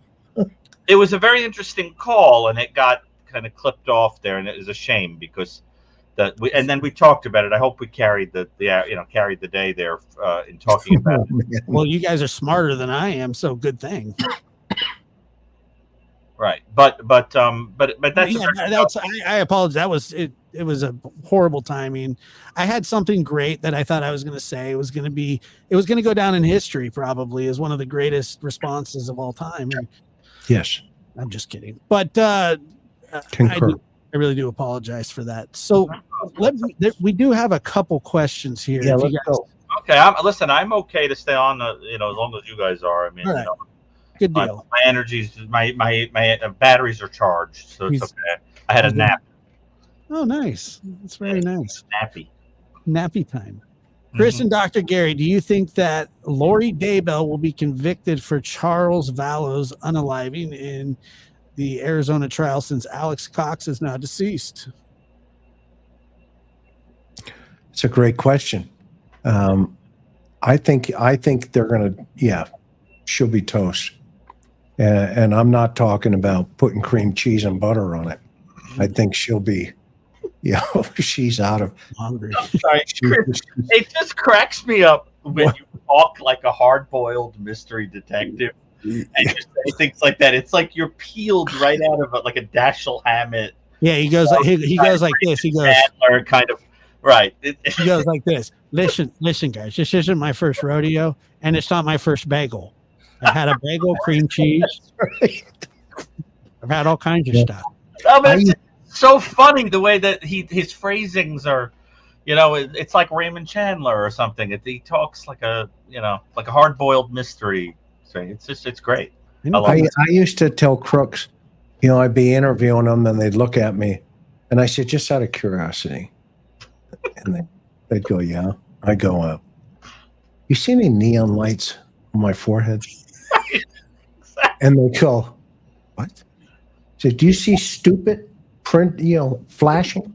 It was a very interesting call, and it got kind of clipped off there, and it was a shame because and then we talked about it. I hope we carried the day there in talking about it. Well, you guys are smarter than I am, so good thing. Right, but that's I apologize. That was it. It was a horrible timing. I had something great that I thought I was going to say. It was going to go down in history probably as one of the greatest responses of all time. And yes, I'm just kidding, but concur. I really do apologize for that. So we do have a couple questions here. Yeah, let's go. Okay, I'm okay to stay on. As long as you guys are. I mean, right. Good deal. My energies, my batteries are charged, so it's okay. I had a nap. Oh, nice. That's very nice. Nappy time. Chris and Dr. Gary, do you think that Lori Daybell will be convicted for Charles Vallows unaliving in the Arizona trial since Alex Cox is now deceased? It's a great question. I think they're going to, she'll be toast. And I'm not talking about putting cream cheese and butter on it. I think she'll be, she's out of hungry. I'm sorry, Chris, it just cracks me up when you talk like a hard-boiled mystery detective and you say things like that. It's like you're peeled right out of like a Dashiell Hammett. Yeah, he goes like he goes like this. He goes kind of right. He goes like this. Listen, guys. This isn't my first rodeo, and it's not my first bagel. I've had a bagel, cream cheese. I've had all kinds of stuff. Oh, but it's so funny the way that his phrasings are. It's like Raymond Chandler or something. He talks like a hard-boiled mystery. So it's great. I used to tell crooks, I'd be interviewing them and they'd look at me, and I said, just out of curiosity, and they'd go, yeah. I go, you see any neon lights on my forehead? And they go, what? I said, do you see stupid print, flashing?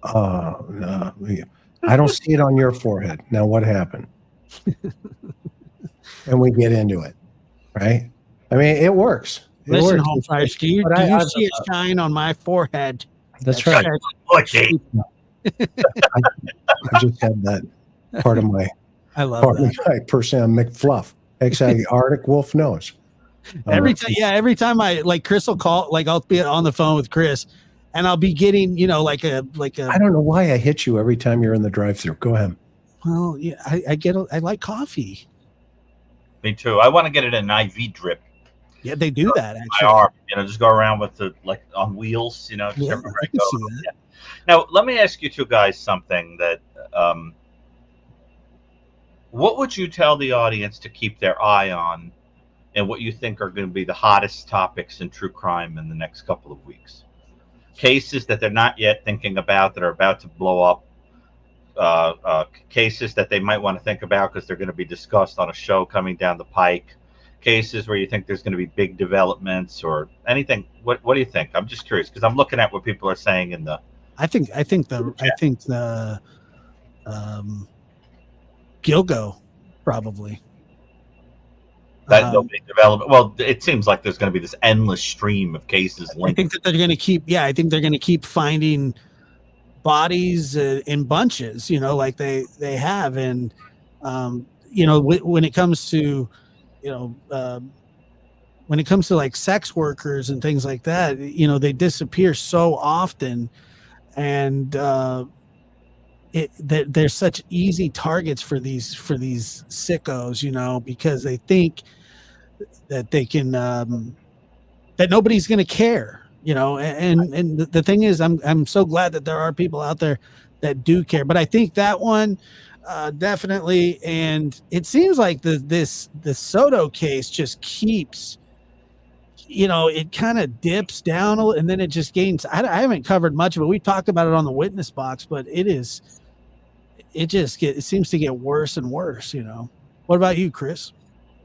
No, I don't see it on your forehead. Now what happened? And we get into it, right? I mean, it works. Listen, home fires, do you see it shine on my forehead? That's right. I just had that part of my I love that. My person McFluff. Arctic Wolf knows. Every time I Chris will call, I'll be on the phone with Chris and I'll be getting, like a I don't know why I hit you every time you're in the drive-thru. Go ahead. Well, yeah, I like coffee. Me too. I want to get it in an IV drip. Yeah, they do that actually. My arm, just go around with the on wheels, everywhere I go. Yeah. Now, let me ask you two guys something that what would you tell the audience to keep their eye on and what you think are going to be the hottest topics in true crime in the next couple of weeks? Cases that they're not yet thinking about that are about to blow up, cases that they might want to think about because they're going to be discussed on a show coming down the pike, cases where you think there's going to be big developments or anything. What do you think? I'm just curious because I'm looking at what people are saying in the. I think the Gilgo probably. That no big development. Well, it seems like there's going to be this endless stream of cases linked. I think that they're going to keep. Yeah, I think they're going to keep finding bodies in bunches. Like they have, and when it comes to, when it comes to like sex workers and things like that, they disappear so often, and they're such easy targets for these sickos, because they think that they can that nobody's going to care, and the thing is, I'm so glad that there are people out there that do care, but I think that one definitely, and it seems like the Soto case just keeps, it kind of dips down and then it just gains. I haven't covered much of it. We talked about it on the witness box, but it is it seems to get worse and worse. What about you, Chris?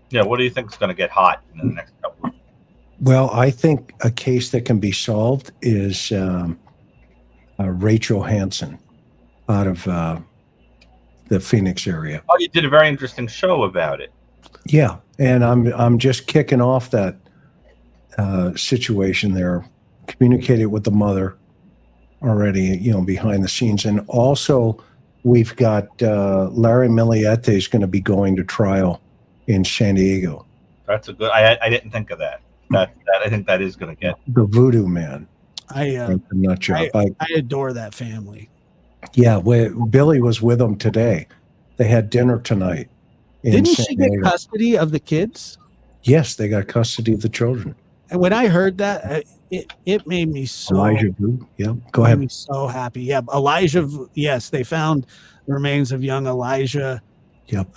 Yeah, what do you think is going to get hot in the next couple of weeks? Well, I think a case that can be solved is Rachel Hansen out of the Phoenix area. Oh, you did a very interesting show about it. Yeah, and I'm just kicking off that situation there. Communicated with the mother already, behind the scenes, and also we've got Larry Miliete is going to be going to trial in San Diego. That's a good. I didn't think of that. That I think that is going to get the Voodoo Man. I adore that family. Yeah, Billy was with them today. They had dinner tonight. Didn't she get custody of the kids? Yes, they got custody of the children. And when I heard that, it made me so. Elijah, yeah, go ahead. Made me so happy. Yeah, Elijah. Yes, they found the remains of young Elijah. Yep.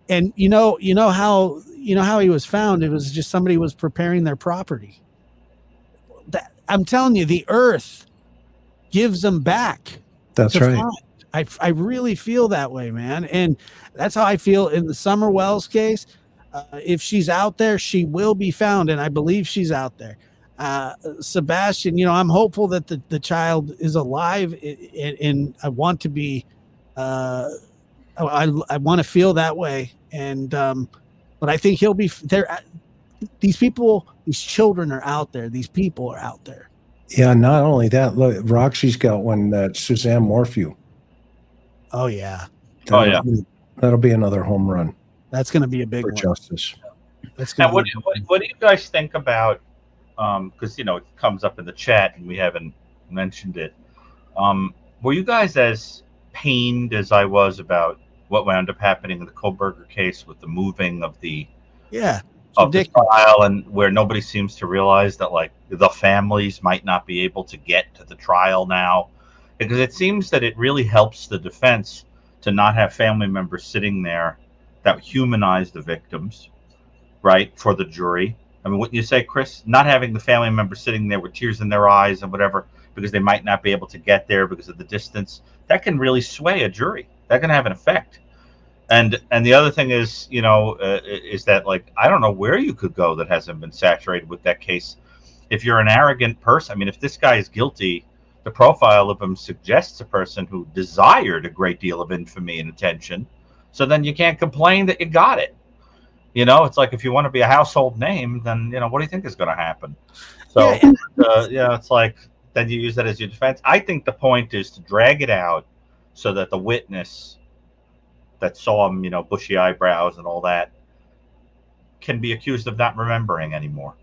And you know how he was found. It was just somebody was preparing their property. I'm telling you, the earth gives them back. That's right. I really feel that way, man. And that's how I feel in the Summer Wells case. If she's out there, she will be found. And I believe she's out there. Sebastian, I'm hopeful that the child is alive, and I want to be, I want to feel that way. And, but I think he'll be there. These children are out there. These people are out there. Yeah. Not only that, look, Roxy's got one that Suzanne Morphew. Oh yeah. That'll be another home run. That's going to be a big for one. Justice. That's now, what do you guys think about? Because it comes up in the chat and we haven't mentioned it. Were you guys as pained as I was about what wound up happening in the Koberger case with the moving of the the trial, and where nobody seems to realize that the families might not be able to get to the trial now, because it seems that it really helps the defense to not have family members sitting there that humanize the victims, right, for the jury. I mean, what you say, Chris? Not having the family members sitting there with tears in their eyes and whatever, because they might not be able to get there because of the distance, that can really sway a jury. That can have an effect. And the other thing is, is that I don't know where you could go that hasn't been saturated with that case. If you're an arrogant person, I mean, if this guy is guilty, the profile of him suggests a person who desired a great deal of infamy and attention. So then you can't complain that you got it. It's like if you want to be a household name, then, what do you think is going to happen? So, it's like then you use that as your defense. I think the point is to drag it out so that the witness that saw him, bushy eyebrows and all that, can be accused of not remembering anymore.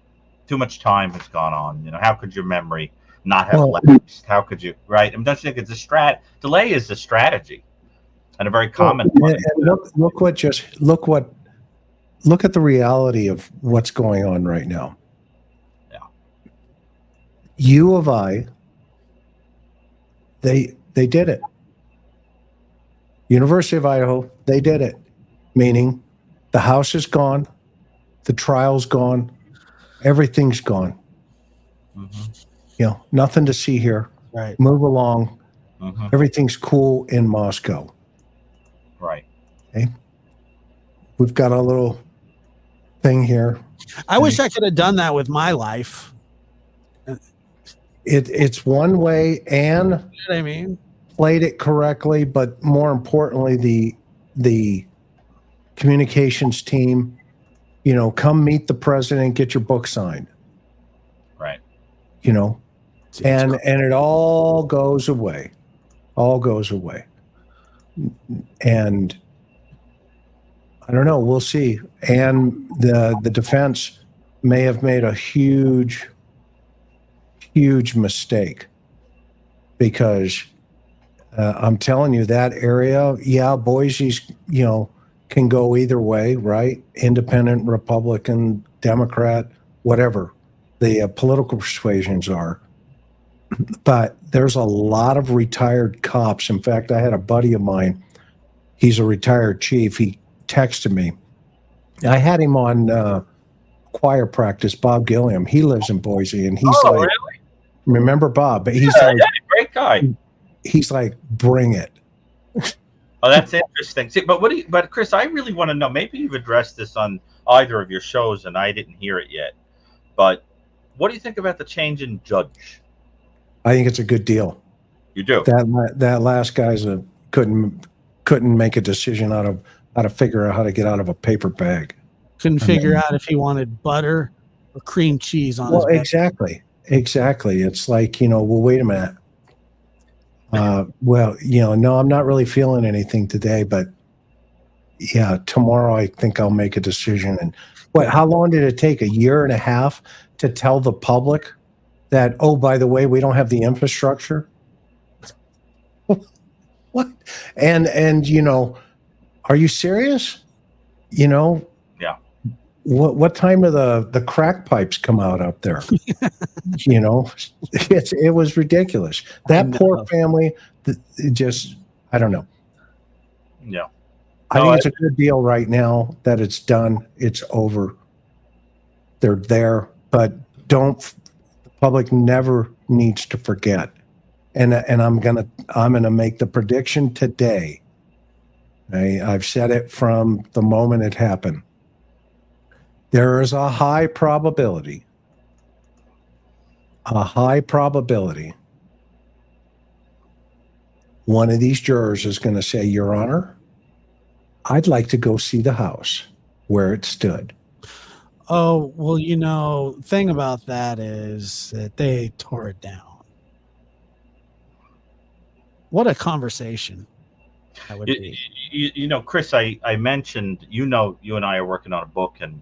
Too much time has gone on. How could your memory not have lapsed? How could you, right? I mean, don't you think it's delay is a strategy and a very common one. And look at the reality of what's going on right now. Yeah. U of I, they did it. University of Idaho, they did it. Meaning the house is gone, the trial's gone, everything's gone. Mm-hmm. Nothing to see here. Right. Move along. Mm-hmm. Everything's cool in Moscow. Right. Okay. We've got a little thing here. I wish I could have done that with my life. It's one way, and you know what I mean, played it correctly, but more importantly, the communications team, come meet the president, get your book signed. Right. And it all goes away. All goes away. And I don't know, we'll see. And the defense may have made a huge mistake, because I'm telling you, that area, Boise's, can go either way, right? Independent, Republican, Democrat, whatever the political persuasions are. But there's a lot of retired cops. In fact, I had a buddy of mine. He's a retired chief. He texted me. I had him on choir practice, Bob Gilliam. He lives in Boise, and he's like, really? Remember Bob? But he's great guy. He's like, bring it. Oh, that's interesting. See, but but Chris, I really want to know. Maybe you've addressed this on either of your shows, and I didn't hear it yet. But what do you think about the change in judge? I think it's a good deal. You do. That last guy's couldn't make a decision out of how to figure out how to get out of a paper bag. Couldn't figure out if he wanted butter or cream cheese on his bag. Exactly. It's like, well, wait a minute. No, I'm not really feeling anything today, but yeah, tomorrow I think I'll make a decision. And how long did it take? 1.5 years to tell the public that, oh, by the way, we don't have the infrastructure? What? And are you serious? Yeah. What time do the crack pipes come out up there? It was ridiculous. That poor family, I don't know. Yeah. I think it's a good deal right now that it's done. It's over. They're there, but the public never needs to forget. And I'm gonna make the prediction today. I've said it from the moment it happened. There is a high probability one of these jurors is going to say, Your Honor, I'd like to go see the house where it stood. Oh, well, thing about that is that they tore it down. What a conversation that would be. Chris, I mentioned, you and I are working on a book, and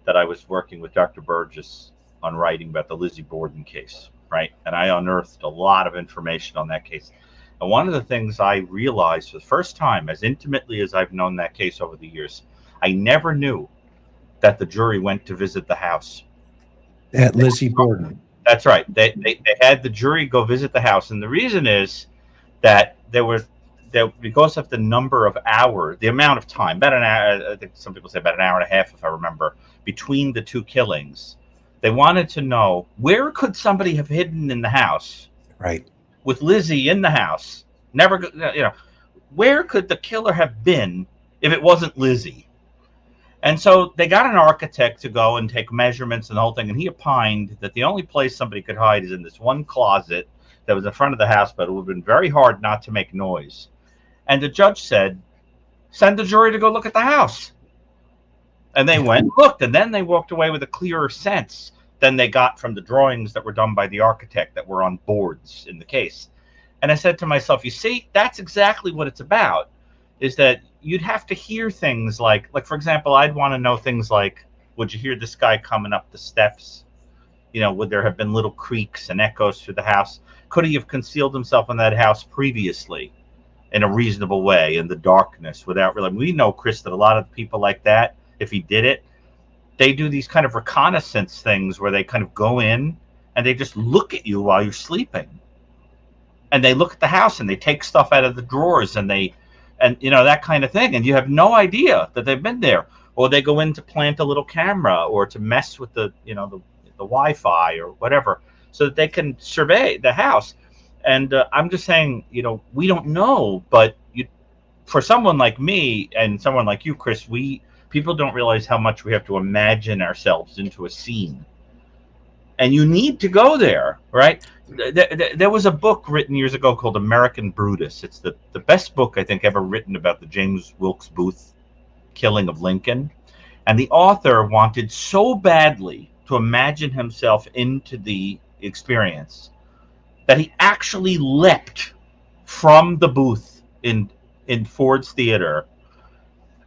that I was working with Dr. Burgess on writing about the Lizzie Borden case, right? And I unearthed a lot of information on that case. And one of the things I realized for the first time, as intimately as I've known that case over the years, I never knew that the jury went to visit the house. At Lizzie Borden. That's right. They had the jury go visit the house. And the reason is that because of the number of hours, the amount of time, about an hour, I think some people say about 1.5 hours, if I remember, between the two killings, they wanted to know, where could somebody have hidden in the house? Right. With Lizzie in the house. Where could the killer have been if it wasn't Lizzie? And so they got an architect to go and take measurements and the whole thing, and he opined that the only place somebody could hide is in this one closet that was in front of the house, but it would have been very hard not to make noise. And the judge said, send the jury to go look at the house. And they went and looked, and then they walked away with a clearer sense than they got from the drawings that were done by the architect that were on boards in the case. And I said to myself, you see, that's exactly what it's about, is that you'd have to hear things like, for example, I'd want to know things like, would you hear this guy coming up the steps? Would there have been little creaks and echoes through the house? Could he have concealed himself in that house previously in a reasonable way in the darkness without realizing? We know, Chris, that a lot of people like that, if he did it, they do these kind of reconnaissance things where they kind of go in and they just look at you while you're sleeping. And they look at the house and they take stuff out of the drawers and that kind of thing. And you have no idea that they've been there. Or they go in to plant a little camera or to mess with the Wi-Fi or whatever so that they can survey the house. And I'm just saying, we don't know, but for someone like me and someone like you, Chris, people don't realize how much we have to imagine ourselves into a scene. And you need to go there, right? There was a book written years ago called American Brutus. It's the best book, I think, ever written about the James Wilkes Booth killing of Lincoln. And the author wanted so badly to imagine himself into the experience that he actually leapt from the booth in Ford's Theater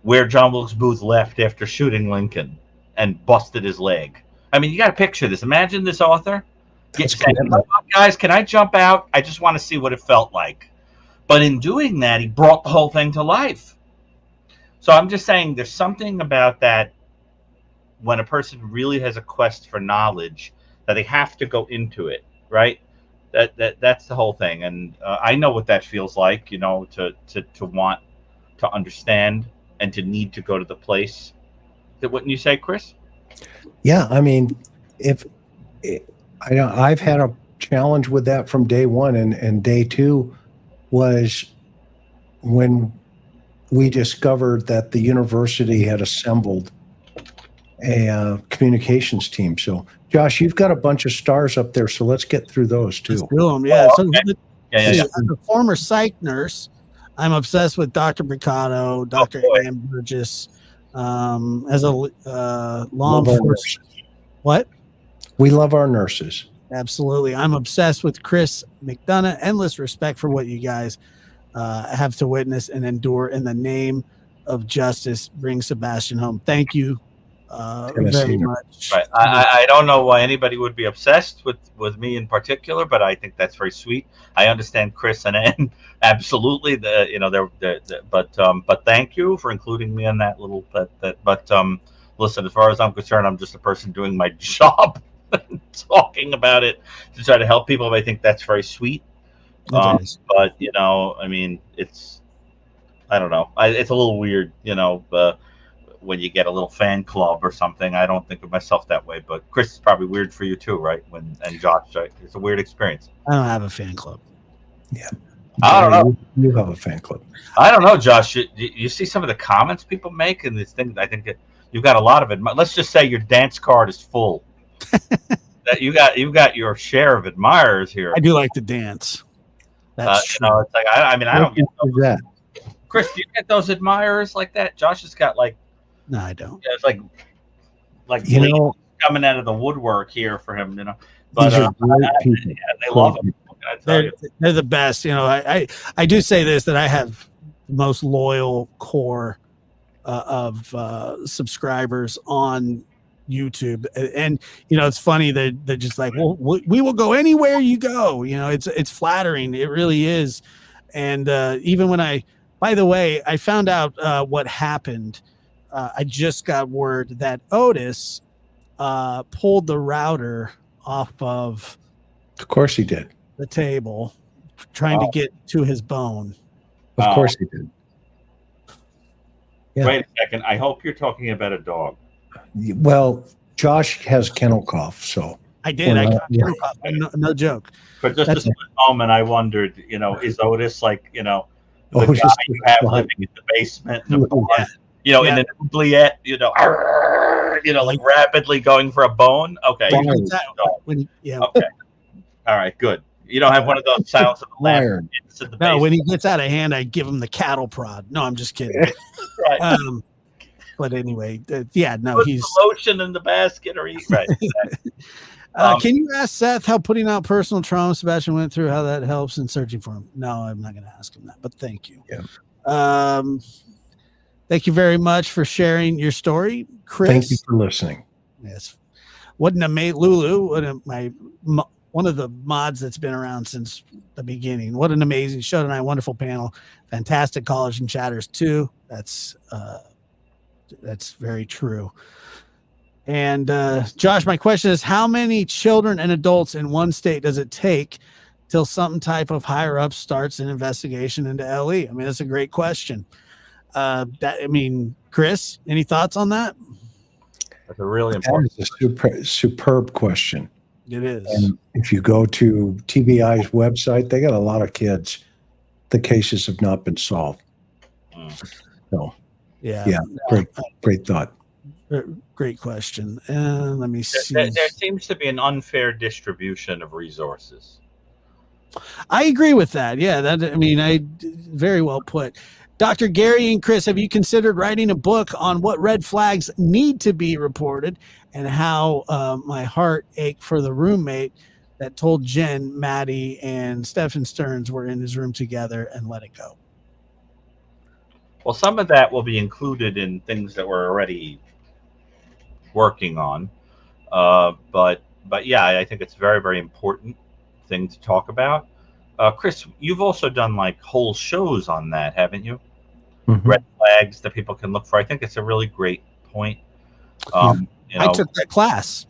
where John Wilkes Booth left after shooting Lincoln and busted his leg. I mean, you got to picture this. Imagine this author. Guys, can I jump out? I just want to see what it felt like. But in doing that, he brought the whole thing to life. So I'm just saying there's something about that when a person really has a quest for knowledge that they have to go into it, right? That's the whole thing. And I know what that feels like, to want to understand and to need to go to the place. Wouldn't you say, Chris? Yeah, I mean, I've had a challenge with that from day one, and day two was when we discovered that the university had assembled a communications team. So, Josh, you've got a bunch of stars up there, so let's get through those too. Let's do them. Yeah. So, Yeah. I'm a former psych nurse. I'm obsessed with Dr. Brucato, Dr. Ann Burgess, as a law enforcement. What? We love our nurses. Absolutely. I'm obsessed with Chris Mcdonough. Endless respect for what you guys have to witness and endure in the name of justice. Bring Sebastian home. Thank you very much. Right. I don't know why anybody would be obsessed with me in particular, but I think that's very sweet. I understand Chris and Ann absolutely. But thank you for including me in that little. But listen, as far as I'm concerned, I'm just a person doing my job, talking about it to try to help people. I think that's very sweet. But I mean, it's, I don't know. It's a little weird, when you get a little fan club or something. I don't think of myself that way, but Chris, is probably weird for you too, right? And Josh, right? It's a weird experience. I don't have a fan club. Yeah. I don't know. You have a fan club. I don't know, Josh. You see some of the comments people make and these things. I think that you've got a lot of it. Let's just say your dance card is full. That you've got your share of admirers here. I do like to dance. That's true. It's like I don't get that. Chris, do you get those admirers like that? Josh has got like. No, I don't. Yeah, it's like coming out of the woodwork here for him, But these are great people. They love him. They're the best. I do say this, that I have the most loyal core of subscribers on YouTube, and it's funny that they're just like, well, we will go anywhere you go. It's flattering. It really is. And even when by the way, I found out what happened. I just got word that Otis pulled the router off of. Of course he did. The table, trying to get to his bone. Of course he did. Yeah. Wait a second. I hope you're talking about a dog. Well, Josh has kennel cough, so. I did. I got kennel cough. No joke. For just a split moment, I wondered, is Otis like, the guy you have living in the basement, in an oubliette, like rapidly going for a bone? Okay. Okay. All right, good. You don't have one of those sounds of the lamp. No, when he gets out of hand, I give him the cattle prod. No, I'm just kidding. Right. But anyway, he's the lotion in the basket or eat right. Can you ask Seth how putting out personal trauma Sebastian went through, how that helps in searching for him? No, I'm not going to ask him that, but thank you. Yeah. Thank you very much for sharing your story, Chris. Thank you for listening. Yes. What an amazing Lulu, one of the mods that's been around since the beginning. What an amazing show tonight. Wonderful panel. Fantastic college and chatters too. That's very true. And Josh, my question is, how many children and adults in one state does it take till some type of higher up starts an investigation into LE? I mean, that's a great question. Chris, any thoughts on that? That's a really important. That is a superb question. It is. And if you go to TBI's website, they got a lot of kids. The cases have not been solved. So, yeah, great thought. Great question. Let me see. There seems to be an unfair distribution of resources. I agree with that. Yeah, I very well put. Dr. Gary and Chris, have you considered writing a book on what red flags need to be reported and how my heart ached for the roommate that told Jen, Maddie, and Stephen Stearns were in his room together and let it go? Well, some of that will be included in things that we're already working on. But yeah, I think it's a very, very important thing to talk about. Chris, you've also done like whole shows on that, haven't you? Mm-hmm. Red flags that people can look for. I think it's a really great point. I took that class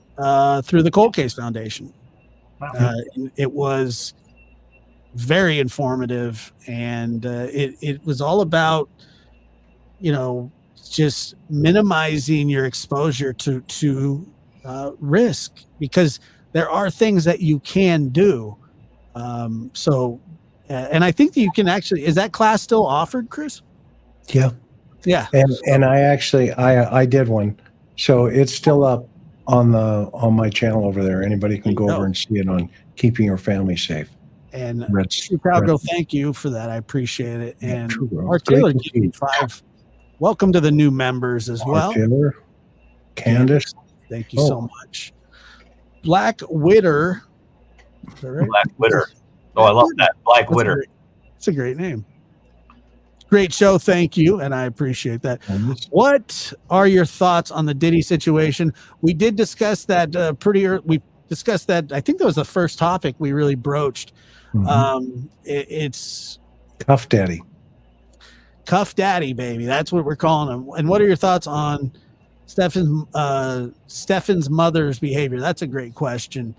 through the Cold Case Foundation. Wow. It was very informative, and it was all about, just minimizing your exposure to risk, because there are things that you can do. And I think that you can actually, is that class still offered, Chris? Yeah. Yeah. And I actually I did one. So it's still up on my channel over there. Anybody can go over and see it on Keeping Your Family Safe. And True Girl, thank you for that. I appreciate it. And Art Taylor, give me 5. Welcome to the new members as well. Art Taylor, Candace, thank you so much. Black Witter. Right? Black Witter. Oh, I love that. Black Witter. It's a great name. Great show. Thank you. And I appreciate that. What are your thoughts on the Diddy situation? We did discuss that pretty early. We discussed that. I think that was the first topic we really broached. It's Cuff Daddy. Cuff Daddy, baby. That's what we're calling him. And what are your thoughts on Stefan's mother's behavior? That's a great question.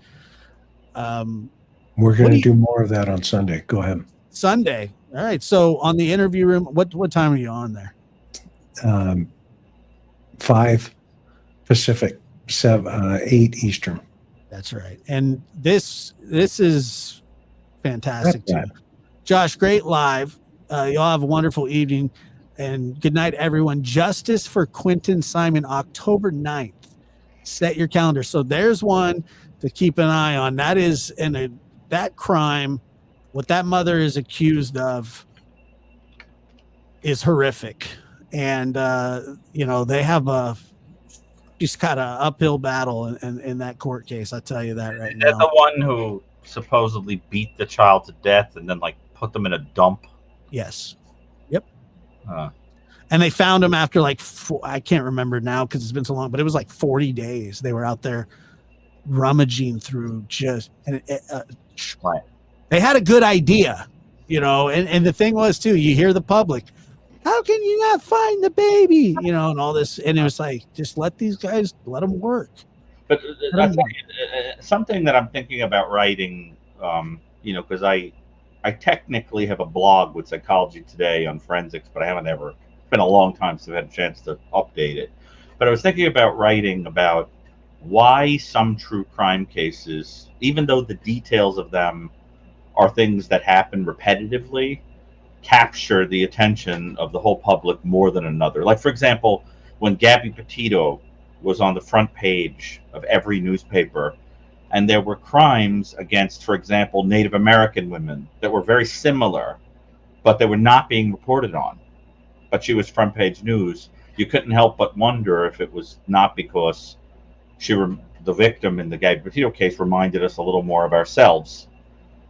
We're going to do more of that on Sunday. Go ahead. Sunday. All right. So on the interview room, what time are you on there? 5 Pacific, 8 Eastern. That's right. And this is fantastic too. Josh, great live. Y'all have a wonderful evening and good night, everyone. Justice for Quentin Simon, October 9th. Set your calendar. So there's one to keep an eye on. That is that crime. What that mother is accused of is horrific. And, they have she's got an uphill battle in that court case. I'll tell you that right now. Is that the one who supposedly beat the child to death and then put them in a dump? Yes. Yep. And they found him after I can't remember now because it's been so long, but it was 40 days. They were out there rummaging through right. They had a good idea, and the thing was too, you hear the public, how can you not find the baby, and all this. And it was just let these guys, let them work. But something that I'm thinking about writing, because I technically have a blog with Psychology Today on forensics, but it's been a long time since I've had a chance to update it. But I was thinking about writing about why some true crime cases, even though the details of them are things that happen repetitively, capture the attention of the whole public more than another. Like, for example, when Gabby Petito was on the front page of every newspaper, and there were crimes against, for example, Native American women that were very similar, but they were not being reported on. But she was front page news. You couldn't help but wonder if it was not because the victim in the Gabby Petito case reminded us a little more of ourselves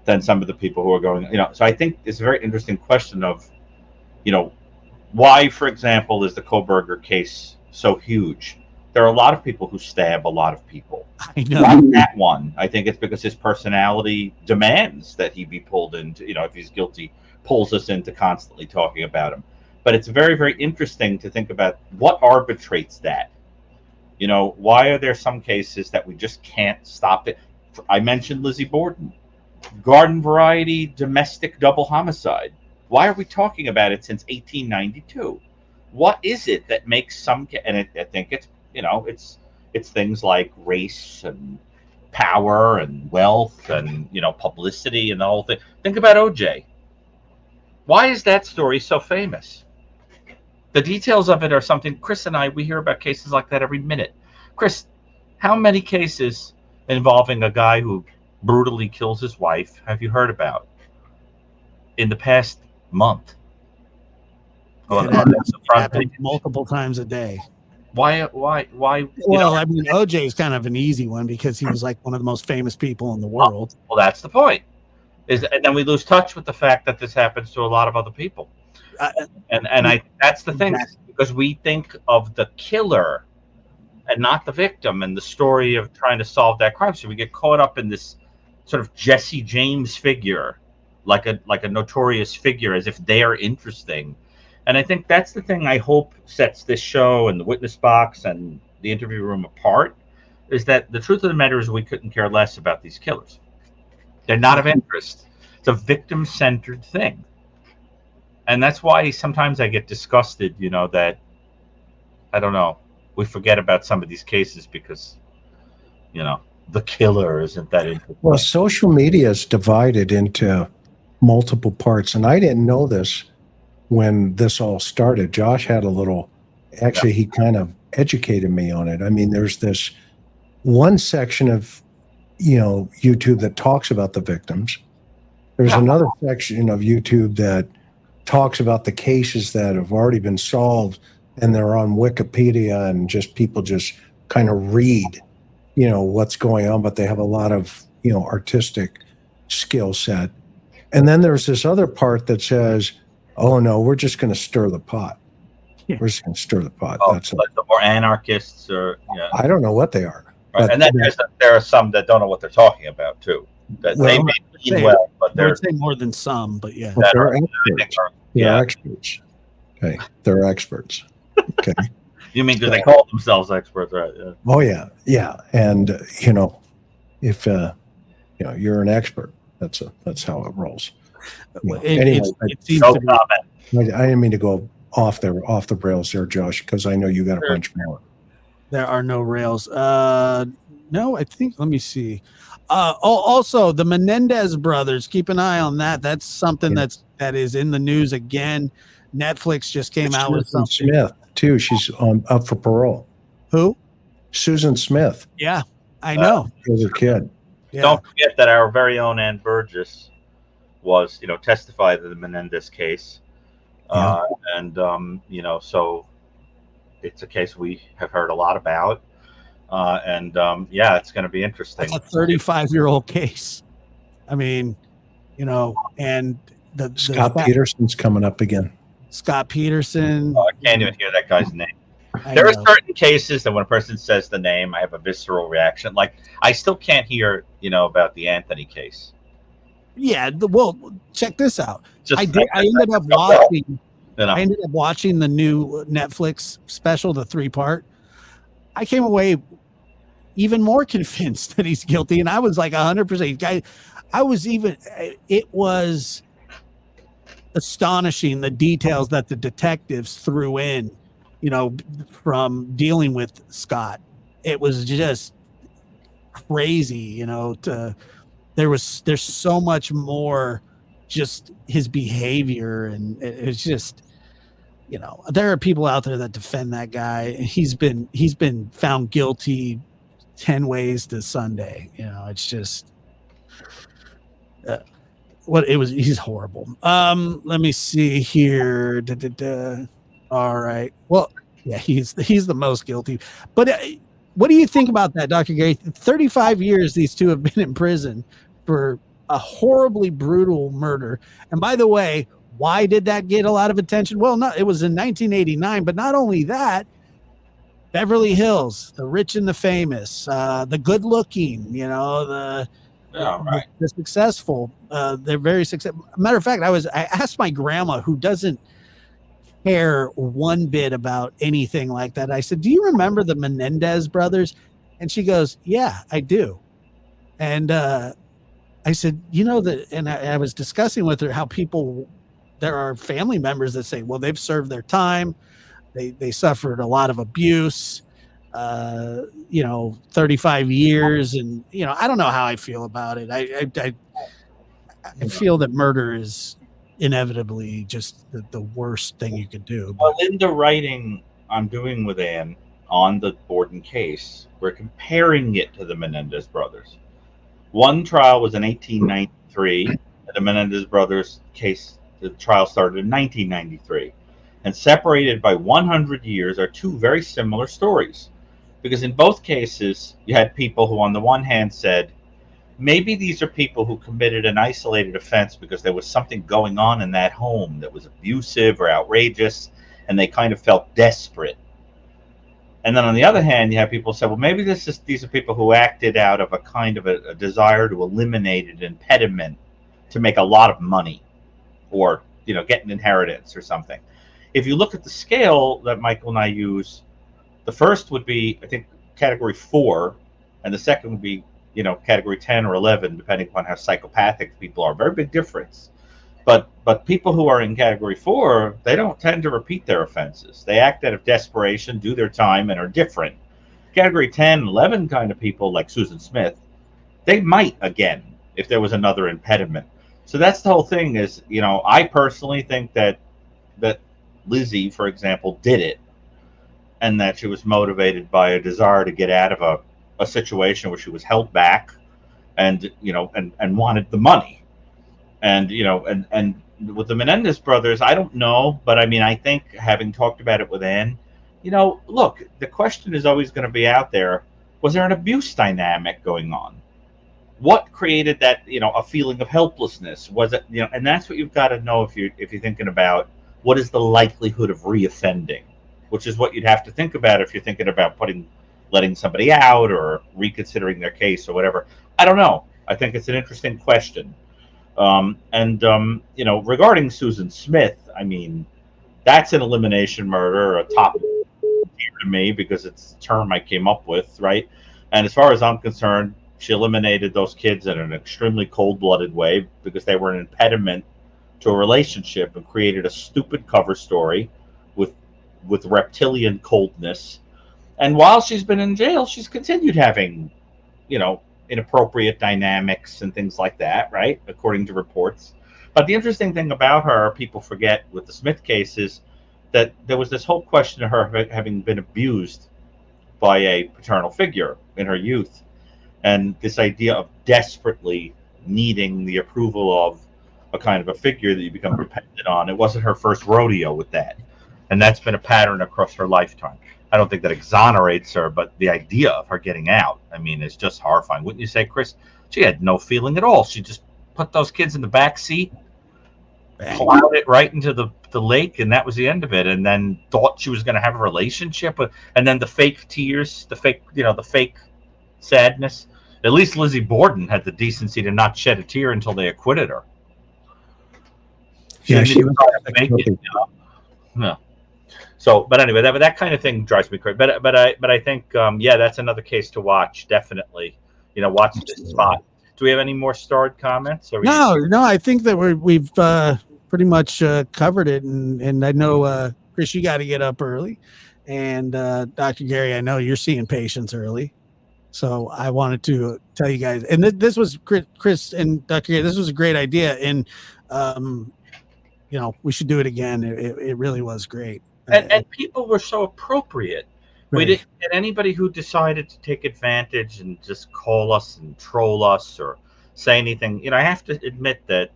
than some of the people who are going, So I think it's a very interesting question of, why, for example, is the Koberger case so huge? There are a lot of people who stab a lot of people. I know. Not that one. I think it's because his personality demands that he be pulled into, if he's guilty, pulls us into constantly talking about him. But it's very, very interesting to think about what arbitrates that. Why are there some cases that we just can't stop it? I mentioned Lizzie Borden. Garden variety domestic double homicide. Why are we talking about it since 1892? What is it that makes some, and I think it's, it's things like race and power and wealth and, publicity and the whole thing. Think about OJ. Why is that story so famous? The details of it are something, Chris and I, we hear about cases like that every minute. Chris, how many cases involving a guy who brutally kills his wife have you heard about in the past month? Multiple times a day. Why? Well, I mean, OJ is kind of an easy one because he was one of the most famous people in the world. Well, that's the point. And then we lose touch with the fact that this happens to a lot of other people. That's the thing, because we think of the killer and not the victim and the story of trying to solve that crime. So we get caught up in this sort of Jesse James figure, like a notorious figure, as if they are interesting. And I think that's the thing I hope sets this show and the witness box and the interview room apart, is that the truth of the matter is we couldn't care less about these killers. They're not of interest. It's a victim-centered thing. And that's why sometimes I get disgusted, that, I don't know, we forget about some of these cases because, the killer isn't that interesting. Well, social media is divided into multiple parts, and I didn't know this when this all started. Josh had a little, actually, he kind of educated me on it. I mean, there's this one section of, YouTube that talks about the victims. There's another section of YouTube that talks about the cases that have already been solved, and they're on Wikipedia, and just people just kind of read, what's going on, but they have a lot of, artistic skill set. And then there's this other part that says, oh no, we're just going to stir the pot. We're just going to stir the pot. Oh, That's like the more anarchists, or I don't know what they are. Right. And then there are some that don't know what they're talking about too. That they mean well, but they're say more than some. But yeah, they're experts. They're experts. Okay, they're experts. Okay. You mean because they call themselves experts, right? Yeah. Oh yeah. And if you're an expert, that's how it rolls. Anyway, it seems to be, I didn't mean to go off the rails there, Josh, because I know you got a bunch more. There are no rails. No, I think. Let me see. Also, the Menendez brothers. Keep an eye on that. That's something that is in the news again. Netflix just came out with something. Smith too. She's up for parole. Who? Susan Smith. Yeah, I know. She was a kid. Yeah. Don't forget that our very own Ann Burgess was, testified in the Menendez case, and so it's a case we have heard a lot about, and it's going to be interesting. It's a 35-year-old case. I mean, and the Scott Peterson's coming up again. Scott Peterson. Oh, I can't even hear that guy's name. There are certain cases that when a person says the name, I have a visceral reaction. Like, I still can't hear, about the Anthony case. Yeah, well, check this out. I ended up watching. I ended up watching the new Netflix special, the 3-part. I came away even more convinced that he's guilty, and I was like 100%. It was astonishing the details that the detectives threw in, from dealing with Scott. It was just crazy, there's so much more just his behavior, and it's just, there are people out there that defend that guy. He's been found guilty 10 ways to Sunday. It's just he's horrible. Let me see here. All right. Well, yeah, he's the most guilty. But what do you think about that, Dr. Gary? 35 years these two have been in prison for a horribly brutal murder. And by the way, why did that get a lot of attention? Well, it was in 1989, but not only that, Beverly Hills, the rich and the famous, the good looking, the successful, they're very successful. Matter of fact, I asked my grandma, who doesn't care one bit about anything like that. I said, do you remember the Menendez brothers? And she goes, yeah, I do. And I said, and I was discussing with her how there are family members that say, well, they've served their time. They suffered a lot of abuse, 35 years. And, I don't know how I feel about it. I feel that murder is inevitably just the worst thing you could do. Well, in the writing I'm doing with Ann on the Borden case, we're comparing it to the Menendez brothers. One trial was in 1893, and the Menendez brothers case, the trial started in 1993. And separated by 100 years are two very similar stories. Because in both cases, you had people who on the one hand said, maybe these are people who committed an isolated offense because there was something going on in that home that was abusive or outrageous, and they kind of felt desperate. And then on the other hand, you have people say, well, maybe these are people who acted out of a kind of a desire to eliminate an impediment to make a lot of money, or get an inheritance or something. If you look at the scale that Michael and I use, the first would be, I think, category 4, and the second would be category 10 or 11, depending upon how psychopathic people are. Very big difference. But people who are in category 4, they don't tend to repeat their offenses. They act out of desperation, do their time, and are different. Category 10, 11 kind of people, like Susan Smith, they might again if there was another impediment. So that's the whole thing is, I personally think that that Lizzie, for example, did it, and that she was motivated by a desire to get out of a situation where she was held back, and and wanted the money, and and with the Menendez brothers, I don't know, but I mean, I think having talked about it with Ann, look, the question is always going to be out there: was there an abuse dynamic going on? What created that, a feeling of helplessness? Was it, and that's what you've got to know if you're thinking about what is the likelihood of reoffending, which is what you'd have to think about if you're thinking about letting somebody out or reconsidering their case or whatever. I don't know. I think it's an interesting question. Regarding Susan Smith, I mean, that's an elimination murder, a top tier to me, because it's a term I came up with, right? And as far as I'm concerned, she eliminated those kids in an extremely cold-blooded way because they were an impediment to a relationship and created a stupid cover story with reptilian coldness. And while she's been in jail, she's continued having, inappropriate dynamics and things like that, right? According to reports. But the interesting thing about her, people forget with the Smith case, is that there was this whole question of her having been abused by a paternal figure in her youth. And this idea of desperately needing the approval of a kind of a figure that you become dependent on. It wasn't her first rodeo with that. And that's been a pattern across her lifetime. I don't think that exonerates her, but the idea of her getting out, I mean, is just horrifying. Wouldn't you say, Chris? She had no feeling at all. She just put those kids in the back seat, plowed it right into the lake, and that was the end of it. And then thought she was going to have a relationship. And then the fake tears, the fake sadness. At least Lizzie Borden had the decency to not shed a tear until they acquitted her. She was make it, No. So, but anyway, that kind of thing drives me crazy. But I think that's another case to watch. Definitely, watch this spot. Do we have any more starred comments? No. I think that we've pretty much covered it, and I know Chris, you got to get up early, and Dr. Gary, I know you're seeing patients early. So I wanted to tell you guys, and this was Chris and Dr. Gary, this was a great idea, and we should do it again. It really was great. And people were so appropriate. Right. We didn't get anybody who decided to take advantage and just call us and troll us or say anything. I have to admit that,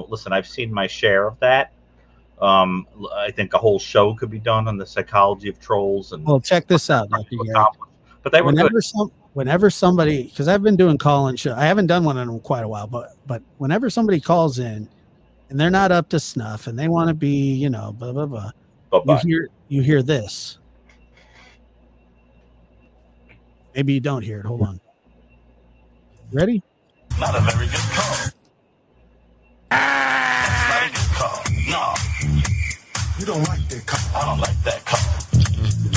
listen, I've seen my share of that. I think a whole show could be done on the psychology of trolls. And well, check this out, Dr. Gary. But they were good. Whenever somebody, because I've been doing call-in show, I haven't done one in quite a while, but whenever somebody calls in and they're not up to snuff and they want to be, blah blah blah, you hear this. Maybe you don't hear it. Hold on. Ready? Not a very good call. That's not a good call. No. You don't like that call. I don't like that call.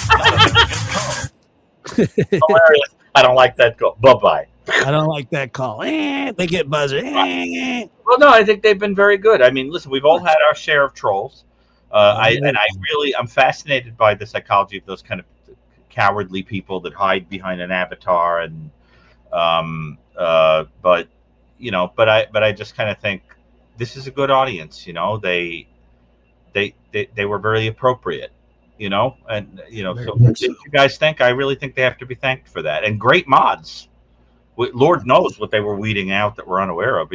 Not a very good call. Hilarious. I don't like that call. Bye-bye. I don't like that call. They get buzzer. Well, no, I think they've been very good. I mean, listen, we've all had our share of trolls. I'm fascinated by the psychology of those kind of cowardly people that hide behind an avatar, and but I just kind of think this is a good audience. They were very appropriate. So if you guys think, I really think they have to be thanked for that. And great mods. Lord knows what they were weeding out that we're unaware of.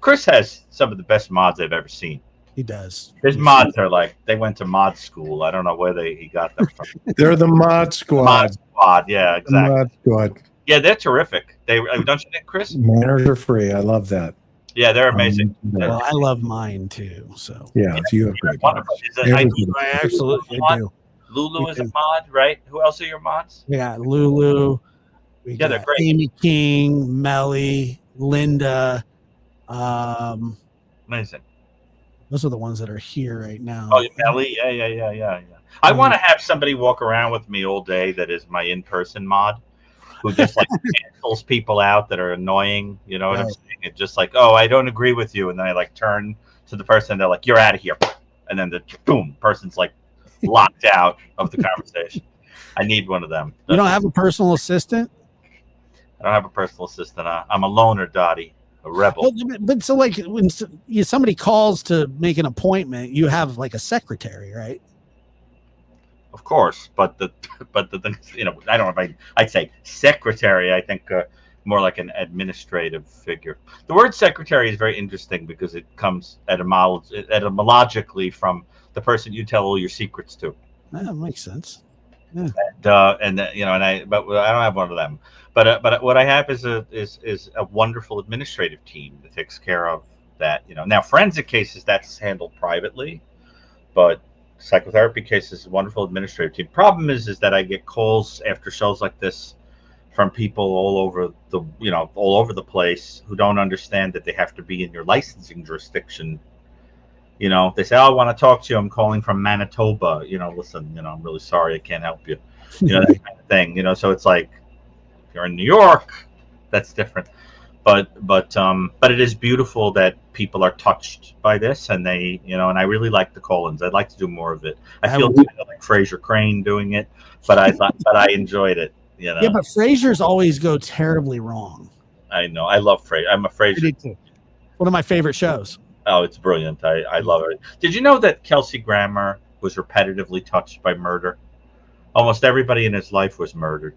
Chris has some of the best mods I've ever seen. He does. His mods are like, they went to mod school. I don't know where he got them from. They're the mod squad. Mod squad, yeah, exactly. The mod squad. Yeah, they're terrific. Don't you think, Chris? Manners are free. I love that. Yeah, they're amazing. Well, I love mine too. So yeah, you have great mods. I absolutely do. Lulu is a mod, right? Who else are your mods? Yeah, Lulu. They're great. Amy King, Melly, Linda. Amazing. Those are the ones that are here right now. Oh, Melly, yeah. I want to have somebody walk around with me all day that is my in-person mod, who just like cancels people out that are annoying. You know what I'm saying? It's just like, oh, I don't agree with you, and then I like turn to the person, and they're like, you're out of here, and then the boom, person's like locked out of the conversation. I need one of them. You don't have a personal assistant? I don't have a personal assistant. I'm a loner, Dottie. a rebel. But so like when somebody calls to make an appointment, you have like a secretary, right? Of course, but the I don't know if I'd say secretary. I think more like an administrative figure. The word secretary is very interesting because it comes etymologically from the person you tell all your secrets to. That makes sense. Yeah. But I don't have one of them. But what I have is a wonderful administrative team that takes care of that. Now forensic cases that's handled privately, but psychotherapy cases, a wonderful administrative team. Problem is that I get calls after shows like this from people all over the place who don't understand that they have to be in your licensing jurisdiction. They say, "Oh, I want to talk to you. I'm calling from Manitoba. Listen, I'm really sorry, I can't help you." That kind of thing. So it's like if you're in New York, that's different. But it is beautiful that people are touched by this, and they, and I really like the call-ins. I'd like to do more of it. I feel like Fraser Crane doing it, but I enjoyed it. Yeah, but Frasers always go terribly wrong. I know. I love Fraser. I'm a Fraser. One of my favorite shows. Oh, it's brilliant. I love it. Did you know that Kelsey Grammer was repetitively touched by murder? Almost everybody in his life was murdered.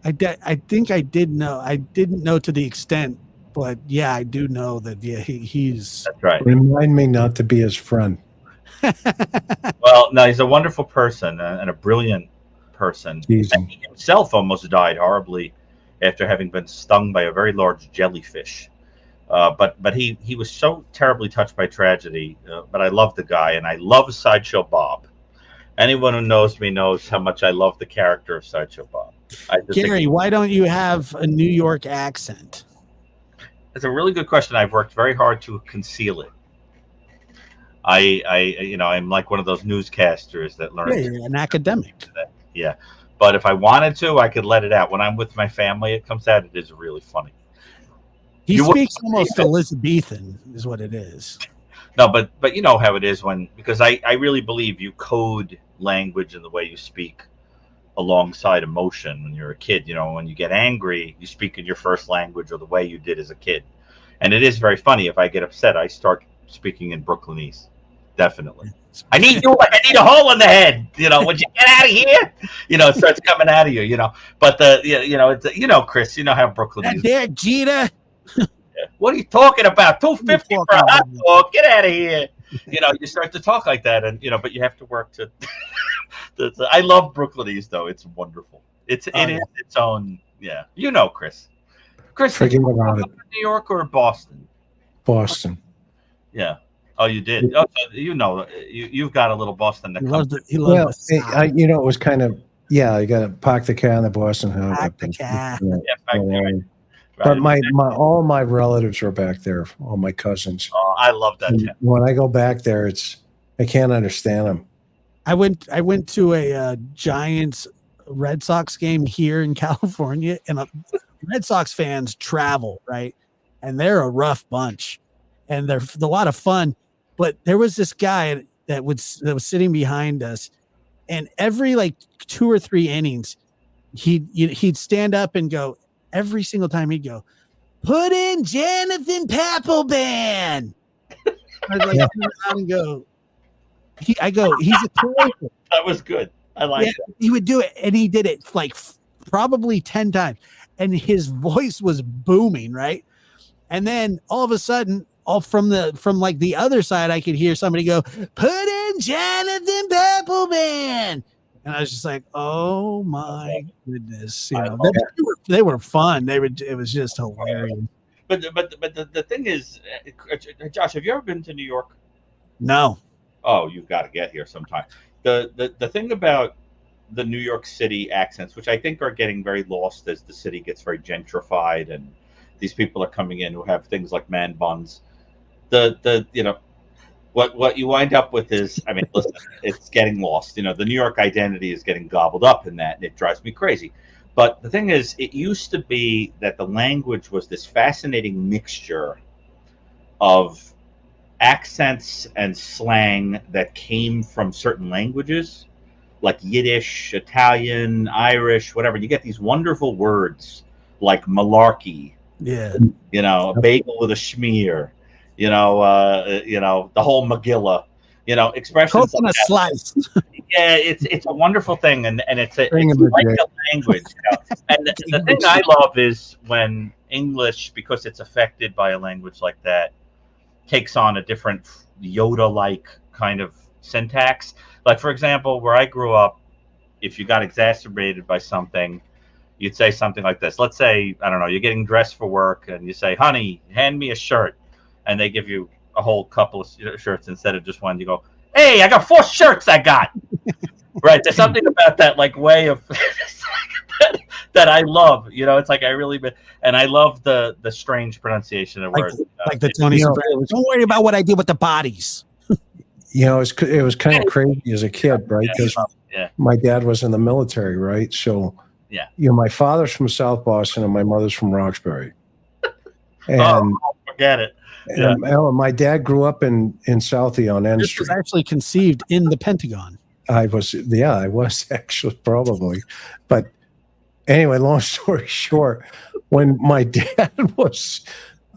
I think I did know. I didn't know to the extent, but yeah, I do know that. Yeah, he's. That's right. Remind me not to be his friend. Well, no, he's a wonderful person and a brilliant person. And he himself almost died horribly after having been stung by a very large jellyfish. But he was so terribly touched by tragedy. But I love the guy, and I love Sideshow Bob. Anyone who knows me knows how much I love the character of Sideshow Bob. Gary, why don't you have a New York accent? That's a really good question. I've worked very hard to conceal it. I'm like one of those newscasters that learns. Yeah, you're an academic. Yeah, but if I wanted to, I could let it out. When I'm with my family, it comes out. It is really funny. He speaks almost Elizabethan, is what it is. No, but you know how it is because I really believe you code language in the way you speak alongside emotion when you're a kid. When you get angry, you speak in your first language or the way you did as a kid. And it is very funny. If I get upset, I start speaking in Brooklynese. Definitely. I need a hole in the head. Would you get out of here? It starts coming out of you, But it's Chris, how Brooklynese. There, Gita. What are you talking about? $2.50 for a hot dog. Get out of here. You start to talk like that, and but you have to work to. I love Brooklynese, though. It's wonderful. It is its own. Yeah, Chris. Chris, did you grow up in New York or Boston? Boston. Yeah. Oh, you did. Oh, so you've got a little Boston that comes. He loved it was kind of you got to park the car in the Boston house. Park the car. Yeah, but all my relatives were back there, all my cousins. Oh, I love that. And when I go back there, I can't understand them. I went to a Giants Red Sox game here in California, and Red Sox fans travel, right? And they're a rough bunch, and they're a lot of fun. But there was this guy that was sitting behind us, and every like 2 or 3 innings, he'd stand up and go. Every single time he'd go, put in Jonathan Papelbon. I was like, and go. He's a character. That was good. I like that. He would do it, and he did it like probably 10 times, and his voice was booming, right? And then all of a sudden, from like the other side, I could hear somebody go, put in Jonathan Papelbon. And I was just like, "Oh my goodness!" They were fun. It was just hilarious. But the thing is, Josh, have you ever been to New York? No. Oh, you've got to get here sometime. The thing about the New York City accents, which I think are getting very lost as the city gets very gentrified, and these people are coming in who have things like man buns. What you wind up with is, listen, it's getting lost. The New York identity is getting gobbled up in that, and it drives me crazy. But the thing is, it used to be that the language was this fascinating mixture of accents and slang that came from certain languages, like Yiddish, Italian, Irish, whatever. You get these wonderful words like malarkey Yeah. You know, a bagel with a schmear. You know, the whole Megillah. You know, expressions Coconut like that. slice. Yeah, it's a wonderful thing, and it's like a language. You know? And the thing I love is when English, because it's affected by a language like that, takes on a different Yoda-like kind of syntax. Like, for example, where I grew up, if you got exacerbated by something, you'd say something like this. Let's say, I don't know, you're getting dressed for work, and you say, "Honey, hand me a shirt," and they give you a whole couple of shirts instead of just one. You go, "Hey, I got 4 shirts I got." Right. There's something about that like way of that I love. You know, it's like I really and I love the strange pronunciation of words. Like the Tony Soprano. Don't worry about what I did with the bodies. You know, it was kind of crazy as a kid, right? Because my dad was in the military, right? So you know, my father's from South Boston and my mother's from Roxbury. And forget it. And my dad grew up in Southie on N Street. This was actually conceived in the Pentagon. I was actually probably. But anyway, long story short, when my dad was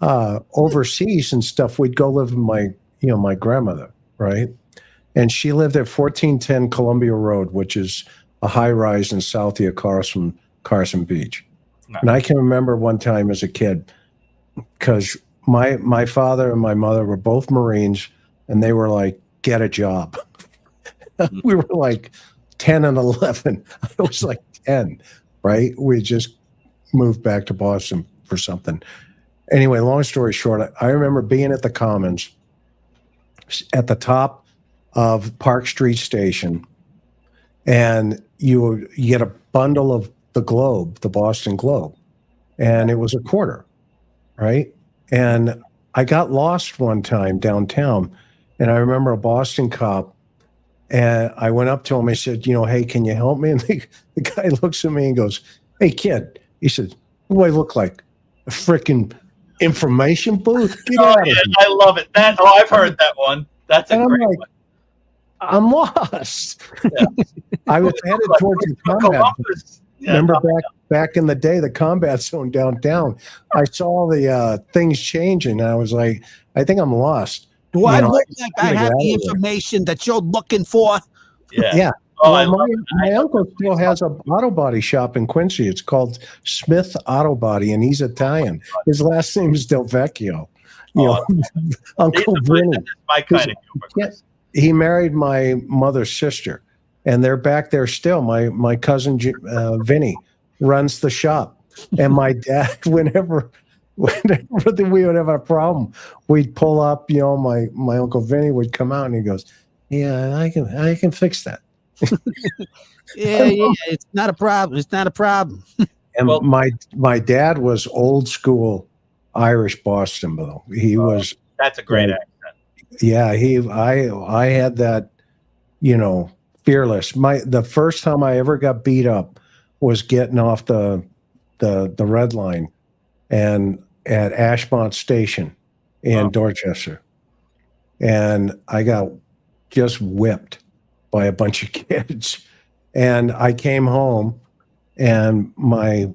overseas and stuff, we'd go live with my grandmother, right? And she lived at 1410 Columbia Road, which is a high rise in Southie across from Carson Beach. Nice. And I can remember one time as a kid, because my father and my mother were both Marines, and they were like, "Get a job." We were like 10 and 11. I was like 10, right? We just moved back to Boston for something. Anyway, long story short, I remember being at the Commons at the top of Park Street Station, and you get a bundle of the Globe, the Boston Globe, and it was a quarter, right? And I got lost one time downtown, and I remember a Boston cop, and I went up to him. I said, "You know, hey, can you help me?" And the guy looks at me and goes, "Hey, kid," he said, "What do I look like? A freaking information booth?" Get out of here. I love it. I've heard that one. That's a great one. I'm lost. Yeah. I was headed towards the combat. Remember back in the day, the combat zone downtown. I saw the things changing, and I was like, I think I'm lost. Do I look like I have the information that you're looking for? Yeah. Yeah. Well, my uncle still has an auto body shop in Quincy. It's called Smith Auto Body, and he's Italian. His last name is Del Vecchio. Uncle Vinny. My kind of humor. He married my mother's sister, and they're back there still. My cousin Vinny runs the shop, and my dad, whenever we would have a problem, we'd pull up. You know, my Uncle Vinny would come out, and he goes, "Yeah, I can fix that." yeah, it's not a problem. It's not a problem. And my dad was old school Irish Boston, though. He was. That's a great accent. Yeah, I had that, you know, fearless. The first time I ever got beat up was getting off the red line and at Ashmont Station in Dorchester. And I got just whipped by a bunch of kids. And I came home, and my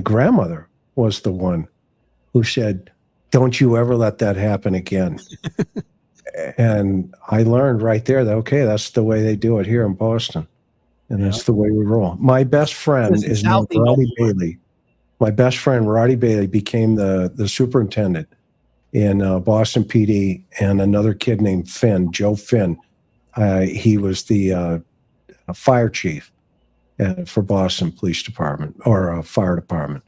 grandmother was the one who said, "Don't you ever let that happen again." And I learned right there that, okay, that's the way they do it here in Boston. And that's the way we roll. My best friend is named Roddy Bailey. My best friend, Roddy Bailey, became the superintendent in Boston PD, and another kid named Finn, Joe Finn. He was the fire chief for Boston Police Department, or fire department.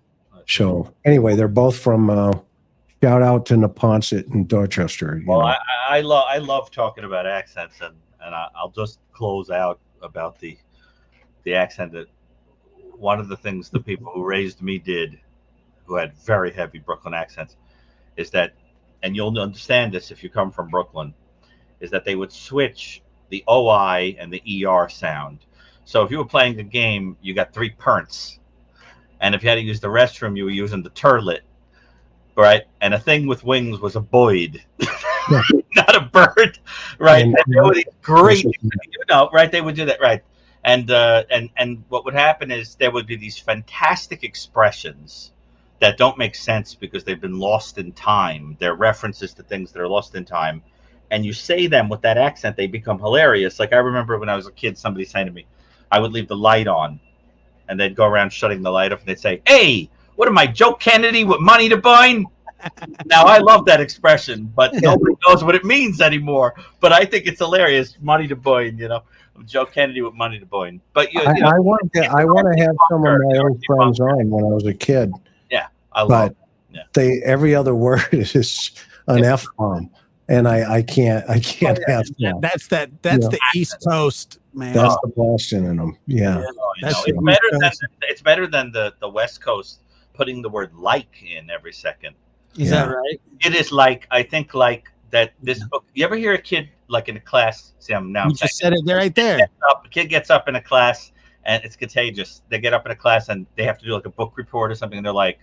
So anyway, they're both from shout out to Neponset and Dorchester. Well, I love talking about accents, and I'll just close out about the accent. That one of the things the people who raised me did, who had very heavy Brooklyn accents, is that, and you'll understand this if you come from Brooklyn, is that they would switch the OI and the ER sound. So if you were playing a game, you got 3 pernts, and if you had to use the restroom, you were using the turlet. Right, and a thing with wings was a Boyd, not a bird, right? And they were great, you know, right? They would do that, right? And what would happen is there would be these fantastic expressions that don't make sense because they've been lost in time. They're references to things that are lost in time. And you say them with that accent, they become hilarious. Like I remember when I was a kid, somebody saying to me, I would leave the light on and they'd go around shutting the light off and they'd say, hey, what am I, Joe Kennedy with money to burn? Now, I love that expression, but nobody knows what it means anymore. But I think it's hilarious, money to burn, you know. Joe Kennedy with money to burn. But you know, I want to have some of my old friends on when I was a kid. Yeah, I love it. Yeah. Every other word is an F-bomb. And I can't have that. That's the East Coast, man. That's the Boston in them. Yeah. It's better than the West Coast putting the word like in every second. Is that right? It is like, I think like that this book. You ever hear a kid like in a class? See, I'm now. You just said it there, right there. A kid gets up in a class and it's contagious. They get up in a class and they have to do like a book report or something. And they're like,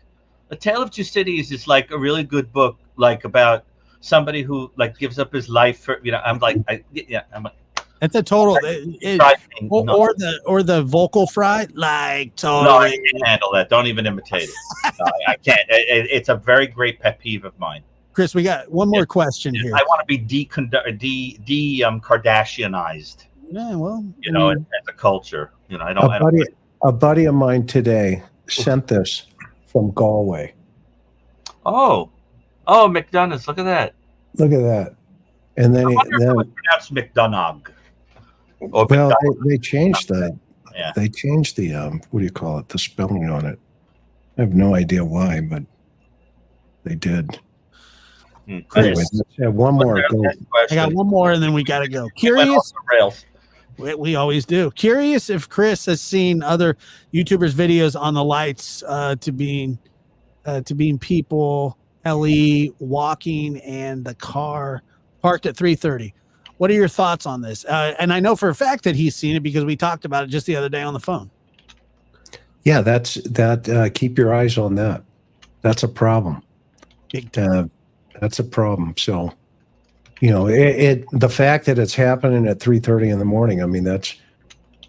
A Tale of Two Cities is like a really good book, like about somebody who like gives up his life for, you know. I'm like, I'm like, it's a total or the vocal fry, like totally. No, I can't handle that. Don't even imitate it. I can't. It's a very great pet peeve of mine. Chris, we got one more question here. I want to be Kardashianized. Yeah, well, you know, as a culture, you know, I don't. A buddy of mine today sent this from Galway. Oh, Mcdonough! Look at that. Look at that. And then I wonder if it was pronounced Mcdonough. Well, they changed that. Yeah. They changed the what do you call it? The spelling on it. I have no idea why, but they did. Anyway, one more. I got one more, and then we got to go. Curious. We always do. Curious if Chris has seen other YouTubers' videos on the lights to being people, LE walking, and the car parked at 3:30. What are your thoughts on this? And I know for a fact that he's seen it because we talked about it just the other day on the phone. Yeah, that. Keep your eyes on that. That's a problem. Big time. That's a problem. So, you know, the fact that it's happening at 3:30 in the morning. I mean, that's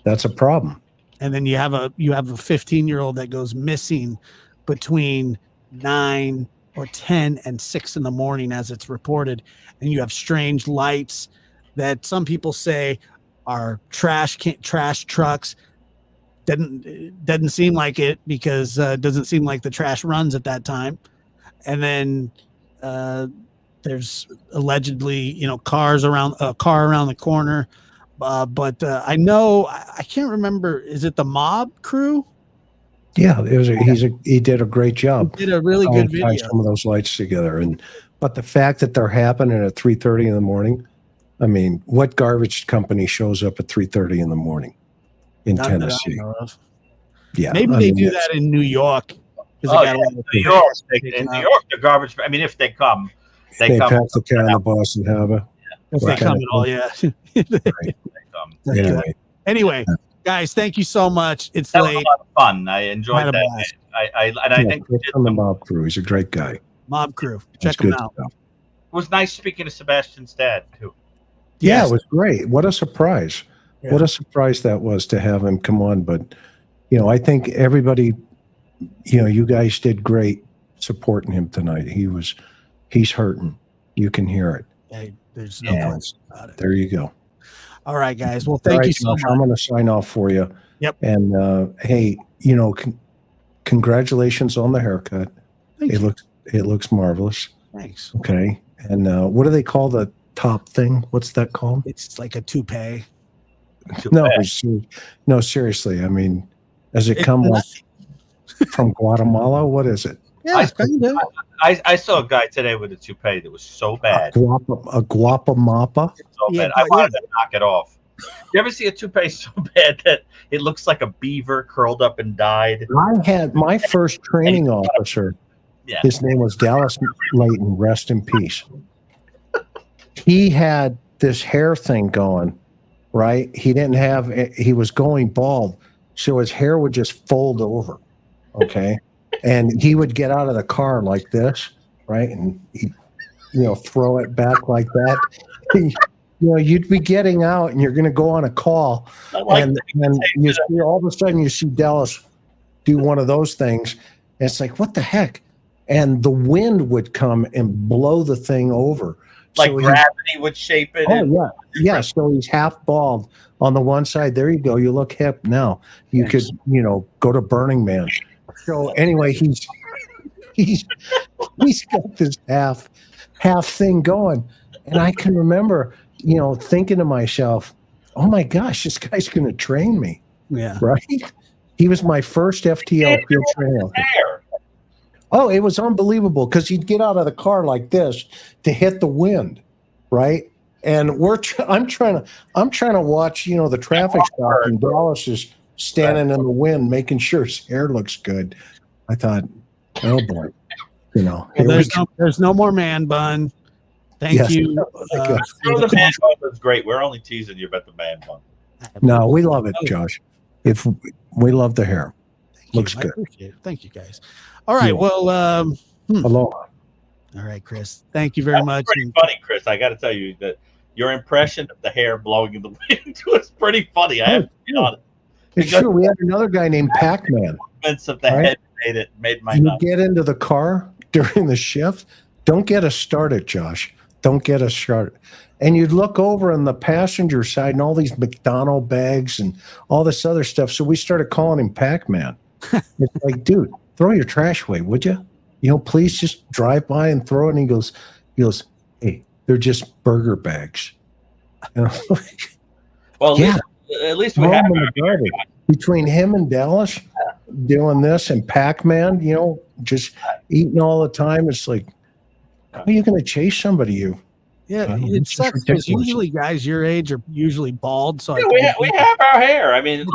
a problem. And then you have a 15-year-old that goes missing between 9 or 10 and 6 in the morning, as it's reported, and you have strange lights that some people say are trash trucks. Doesn't seem like it because it doesn't seem like the trash runs at that time. And then there's allegedly, you know, a car around the corner. But I know, I can't remember. Is it the Mob Crew? Yeah, he did a great job. He did a really good video. Some of those lights together, but the fact that they're happening at 3:30 in the morning, I mean, what garbage company shows up at 3:30 in the morning in Tennessee? Yeah, maybe they do that in New York. In New York, the garbage. I mean, if they come, they pack the car in the Boston Harbor. If they come at all, yeah. Anyway, guys, thank you so much. It's late. Was a lot of fun. I enjoyed that. I think from the Mob Crew. He's a great guy. Mob Crew. Check him out. It was nice speaking to Sebastian's dad too. Yeah, it was great. What a surprise. Yeah. What a surprise that was to have him come on. But, you know, I think everybody, you know, you guys did great supporting him tonight. He's hurting. You can hear it. Hey, there's no question about it. There you go. All right, guys. Well, thank you so much. I'm going to sign off for you. Yep. And hey, you know, congratulations on the haircut. It looks marvelous. Thanks. Okay. And what do they call the top thing? What's that called? It's like a toupee. No, seriously. I mean, does it come like from Guatemala? What is it? Yeah, I saw a guy today with a toupee that was so bad. A guapamapa? So bad. I wanted to knock it off. You ever see a toupee so bad that it looks like a beaver curled up and died? I had my first training officer. Yeah. His name was Dallas Layton. Rest in peace. He had this hair thing going, right? He was going bald, so his hair would just fold over. Okay. And he would get out of the car like this, right? And he'd, you know, throw it back like that. You know, you'd be getting out and you're going to go on a call. And you see, all of a sudden you see Dallas do one of those things. And it's like, what the heck? And the wind would come and blow the thing over. Like So gravity would shape it. Oh, yeah. Yeah. So he's half bald on the one side. There you go. You look hip now. You could, go to Burning Man. So anyway, he's got this half thing going. And I can remember, thinking to myself, oh my gosh, this guy's going to train me. Yeah. Right. He was my first FTL field trainer. Oh, it was unbelievable because he'd get out of the car like this to hit the wind. Right. And I'm trying to watch, the traffic stop, and Dallas is standing in the wind, making sure his hair looks good. I thought, oh boy, well, there's no more man bun. Thank you. The man bun was great. We're only teasing you about the man bun. No, we love it, Josh. If we love the hair, looks good. Thank you, guys. All right. Well, aloha. All right, Chris. Thank you very much. Pretty funny, Chris. I got to tell you that your impression of the hair blowing in the wind was pretty funny. I have to be honest. It's true. We had another guy named Pac-Man. Movements of the head made my. You get into the car during the shift. Don't get us started, Josh. Don't get us started. And you'd look over on the passenger side and all these Mcdonough bags and all this other stuff. So we started calling him Pac-Man. It's like, dude, throw your trash away, would you? Please just drive by and throw it. And he goes, hey, they're just burger bags. And I'm like, well, at least we have between him and Dallas doing this and Pac-Man, just eating all the time. It's like, how are you going to chase somebody? Yeah, it sucks because usually guys your age are usually bald. So we have our hair. I mean,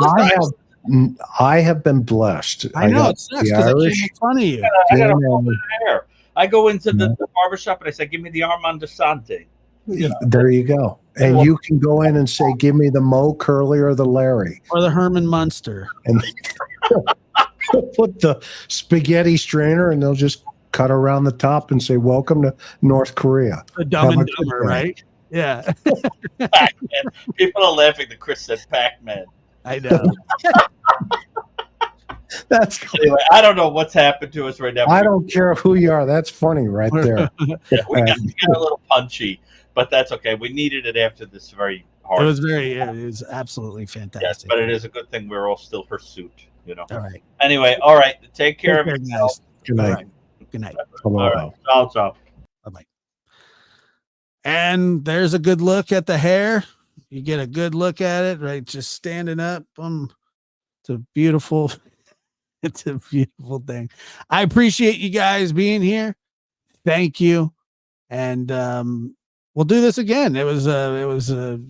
I have been blessed. I know it sucks because I can't make fun of you. I got a hair. I go into the barbershop and I say, "Give me the Armand Desante." There you go. And you can go in and say, "Give me the Mo Curly or the Larry or the Herman Munster," and put the spaghetti strainer, and they'll just cut around the top and say, "Welcome to North Korea." The Dumb and Dumber, right? Yeah. Pac-Man. People are laughing that Chris said Pac-Man. I know. That's anyway. I don't know what's happened to us right now. I don't care who you are. That's funny right there. we got a little punchy, but that's okay. We needed it after this very hard. It was absolutely fantastic. Yes, but it is a good thing we're all still hirsute, All right. Anyway, all right. Take care of yourself. Good night. Right. Good night. All right. Ciao. Bye-bye. And there's a good look at the hair. You get a good look at it, right? Just standing up. It's a beautiful thing. I appreciate you guys being here. Thank you. And we'll do this again. It was a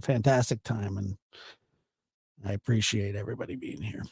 fantastic time, and I appreciate everybody being here.